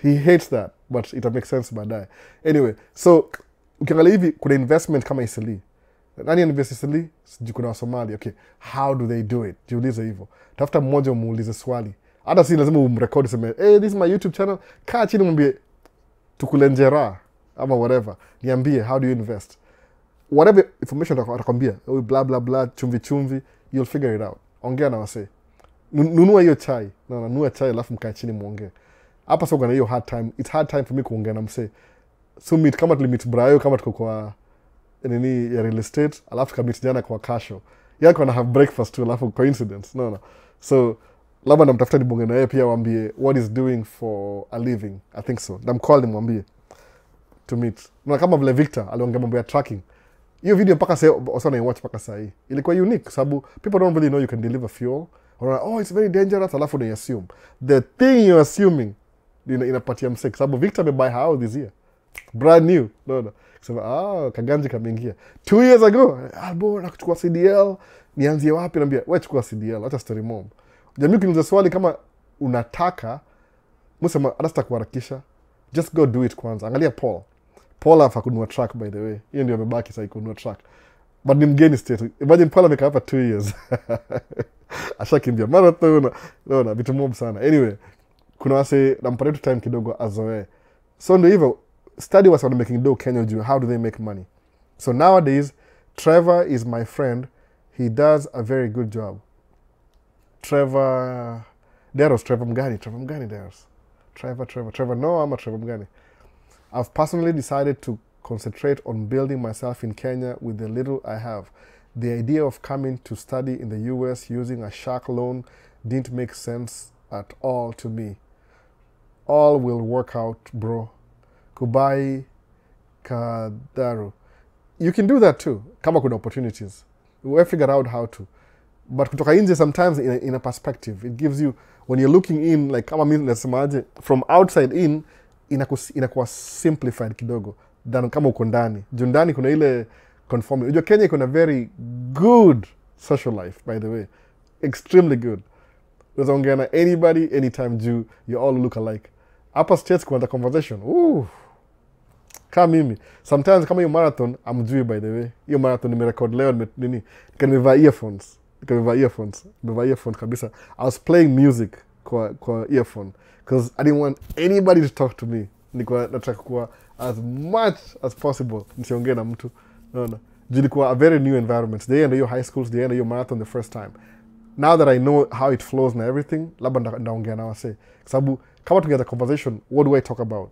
He hates that, but it makes sense baadaye. Anyway, so ukiangalia hivi kuna investment kama Isili. Nani invest Isili? Sijui kuna Wasomali. Okay, how do they do it? Jiulize hivyo. Tafuta mmoja umuulize swali. Hata si lazima umrecord sema, "Hey, this is my YouTube channel." Kaa chini mwambie tukule njera ama whatever. Niambie, how do you invest? Whatever information atakwambia, blah blah blah, chumvi, you'll figure it out. Ongea na wase. Nunua hiyo chai. Nunua chai alafu mkae chini muongee. Hapa sio kuna hiyo hard time. It's hard time for me kuongea na mse. So meet kama tulimit Brayo kama tuko kwa nini ya real estate, alafu tukamit jana kwa casho. Yako na have breakfast tu alafu coincidence. So labda namtafuta nibonge na yeye pia waambie what is doing for a living. I think so. Namcall nimwambie to meet. Na kama vile Victor aliongea mambo ya tracking. Hiyo video mpaka sasa osana watch mpaka sasa hii. Ilikuwa unique sababu people don't really know you can deliver fuel. Or it's very dangerous, alafu they assume. The thing you're assuming inapatia msek. Sababu Victor amebuy how this year. Brand new. Sema, kaganji kameingia. 2 years ago, albo na kuchukua CDL, nianzie wapi? Naambia, wewe chukua CDL, acha story mom. Jamii kiniuliza swali kama unataka, msema hata sitakuharakisha. Just go do it kwanza. Angalia Paul afa kununua truck by the way. Hiyo ndio amebaki sasa kununua truck. But ni mgeni state. Imagine Paul amekaa hapa 2 years. Ashakimbia marathon. Naona vitu mob sana. Anyway, kuna wase nampatia tu time kidogo azoe. So ndio hivyo, study was on making dough Kenya juu. How do they make money? So nowadays, Trevor is my friend. He does a very good job. Trevor Mgani, Deros. Trevor, no, I'm a Trevor Mgani. I've personally decided to concentrate on building myself in Kenya with the little I have. The idea of coming to study in the US using a shark loan didn't make sense at all to me. All will work out, bro. Kubai Kadaru. You can do that too. Kama kuna opportunities. We'll figure out how to. but kutoka nje sometimes in a perspective it gives you, when you're looking in, like kama mimi nasemaje, from outside in inakuwa simplified kidogo than kama uko ndani. Juu ndani kuna ile conformity. Unajua Kenya iko na very good social life, by the way, extremely good. Unaweza ongea na anybody anytime juu you all look alike. Hapa States kuna the conversation, kama mimi sometimes kama hiyo marathon amjui, by the way, hiyo marathon nimerecord leo nini, nimevaa earphones kabisa. I was playing music kwa earphone because I didn't want anybody to talk to me. Nilikuwa nataka kuwa as much as possible nisiongee na mtu. No. Jilikuwa a very new environment. Sijaenda hiyo high school, sijaenda hiyo marathon the first time. Now that I know how it flows na everything, labda ndaongea na wase. Kwa sababu kama tungeza conversation, what do I talk about?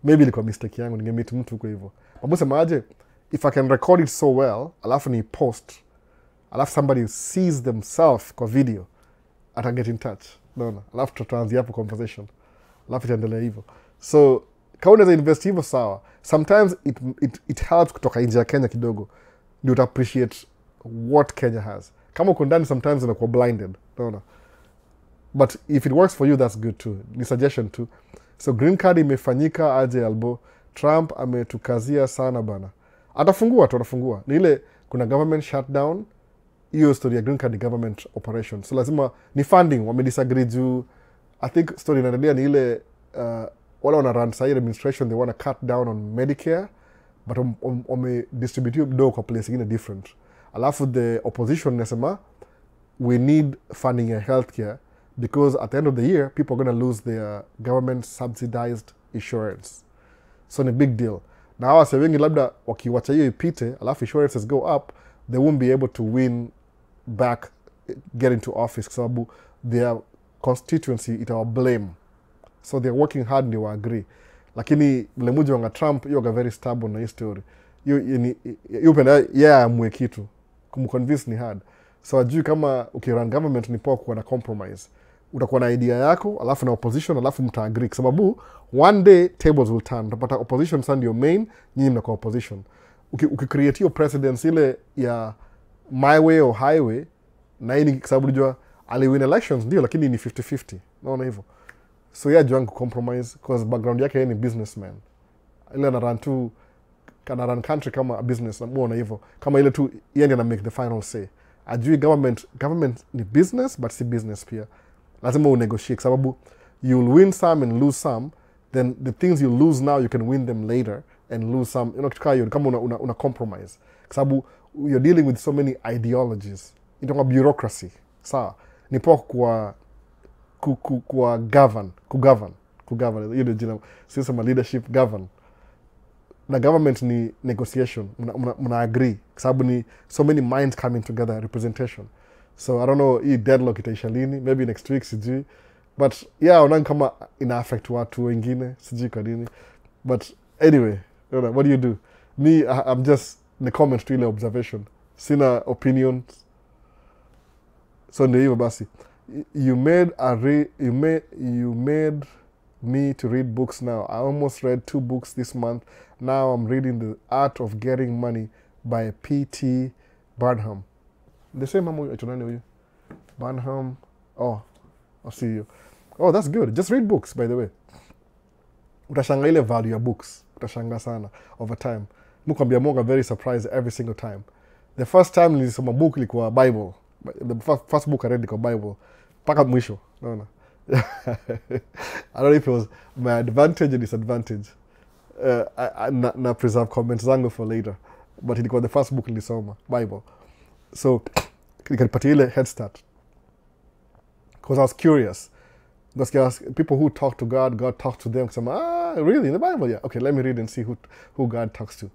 Maybe ilikuwa mistake yangu, ningemeet mtu huko hivyo. Babu semaje, if I can record it so well, alafu ni post, alafu somebody sees themselves kwa video, ata get in touch. No. Alafu tutaanzia hapo conversation. Alafu itaendelea hivyo. So kama unaweza invest hivyo sawa. Sometimes it helps kutoka nje ya Kenya kidogo ndio uta appreciate what Kenya has. Kama uko ndani sometimes unakuwa blinded. No. But if it works for you, that's good too. Ni suggestion too. So green card imefanyika aje albo. Trump ametukazia sana bana. Atafungua. Ni ile kuna government shutdown. Hiyo story ya green card ni government operation. So lazima ni funding. Wamedisagree juu. I think story inaendelea ni ile wala wana run side administration, they want to cut down on Medicare, but distribute mdogo kwa place ingine different. Alafu the opposition nasema we need funding ya healthcare because at the end of the year people are going to lose their government subsidized insurance. So ni big deal. Na hawa wengi labda wakiwacha hiyo ipite, alafu insurances go up, they won't be able to win back, get into office, kwa sababu their constituency itawa blame. So they're working hard ndio wa agree. Lakini mlemuji wanga Trump yoga very stubborn na hii story. Penda amue kitu. Kumconvince ni hard. So ajui kama ukirun government ni poa kuwa na compromise. Utakuwa na idea yako, alafu na opposition, alafu mta agree. Kwa sababu one day tables will turn. Utapata opposition sasa ndio main, nyinyi mnakuwa opposition. Ukicreate hiyo presidency ile ya my way or highway, na hii ni sababu unajua aliwin elections ndio, lakini ni 50-50. Naona hivyo. So juangu compromise because background yake ni businessman. Ile kana run country kama a business, muona hivyo. Kama ile tu yeye ana make the final say. Ajui government ni business but si business pia. Lazima unegotiate sababu you'll win some and lose some, then the things you lose now you can win them later and lose some. Kama una compromise. Sababu you're dealing with so many ideologies. Itakuwa bureaucracy. Sawa. Ni poa kugovern. Hiyo ndio jina. Sisi ma leadership govern. Na government ni negotiation. Mna agree. Kwa sababu ni so many minds coming together, representation. So I don't know hii deadlock itaisha lini, maybe next week sijui. But unaona kama ina affect watu wengine, sijui kwa nini. But anyway, what do you do? Me, I'm just the comment to ile observation. Sina opinions. So ndio hivyo basi. You made me to read books now. I almost read 2 books this month. Now I'm reading The Art of Getting Money by P.T. Barnum. The same mama itunani huyu. Barnum. Oh, I'll see you. Oh, that's good. Just read books, by the way. Utashanga ile value ya books. Utashanga sana over time. Mukwambia Mungu very surprised every single time. The first time nilisoma book ilikuwa Bible. The first book I read ilikuwa Bible. Paka mwisho. No. I don't know if it was my advantage or disadvantage. Na preserve comments zangu for later. But ilikuwa the first book nilisoma, Bible. So, nikanipatia ile head start. Because I was curious. People who talk to God talks to them. Kusema, really? In the Bible? Yeah. Okay, let me read and see who God talks to.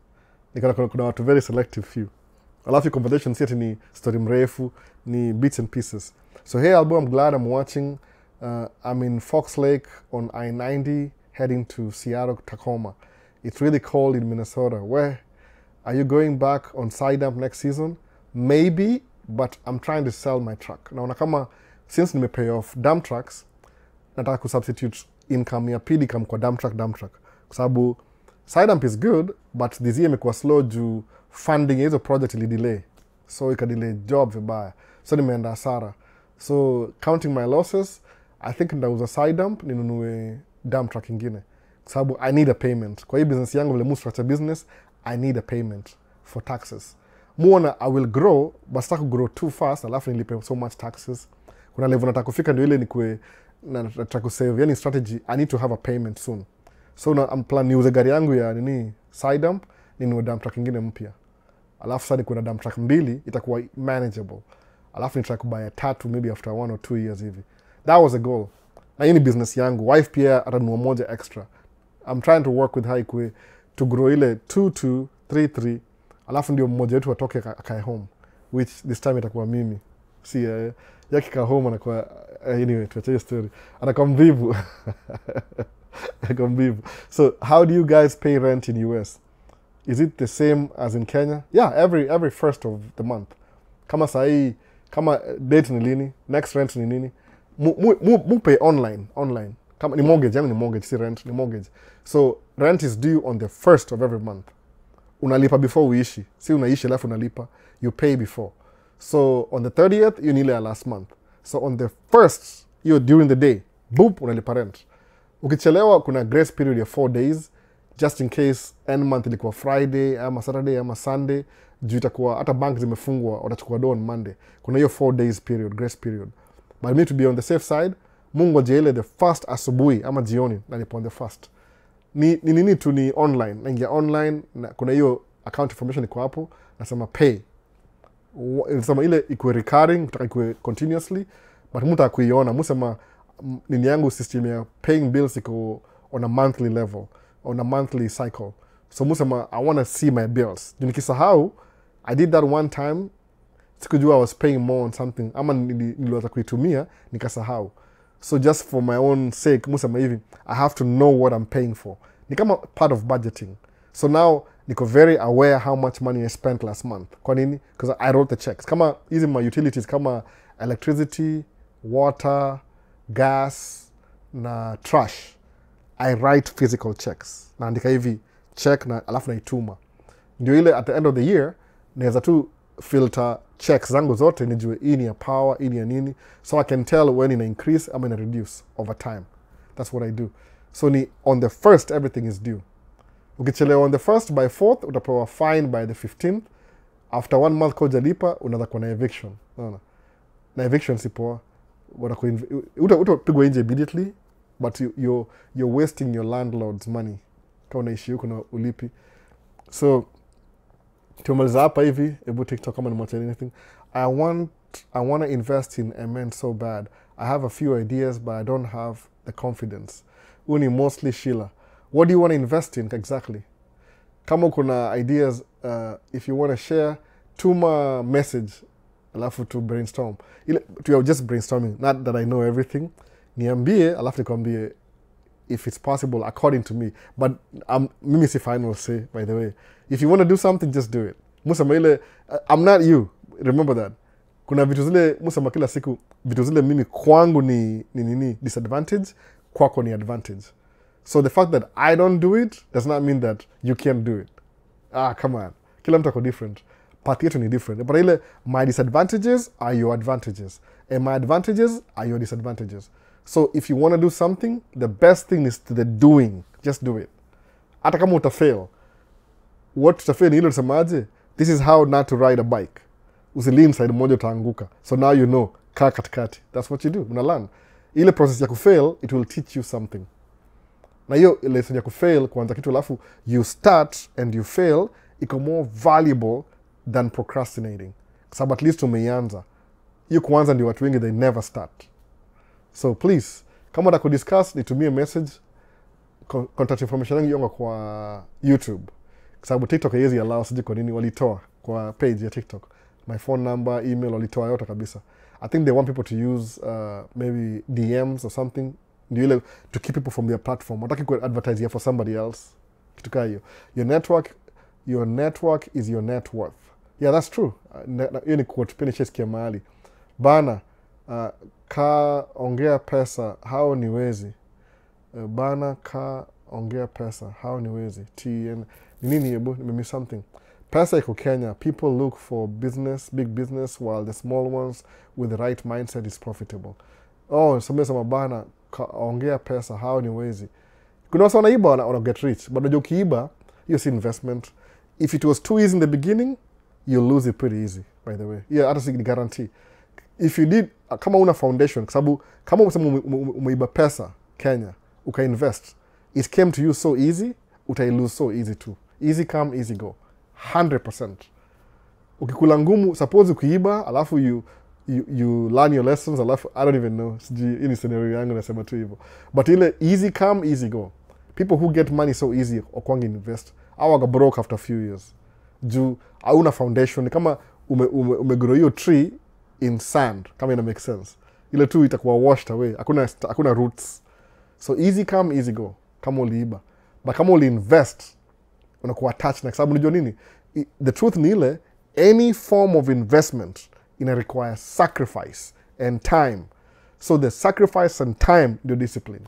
Kuna watu very selective few. Alafu conversation si ni story mrefu, ni bits and pieces. So hey Albo, I'm glad I'm watching. I'm in Fox Lake on I-90 heading to Seattle, Tacoma. It's really cold in Minnesota. Where are you going back on side dump next season? Maybe, but I'm trying to sell my truck. Naona kama since nime pay off dump trucks, nataka kusubstitute income ya pedicam kwa dump truck. Kwa sababu side dump is good, but this year imekuwa slow juu funding ya hizo project ili delay. so ikadelay job vibaya, so nimeenda hasara. So counting my losses, I think ndauza side dump ninunue dump truck ingine, kwa sababu I need a payment. Kwa hii business yangu vile structure business, I need a payment for taxes. Muona I will grow, but sitaki grow too fast alafu nilipe so much taxes. Kuna level nataka kufika ndio ile nikue nataka kusave, yani strategy, I need to have a payment soon. So na I'm plan niuze gari yangu ya nini side dump, ninunue dump truck ingine mpya. Alafu sasa kuna dump truck mbili itakuwa manageable. Alafu nitaka kubuy a tatu maybe after 1 or 2 years hivi. That was a goal. Na hii ni business yangu. Wife pia atanunua moja extra. I'm trying to work with her to grow ile 2-2, 3-3. Alafu ndio mmoja wetu atoke akae home. Which this time itakuwa mimi. Si yaki ka home anakuwa anyway, tuache story. Anakuwa mvivu. Anakuwa mvivu. So how do you guys pay rent in US? Is it the same as in Kenya? Yeah, every first of the month. Kama sahi, kama date ni lini, next rent ni nini, mu pay online. Kama ni mortgage, yani ni mortgage, si rent, ni mortgage. So rent is due on the first of every month. Unalipa before uishi. Si unaishi alafu unalipa, you pay before. So on the 30th, you nile last month. So on the first, during the day, boop, unalipa rent. Ukichelewa kuna grace period ya 4 days, just in case end month ilikuwa Friday, ama Saturday, ama Sunday, juu itakuwa hata bank zimefungwa, watachukua do on Monday. Kuna hiyo 4 days period, grace period. But me to be on the safe side, mungu ile the first asubuhi ama jioni na nipo on the first. Nini tu ni online, naingia online, na kuna hiyo account information iko hapo, nasema pay. Nasema ile ikuwe recurring, kutaka ikuwe continuously, but muta kuiona, musema nini yangu system ya paying bills iko on a monthly level, on a monthly cycle. So musema I want to see my bills. Nikisahau, I did that one time, sikujua I was paying more on something, ama niliweza kuitumia, nikasahau. So just for my own sake, musema hivi, I have to know what I'm paying for. Ni kama part of budgeting. So now, niko very aware how much money I spent last month. Kwa nini? Because I wrote the checks. Kama hizi my utilities, kama electricity, water, gas, na trash, I write physical checks. Naandika hivi, check na alafu naituma. Ndio ile at the end of the year, naweza tu filter checks zangu zote, nijue hii ni ya power, hii ni ya nini. So I can tell when ina increase ama ina reduce over time. That's what I do. So ni on the first, everything is due. Ukichelewa on the first, by 4th, utapewa fine by the 15th. After 1 month koja lipa, unaanza kuwa na eviction. Na eviction si poa. Utapigwa nje immediately, but you're wasting your landlord's money. Kama unaishi huko na ulipi. So, tumaliza hapa hivi, ebu TikTok kama nimwacha anything. I want to invest in MN so bad. I have a few ideas, but I don't have the confidence. Uni mostly Sheila. What do you want to invest in exactly? Kama kuna ideas, if you want to share, tuma message, alafu to brainstorm. We are just brainstorming, not that I know everything. Niambie, alafu nikwambie if it's possible according to me. But mimi si final say, by the way. If you want to do something, just do it. Musema ile, I'm not you. Remember that. Kuna vitu zile, musema kila siku, vitu zile mimi kwangu ni disadvantage, kwako ni advantage. So the fact that I don't do it does not mean that you can't do it. Come on. Kila mtu ako different. Part yetu ni different. But ile, my disadvantages are your advantages. And my advantages are your disadvantages. So if you want to do something, the best thing is the doing. Just do it. Hata kama utafail. What utafail ni hilo tusemaje? This is how not to ride a bike. Usilean side moja utaanguka. So now you know. Kaa katikati. That's what you do. Unalearn. Ile process ya kufail, it will teach you something. Na hiyo lesson ya kufail, kuanza kitu alafu, you start and you fail, iko more valuable than procrastinating. Sababu at least umeianza. Hiyo kuanza ndio watu wengi, they never start. So please, kama unataka kudiscuss, nitumie message, contact information yangu yonga kwa YouTube. Sababu TikTok haiwezi allow, sijui kwa nini walitoa kwa page ya TikTok. My phone number, email, walitoa yote kabisa. I think they want people to use maybe DMs or something. Ndio ile to keep people from their platform. Wataki ku advertise here for somebody else. Kitu kama hiyo. Your network is your net worth. Yeah, that's true. Hiyo ni quote peni chesikia mahali. Bana, ongea pesa, hao ni wezi. Bana, ongea pesa, hao ni wezi. TN. Nini hebu? Nimemiss something. pesa iko Kenya. People look for business, big business, while the small ones with the right mindset is profitable. Oh, somesema bana, ongea pesa, hao ni wezi. Kuna wasa wanaiba wana get rich, but unajua ukiiba, hiyo si investment. If it was too easy in the beginning, you'll lose it pretty easy, by the way. Yeah, hata si guarantee. If you did, kama una foundation, sababu kama umeiba pesa Kenya, uka-invest, it came to you so easy, utai-lose so easy too. Easy come, easy go. 100%. Ukikula ngumu, suppose ukiiba, alafu you learn your lessons, alafu, I don't even know, hii ni scenario yangu nasema tu hivyo. But ile easy come, easy go. People who get money so easy, okwangi invest. Awaga broke after a few years. Juu, hauna foundation. Kama umegrow hiyo tree in sand, kama ina make sense. Ile tu itakuwa washed away. Hakuna roots. So easy come, easy go. Kama uliiba. But kama uliinvest, unakuwa attached na sababu unajua nini? The truth ni ile, any form of investment ina require sacrifice and time. So the sacrifice and time ndio discipline.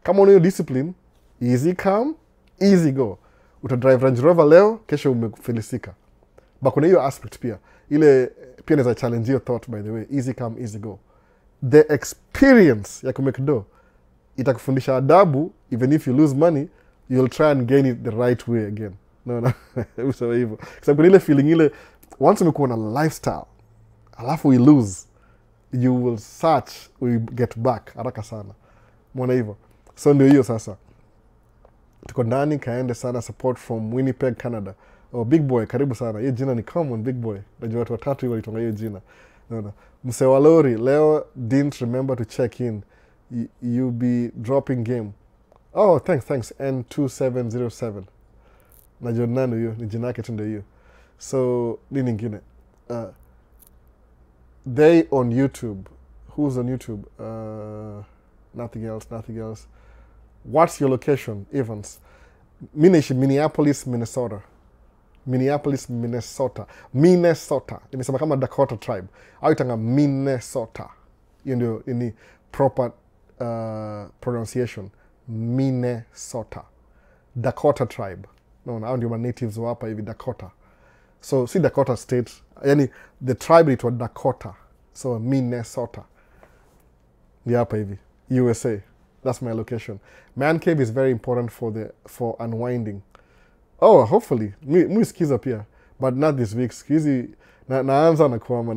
Kama una hiyo discipline, easy come, easy go. Utadrive Range Rover leo, kesho umefilisika. But kuna hiyo aspect pia. Ile pia naweza challenge your thought, by the way. Easy come, easy go. The experience ya kumake dough itakufundisha adabu. Even if you lose money, you'll try and gain it the right way again. No. Usawa hivyo. Kwa sababu kuna ile feeling ile, once umekuwa na lifestyle, alafu we lose, you will search, we get back haraka sana. Mwona hivyo. So ndio hiyo sasa. Tuko ndani, kaende sana, support from Winnipeg, Canada. Oh, Big Boy, karibu sana. Hiyo jina ni common, Big Boy. Najua watu watatu walitonga hiyo jina. No. Mse wa lori, leo didn't remember to check in. You be dropping game. Oh, thanks. N2707. Najua nani hiyo, ni jina yake tu ndio hiyo. So, nini ingine? They on YouTube. Who's on YouTube? Nothing else. What's your location, Evans? Mi naishi Minneapolis, Minnesota. Nimesema kama Dakota tribe. Au itanga Minnesota. Hiyo ndio ni proper pronunciation. Minnesota. Dakota tribe. No, hao ndio ma natives wa hapa hivi Dakota. So, si Dakota state. Yani, the tribe itwa Dakota. So, Minnesota. Ni hapa hivi. USA. That's my location. Man cave is very important for unwinding. Oh, hopefully. Mi skiza pia. But not this week. Skizi, naanza na kwama.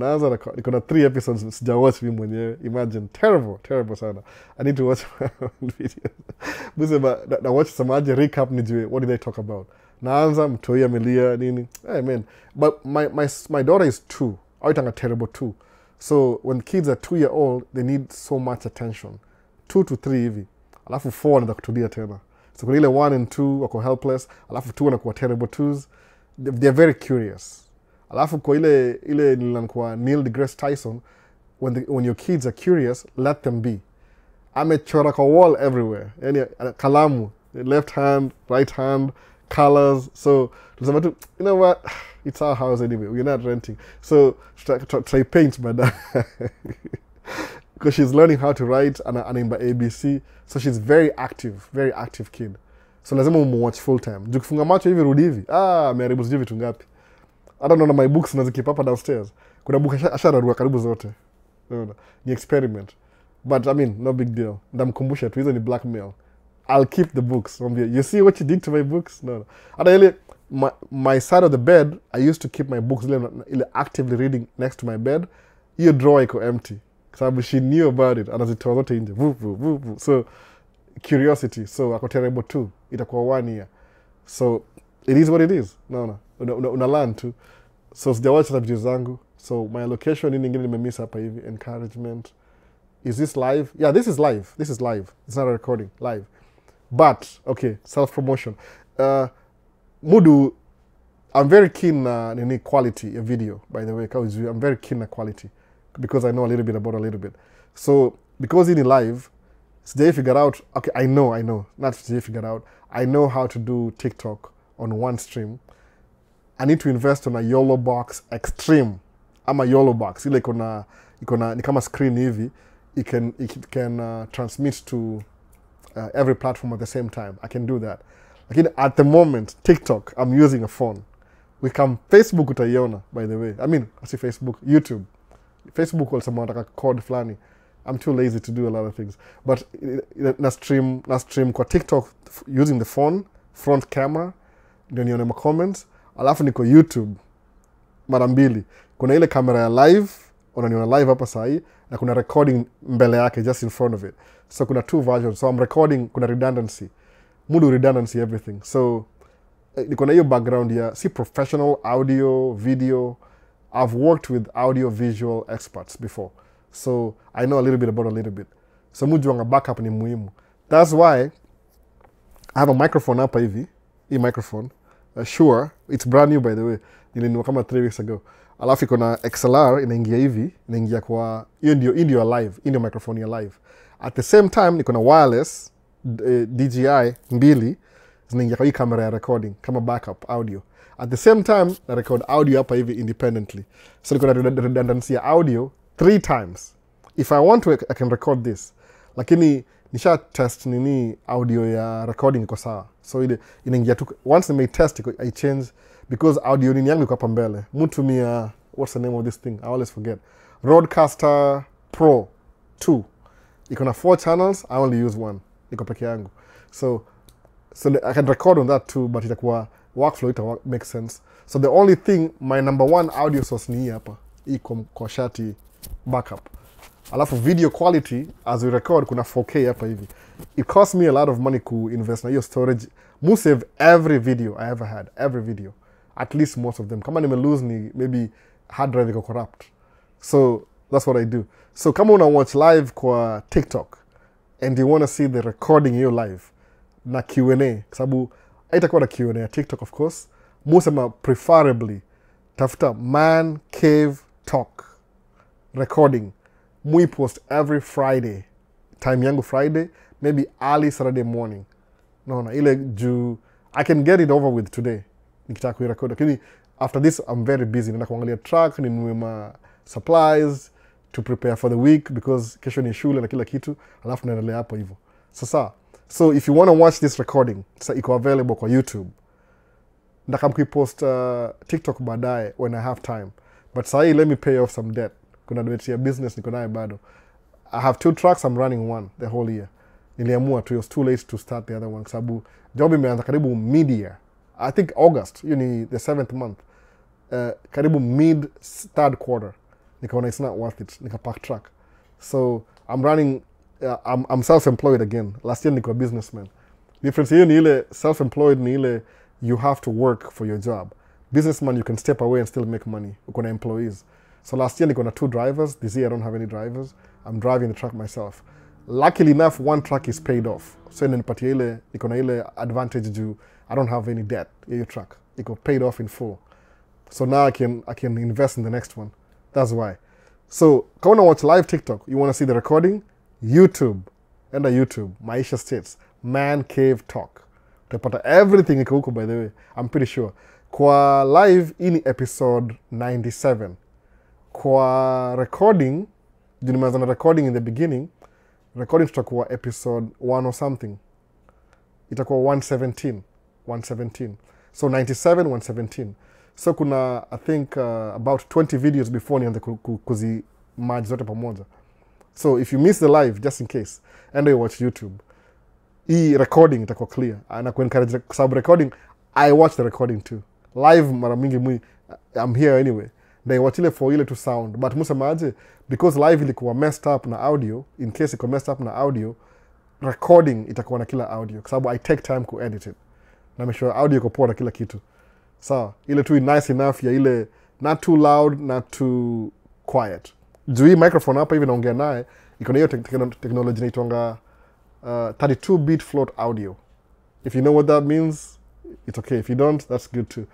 Niko na 3 episodes sijawatch mimi mwenyewe. Imagine. Terrible sana. I need to watch my own videos. Busema, na watch samaje recap nijue. What did they talk about? Naanza, mtoi amelia, nini. Hey, man. But my daughter is 2. Aitanga terrible 2. So, when kids are 2-year-old, they need so much attention. 2 to 3 hivi. Alafu 4 wanaanza kutulia tena. So kuna ile 1 and 2 wako helpless. Alafu 2 wanakuwa terrible 2s. They're very curious. Alafu kwa ile nilikuwa Neil deGrasse Tyson, when your kids are curious, let them be. Amechora kwa wall everywhere. Yani kalamu, left hand, right hand, colors. So tunasema tu, you know what? It's our house anyway. We're not renting. So try paint baadaye. Because she's learning how to write anaimba ABC. So she's very active kid. So lazima watch full time. Juu kifunga macho hivi rudi hivi. Ameharibu sijui vitu ngapi. I don't know, my books nazikeep hapa downstairs. Kuna book ashararua karibu zote. No. Ni experiment. But I mean, no big deal. Ndamkumbusha tu, hizo ni blackmail. I'll keep the books. You see what you did to my books? No. Hata ile my side of the bed, I used to keep my books ile actively reading next to my bed. Hiyo drawer iko empty. Sababu she knew about it. Anazitoa zote nje. So, curiosity. So, ako terrible too. Itakuwa 1 year. So, it is what it is. No. Una learn too. So, sijawacha na video zangu. So, my location nini ingine nimemiss hapa hivi. Encouragement. Is this live? Yeah, this is live. It's not a recording. Live. But, okay, self-promotion. Mudu, I'm very keen na quality of video, by the way. I'm very keen na quality. Because I know a little bit about a little bit. So, because in live, sijai figure out, okay, I know, not sijai figure out, I know how to do TikTok on one stream. I need to invest on a YOLO box extreme. I'm a YOLO box. Ile ikona ni kama screen hivi, it can transmit to every platform at the same time. I can do that. Like at the moment, TikTok, I'm using a phone. we come Facebook utaiona, by the way. I mean, I see Facebook, YouTube. Facebook walisema wanataka code flani. I'm too lazy to do a lot of things. But na stream kwa TikTok using the phone, front camera, ndio nione ma comments. Alafu niko YouTube mara mbili. Kuna ile kamera ya live, unaniona live hapa sahi, na kuna recording mbele yake just in front of it. So kuna two versions. So I'm recording, kuna redundancy. Mudu redundancy everything. So niko na hiyo background ya si professional audio, video. I've worked with audio visual experts before. So I know a little bit about a little bit. So mujuanga backup ni muhimu. That's why I have a microphone hapa hivi. Hii microphone. Sure, it's brand new by the way. Nilinunua kama 3 weeks ago. Alafu iko na XLR inaingia hivi, inaingia kwa hiyo ndio live, hiyo ndio microphone ya live. At the same time niko na wireless DJI mbili zinaingia kwa hii camera ya recording kama backup audio. At the same time na record audio hapa hivi independently. So niko na redundancy ya audio 3 times. If I want to, I can record this. Lakini nisha test nini audio ya recording iko sawa. So ile inaingia tu once I test I change because audio nini yangu iko hapa mbele. Mutumia what's the name of this thing? I always forget. Rodecaster Pro 2. Iko na 4 channels, I only use 1. Iko peke yangu. So I can record on that too, but itakuwa workflow ita make sense. So the only thing, my number 1 audio source ni hii hapa. Iko kwa shati backup. Alafu video quality as we record kuna 4K hapa hivi. It cost me a lot of money to invest na hiyo storage. Mu save every video I ever had, every video. At least most of them. Kama nime lose ni maybe hard drive iko corrupt. So that's what I do. So kama una watch live kwa TikTok and you want to see the recording hiyo live na Q&A, sababu haitakuwa na Q&A ya TikTok of course. Mu sema preferably tafuta man cave talk recording. Mui post every Friday. Time yangu Friday, maybe early Saturday morning. No, ile juu I can get it over with today. Nikitaka kuirecord. Lakini after this I'm very busy. Nenda kuangalia track, ninunue ma supplies to prepare for the week because kesho ni shule na kila kitu. Alafu naendelea hapo hivyo. Sasa, so if you want to watch this recording, iko available kwa YouTube. Ndaka mkipost TikTok baadaye when I have time. But sahi let me pay off some debt. Kuna debt ya business niko nayo bado. I have 2 tracks, I'm running 1 the whole year. Niliamua tu, it was too late to start the other one. Sababu job imeanza karibu mid-year. I think August, you ni the 7th month. Karibu mid-3rd quarter. Nikaona it's not worth it. Nikapack track. So I'm running, I'm self-employed again. Last year niko businessman. Difference hiyo ni ile self-employed ni ile you have to work for your job. Businessman, you can step away and still make money. Uko na employees. So last year niko na 2 drivers. This year I don't have any drivers. I'm driving the truck myself. Luckily enough, 1 truck is paid off. So inanipatia ile, niko na ile advantage juu I don't have any debt. Your truck. Iko paid off in full. So now I can invest in the next one. That's why. So kama una watch live TikTok, you want to see the recording, YouTube. Enda YouTube, Maisha States, Man Cave Talk. Utapata everything iko huko by the way. I'm pretty sure. Kwa live ini episode 97. Kwa recording, juu nimeanza na recording in the beginning, recording tutakuwa episode 1 or something. Itakuwa 117. So 97, 117. So kuna, I think, about 20 videos before nianze kuzi merge zote pamoja. So if you miss the live, just in case, and you watch YouTube, hii recording itakuwa clear. Na kuencourage, sababu recording, I watch the recording too. Live mara mingi I'm here anyway. They watch ile for ile to sound. But musema aje, because live ilikuwa messed up na audio, in case iko messed up na audio, recording itakuwa na kila audio. Kwa sababu I take time ku edit it. Na make sure audio iko poa na kila kitu. Sawa, ile tu nice enough ya ile not too loud, not too quiet. Juu hii microphone hapa hivi naongea naye, iko na hiyo technology inaitwanga 32-bit float audio. If you know what that means, it's okay. If you don't, that's good too.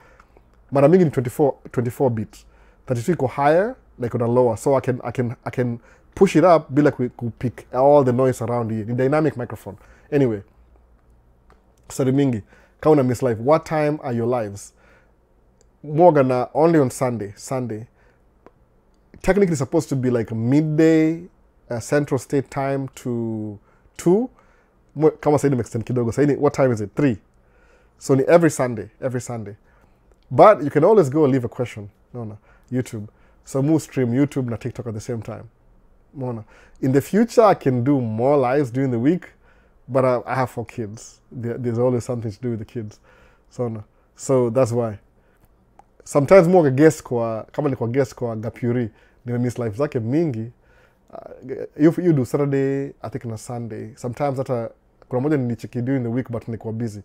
Mara mingi ni 24 bit. 32 iko higher, like on a lower. So I can push it up bila pick all the noise around here. Ni dynamic microphone. Anyway, sorry mingi. Kama una miss live, what time are your lives? Morgana only on Sunday. Technically supposed to be like midday Central State Time to 2. Kama saini extend kidogo. Saini, what time is it? 3. So ni every Sunday. But you can always go leave a question. No, YouTube. So move stream YouTube and TikTok at the same time. No. In the future, I can do more lives during the week, but I have 4 kids. There's always something to do with the kids. So that's why. Sometimes more guest kama ni kwa guest kwa Gapuri, miss life zake mingi. You do Saturday, I think na Sunday. Sometimes kuna moja nicheki during the week but niko busy.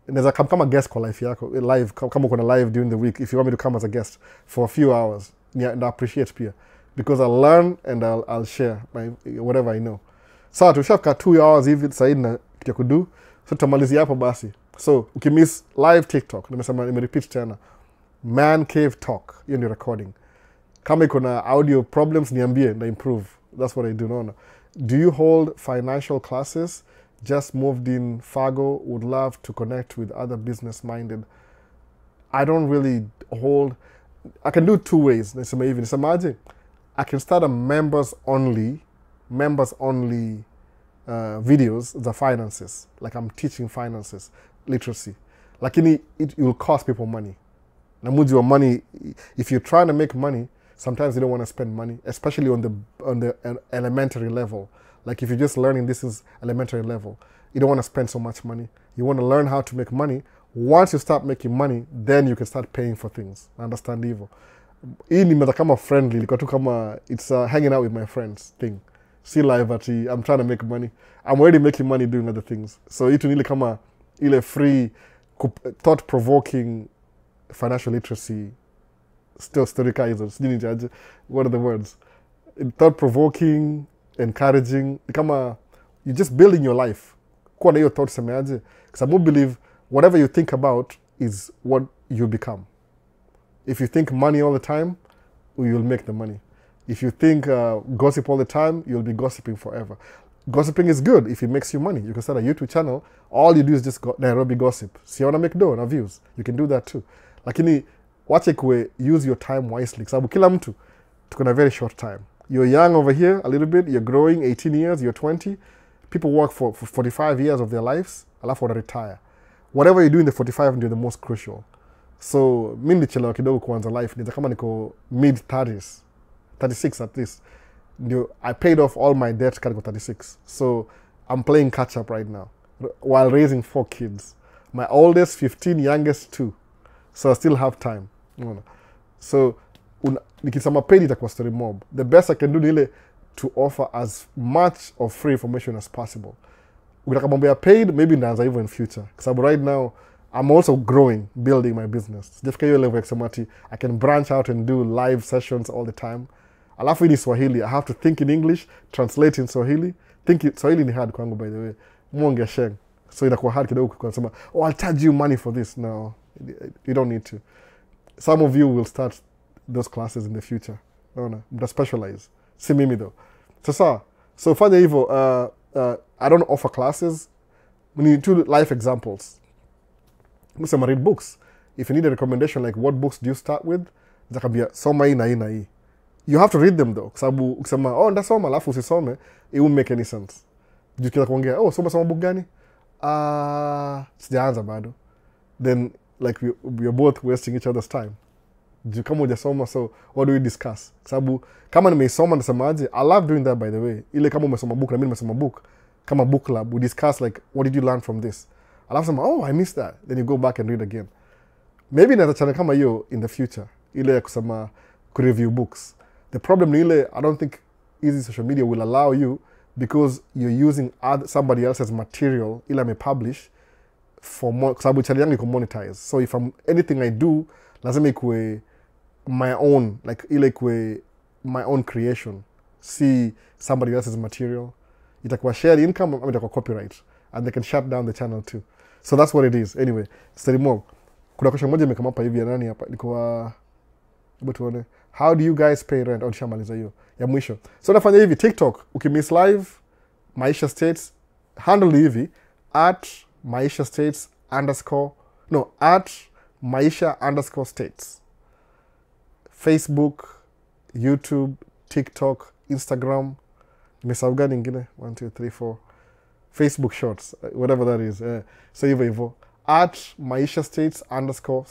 Inaweza kama guest kwa life yako, live kama kuna live during the week if you want me to come as a guest for a few hours. I appreciate pia because I'll learn and I'll share whatever I know. Sawa, tushafika 2 hours hivi sasa na kitu ya kudu. So tutamalizia hapo basi. So ukimiss live TikTok, nimerepeat tena. Man Cave Talk, hiyo ni recording. Kama iko na audio problems niambie na improve. That's what I do. No. Do you hold financial classes? Just moved in Fargo, would love to connect with other business minded. I don't really hold. I can do 2 ways. I can start a members only videos, the finances. Like I'm teaching finances, literacy. Lakini it will cost people money. Namuji wa money, if you're trying to make money, sometimes you don't want to spend money, especially on the elementary level. Like if you're just learning this is elementary level, you don't want to spend so much money. You want to learn how to make money. Once you start making money, then you can start paying for things. Understand hivyo. Hii ni kama friendly, liko tu kama it's hanging out with my friends thing. See live at I'm trying to make money. I'm already making money doing other things. So itu nili kama ile free, thought-provoking financial literacy. Still storyka what are the words? Thought-provoking, encouraging. Kama you're just building your life. Kuwa na hiyo thought semeaje. Because I believe whatever you think about is what you become. If you think money all the time, you'll make the money. If you think gossip all the time, you'll be gossiping forever. Gossiping is good if it makes you money. You can start a YouTube channel. All you do is just Nairobi gossip. Si wanna make dough na views. You can do that too. Lakini wache kwe use your time wisely. Sababu kila mtu tuko na very short time. You're young over here a little bit. You're growing 18 years. You're 20. People work for 45 years of their lives. Alafu wana retire. Whatever you do in the 45 ndio the most crucial. So mimi nilichelewa kidogo kuanza life. Nita kama niko mid 30s. 36 at least. I paid off all my debt at 36. So I'm playing catch up right now while raising 4 kids. My oldest 15, youngest 2. So I still have time. So nikisema paid itakuwa story mob. The best I can do ni to offer as much of free information as possible. Ukitaka mambo ya paid, maybe ndaanza hivyo in future. Because right now I'm also growing, building my business. Sijafika hiyo level ya kusema ati I can branch out and do live sessions all the time. Alafu ni Swahili. I have to think in English, translate in Swahili. Swahili ni hard kwangu, by the way. Mwonge sheng. So inakuwa hard kidogo kusema, oh, I'll charge you money for this. No, you don't need to. Some of you will start those classes in the future. No, mta specialize. Si mimi though. So fanya hivyo, I don't offer classes. We need 2 life examples. Musema read books. If you need a recommendation, like what books do you start with? Zakabia, soma hii na hii na hii. You have to read them though. Sababu ukisema, oh, ndasoma, alafu usisome, it won't make any sense. Jukila kuongea, oh, soma book gani? Sijaanza bado. Then, like, we're both wasting each other's time. Kama hujasoma, so what do we discuss? Sababu, kama nimeisoma nasemaje, I love doing that, by the way. Ile kama umesoma book na mimi nimesoma book, kama book club, we discuss, like, what did you learn from this? I love sema, oh, I missed that. Then you go back and read again. Maybe naweza channel kama hiyo in the future. Ile ya kusema, review books. The problem is, I don't think easy social media will allow you because you're using somebody else's material, ila me publish, for more, sababu channel yangu iko monetize. So if anything I do, lazima ikuwe my own, like ile ikuwe my own creation. See somebody else's material. Itakuwa share income, ama itakuwa copyright. And they can shut down the channel too. So that's what it is. Anyway, study more. Kuna question moja imekama hapa hivi ya nani hapa. Ilikuwa tuone. How do you guys pay rent? Nishamaliza hiyo ya mwisho. So nafanya hivi TikTok, ukimiss live Maisha States, handle hivi at Maisha States at Maisha_States. Facebook, YouTube, TikTok, Instagram. Nimesahau gani ingine? 1, 2, 3, 4. Facebook Shorts, whatever that is. So hivyo. at Maisha States underscore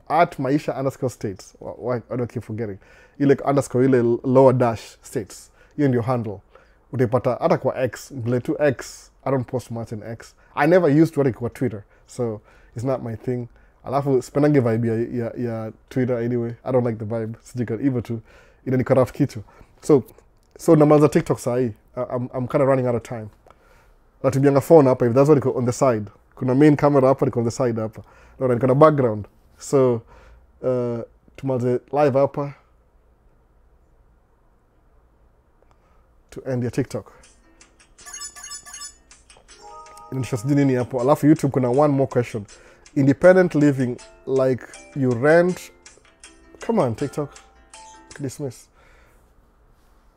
at Maisha underscore States. Why I don't keep forgetting. Ile underscore ile lower dash States. Hiyo ndio handle. Utapata hata kwa X, vile tu X. I don't post much in X. I never used what kwa Twitter, so it's not my thing. Alafu sipendange vibe ya Twitter anyway. I don't like the vibe. Sijika hivyo tu. Inani cut off kitu. So namaliza TikTok sahi. I'm kind of running out of time. Natumianga phone hapa, if that's what on the side. Kuna main camera hapa, niko on the side hapa. Naona niko na background. So tumalize live hapa to end your TikTok. Interesting nini hapo. Alafu YouTube kuna one more question. Independent living like you rent. Come on TikTok. Dismiss.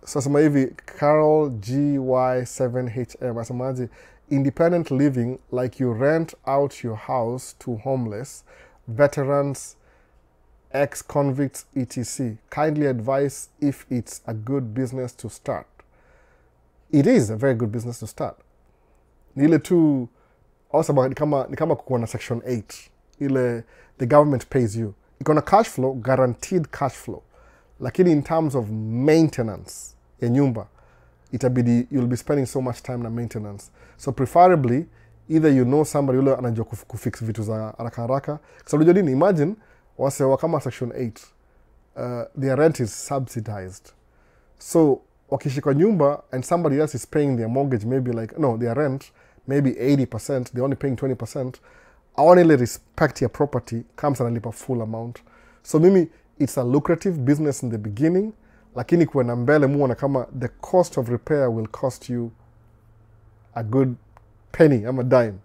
Sasa hivi Carol GY7HM asemaje, independent living like you rent out your house to homeless, veterans, ex-convicts, etc. Kindly advise if it's a good business to start. It is a very good business to start. Ni ile tu also ni kama kukuwa na section 8. Ile the government pays you. Iko na cash flow, guaranteed cash flow. Lakini in terms of maintenance ya nyumba, itabidi you'll be spending so much time na maintenance. So preferably either you know somebody yule anajua kufix vitu za haraka haraka. So unajua nini, imagine wasewa kama section 8, their rent is subsidized. So wakishika nyumba and somebody else is paying their mortgage, maybe like their rent maybe 80%, they're only paying 20%. I only respect your property comes and lipa full amount. So mimi it's a lucrative business in the beginning, lakini kuena mbele muona kama the cost of repair will cost you a good penny, a dime.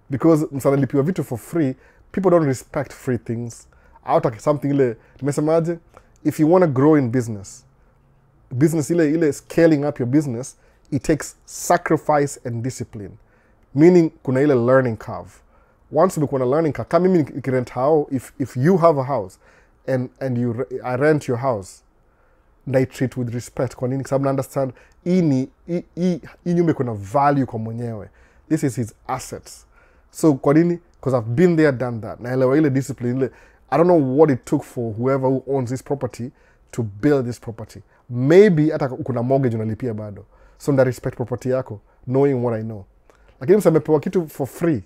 Because msanalipiwa vitu for free, people don't respect free things. Out something ile, nimesemaje, if you want to grow in business ile scaling up your business, it takes sacrifice and discipline. Meaning kuna ile learning curve. Once you kuna learning curve, kama mimi nikirent how, if you have a house, and I rent your house, and I treat with respect. Kwa nini? Because I understand hii nyumba kuna value kwa mwenyewe. This is his assets. So kwa nini? Because I've been there, done that. Naelewa ile discipline ile. I don't know what it took for whoever who owns this property to build this property. Maybe hata kuna mortgage unalipia bado. So nda respect property yako, knowing what I know. Lakini msamepewa kitu for free,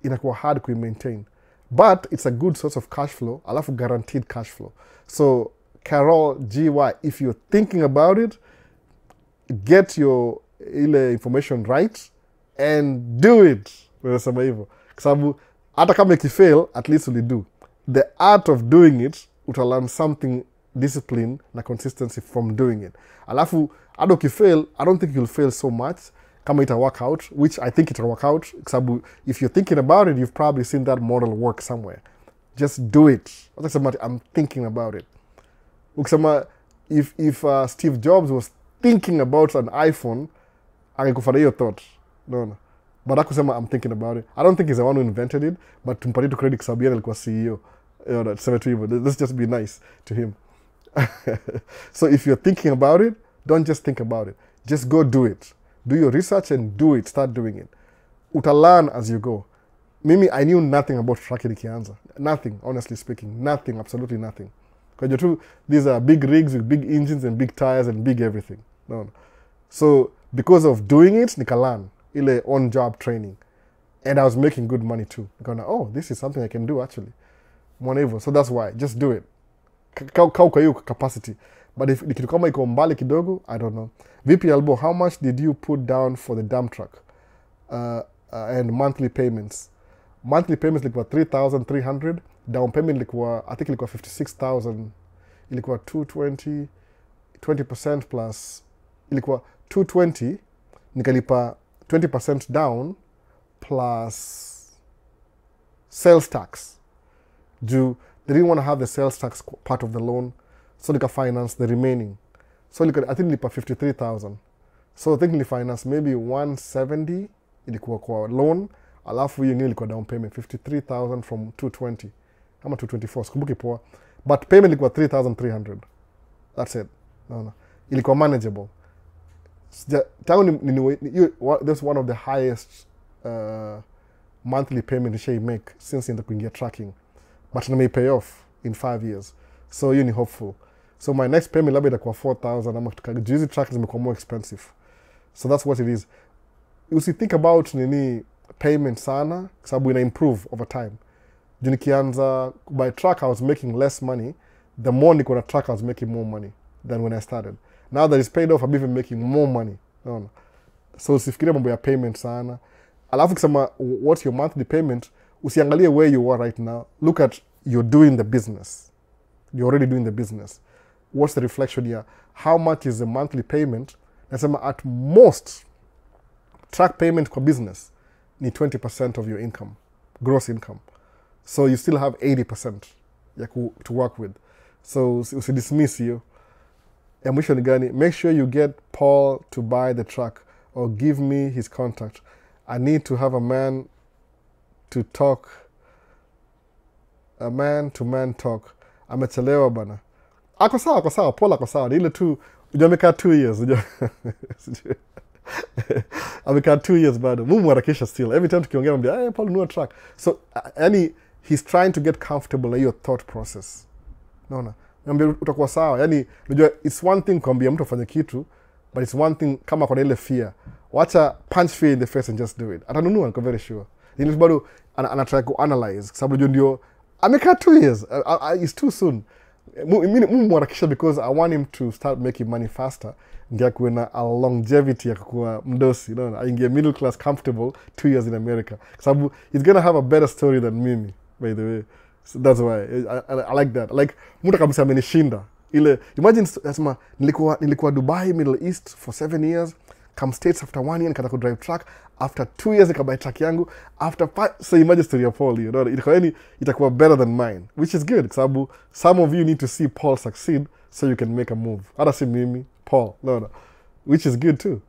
inakuwa hard to maintain. But it's a good source of cash flow. Alafu guaranteed cash flow. So Carol GY, if you're thinking about it, get your information right and do it. Unasema hivyo. Kwa sababu hata kama ikifail, at least you'll do. The art of doing it, utalearn something, discipline na consistency from doing it. Alafu hata ukifail, I don't think you'll fail so much kama ita work out, which I think it'll work out. Kwa sababu if you're thinking about it, you've probably seen that model work somewhere. Just do it. I'm thinking about it. Ukisema if Steve Jobs was thinking about an iPhone, angekufanya hiyo thought. No. But akusema I'm thinking about it. I don't think he's the one who invented it, but tumpatie tu credit sababu yeye alikuwa CEO. Tuseme tu hivyo. Let's just be nice to him. So if you're thinking about it, don't just think about it. Just go do it. Do your research and do it. Start doing it. Utalearn as you go. Mimi, I knew nothing about trucking ikianza. Nothing, honestly speaking. Nothing, absolutely nothing. Because these are big rigs with big engines and big tires and big everything. No. So because of doing it, nikalan, ile on-job training. And I was making good money too. Because, this is something I can do actually. Mwanevo. So that's why. Just do it. Kwa hiyo capacity. But if kitu kama iko mbali kidogo, I don't know. VP Albo, how much did you put down for the dump truck? And monthly payments? Monthly payments ilikuwa 3,300. Down payment ilikuwa, I think ilikuwa 56,000. Ilikuwa 220, 20% plus. Ilikuwa 220. Nikalipa 20% down plus sales tax. They didn't want to have the sales tax part of the loan. So nika finance the remaining. So I think nilipa 53,000. So I think nili finance maybe 170 ilikuwa kwa loan. Alafu hiyo ingine ilikuwa down payment 53,000 from 220. Ama 224, sikumbuki poa. But payment ilikuwa 3,300. That's it. No. Ilikuwa manageable. Tangu that's one of the highest monthly payment nishai make since in the kuingia tracking, but na may pay off in 5 years, so hiyo ni hopeful. So my next payment labda itakuwa 4,000 ama juzi tracks zimekuwa more expensive, so that's what it is. Think about nini payment sana sababu ina improve over time. Juu nikianza by track I was making less money, the more niko na track I was making more money than when I started. Now that it's paid off, I'm even making more money. No. So usifikirie mambo ya payment sana. Alafu kisema what's your monthly payment, usiangalie where you are right now. Look at you're doing the business. You're already doing the business. What's the reflection here? How much is the monthly payment? Nasema at most track payment kwa business ni 20% of your income, gross income. So you still have 80% ya to work with. So usidismiss hiyo. Ya mwisho ni gani? Make sure you get Paul to buy the truck or give me his contact. I need to have a man to man talk. Amechelewa bana. Ako sawa, Paul ako sawa. Ni ile tu unajua amekaa 2 years, unajua. Amekaa 2 years bado. Mumu harakisha still. Every time tukiongea anambia, "Hey Paul, nunua truck." So yani he's trying to get comfortable na your thought process. Unaona? Niambia utakuwa sawa. Yani unajua it's one thing kuambia mtu afanye kitu, but it's one thing kama kuna ile fear. Wacha punch fear in the face and just do it. Atanunua, niko very sure. Ni bado anatry ku analyze sababu ndio amekaa 2 years. It's too soon. Mimi mwarakisha because I want him to start making money faster. Ndio kuwe na a longevity ya kuwa mdosi, you know, aingie middle class comfortable 2 years in America. Sababu he's gonna have a better story than mimi, by the way. So that's why I like that. Like mtu kabisa amenishinda. Ile imagine nasema nilikuwa Dubai, Middle East for 7 years. Come States after 1 year nikataka drive truck. After 2 years nikabuy truck yangu. After 5, so imagine story of Paul, you know, itakuwa better than mine, which is good. Sababu some of you need to see Paul succeed so you can make a move. Hata si mimi, Paul, no, which is good too.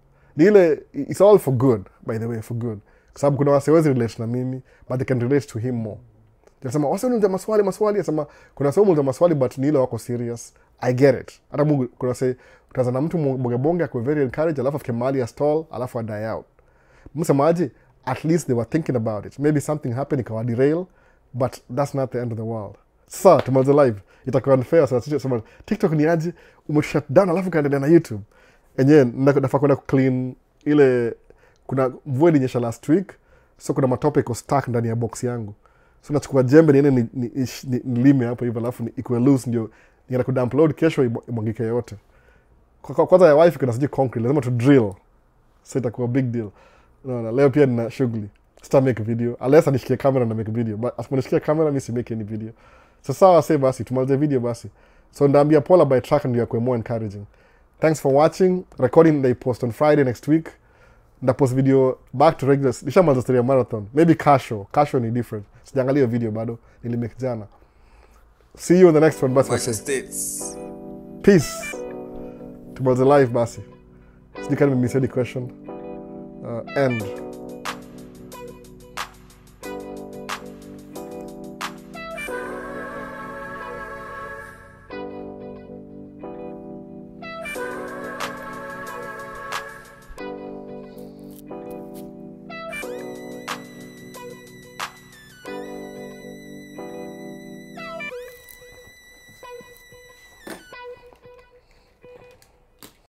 It's all for good, by the way, for good. Sababu kuna wasewezi relate na mimi, but they can relate to him more. Nasema wase unauliza maswali, nasema kuna sehemu unauliza maswali but ni ile wako serious. I get it. Hata Mungu kuna say utaanza na mtu bonge akwe very encourage, alafu afike mahali ya stall, alafu die out. Msemaji, at least they were thinking about it. Maybe something happened ikawa derail, but that's not the end of the world. Sasa tumalize live. Itakuwa unfair sasa TikTok ni aje umeshut down alafu kaendelea na YouTube. Enyewe nafaa kwenda clean ile kuna mvua ilinyesha last week, so kuna matope iko stuck ndani ya box yangu. So nachukua jembe niende nilime hapo hivyo alafu ikuwe loose ndio nienda kudownload kesho imwagike yote. Kwanza ya wife kuna siji concrete lazima to drill. So itakuwa big deal. No, leo pia nina shughuli. Sita make video. Unless anishikie camera na make video. But asiponishikia camera mimi si make any video. So sawa say basi tumalize video basi. So ndaambia Paula by track ndio yakwe more encouraging. Thanks for watching. Recording they post on Friday next week. Nda post video back to regular. Nishamaliza story ya marathon. Maybe Casho ni different. Sijaangalia video bado. Nilimake jana. See you in the next one basi. Maisha States. Peace. Tumalize live basi. Sijui kama nimesema question. End.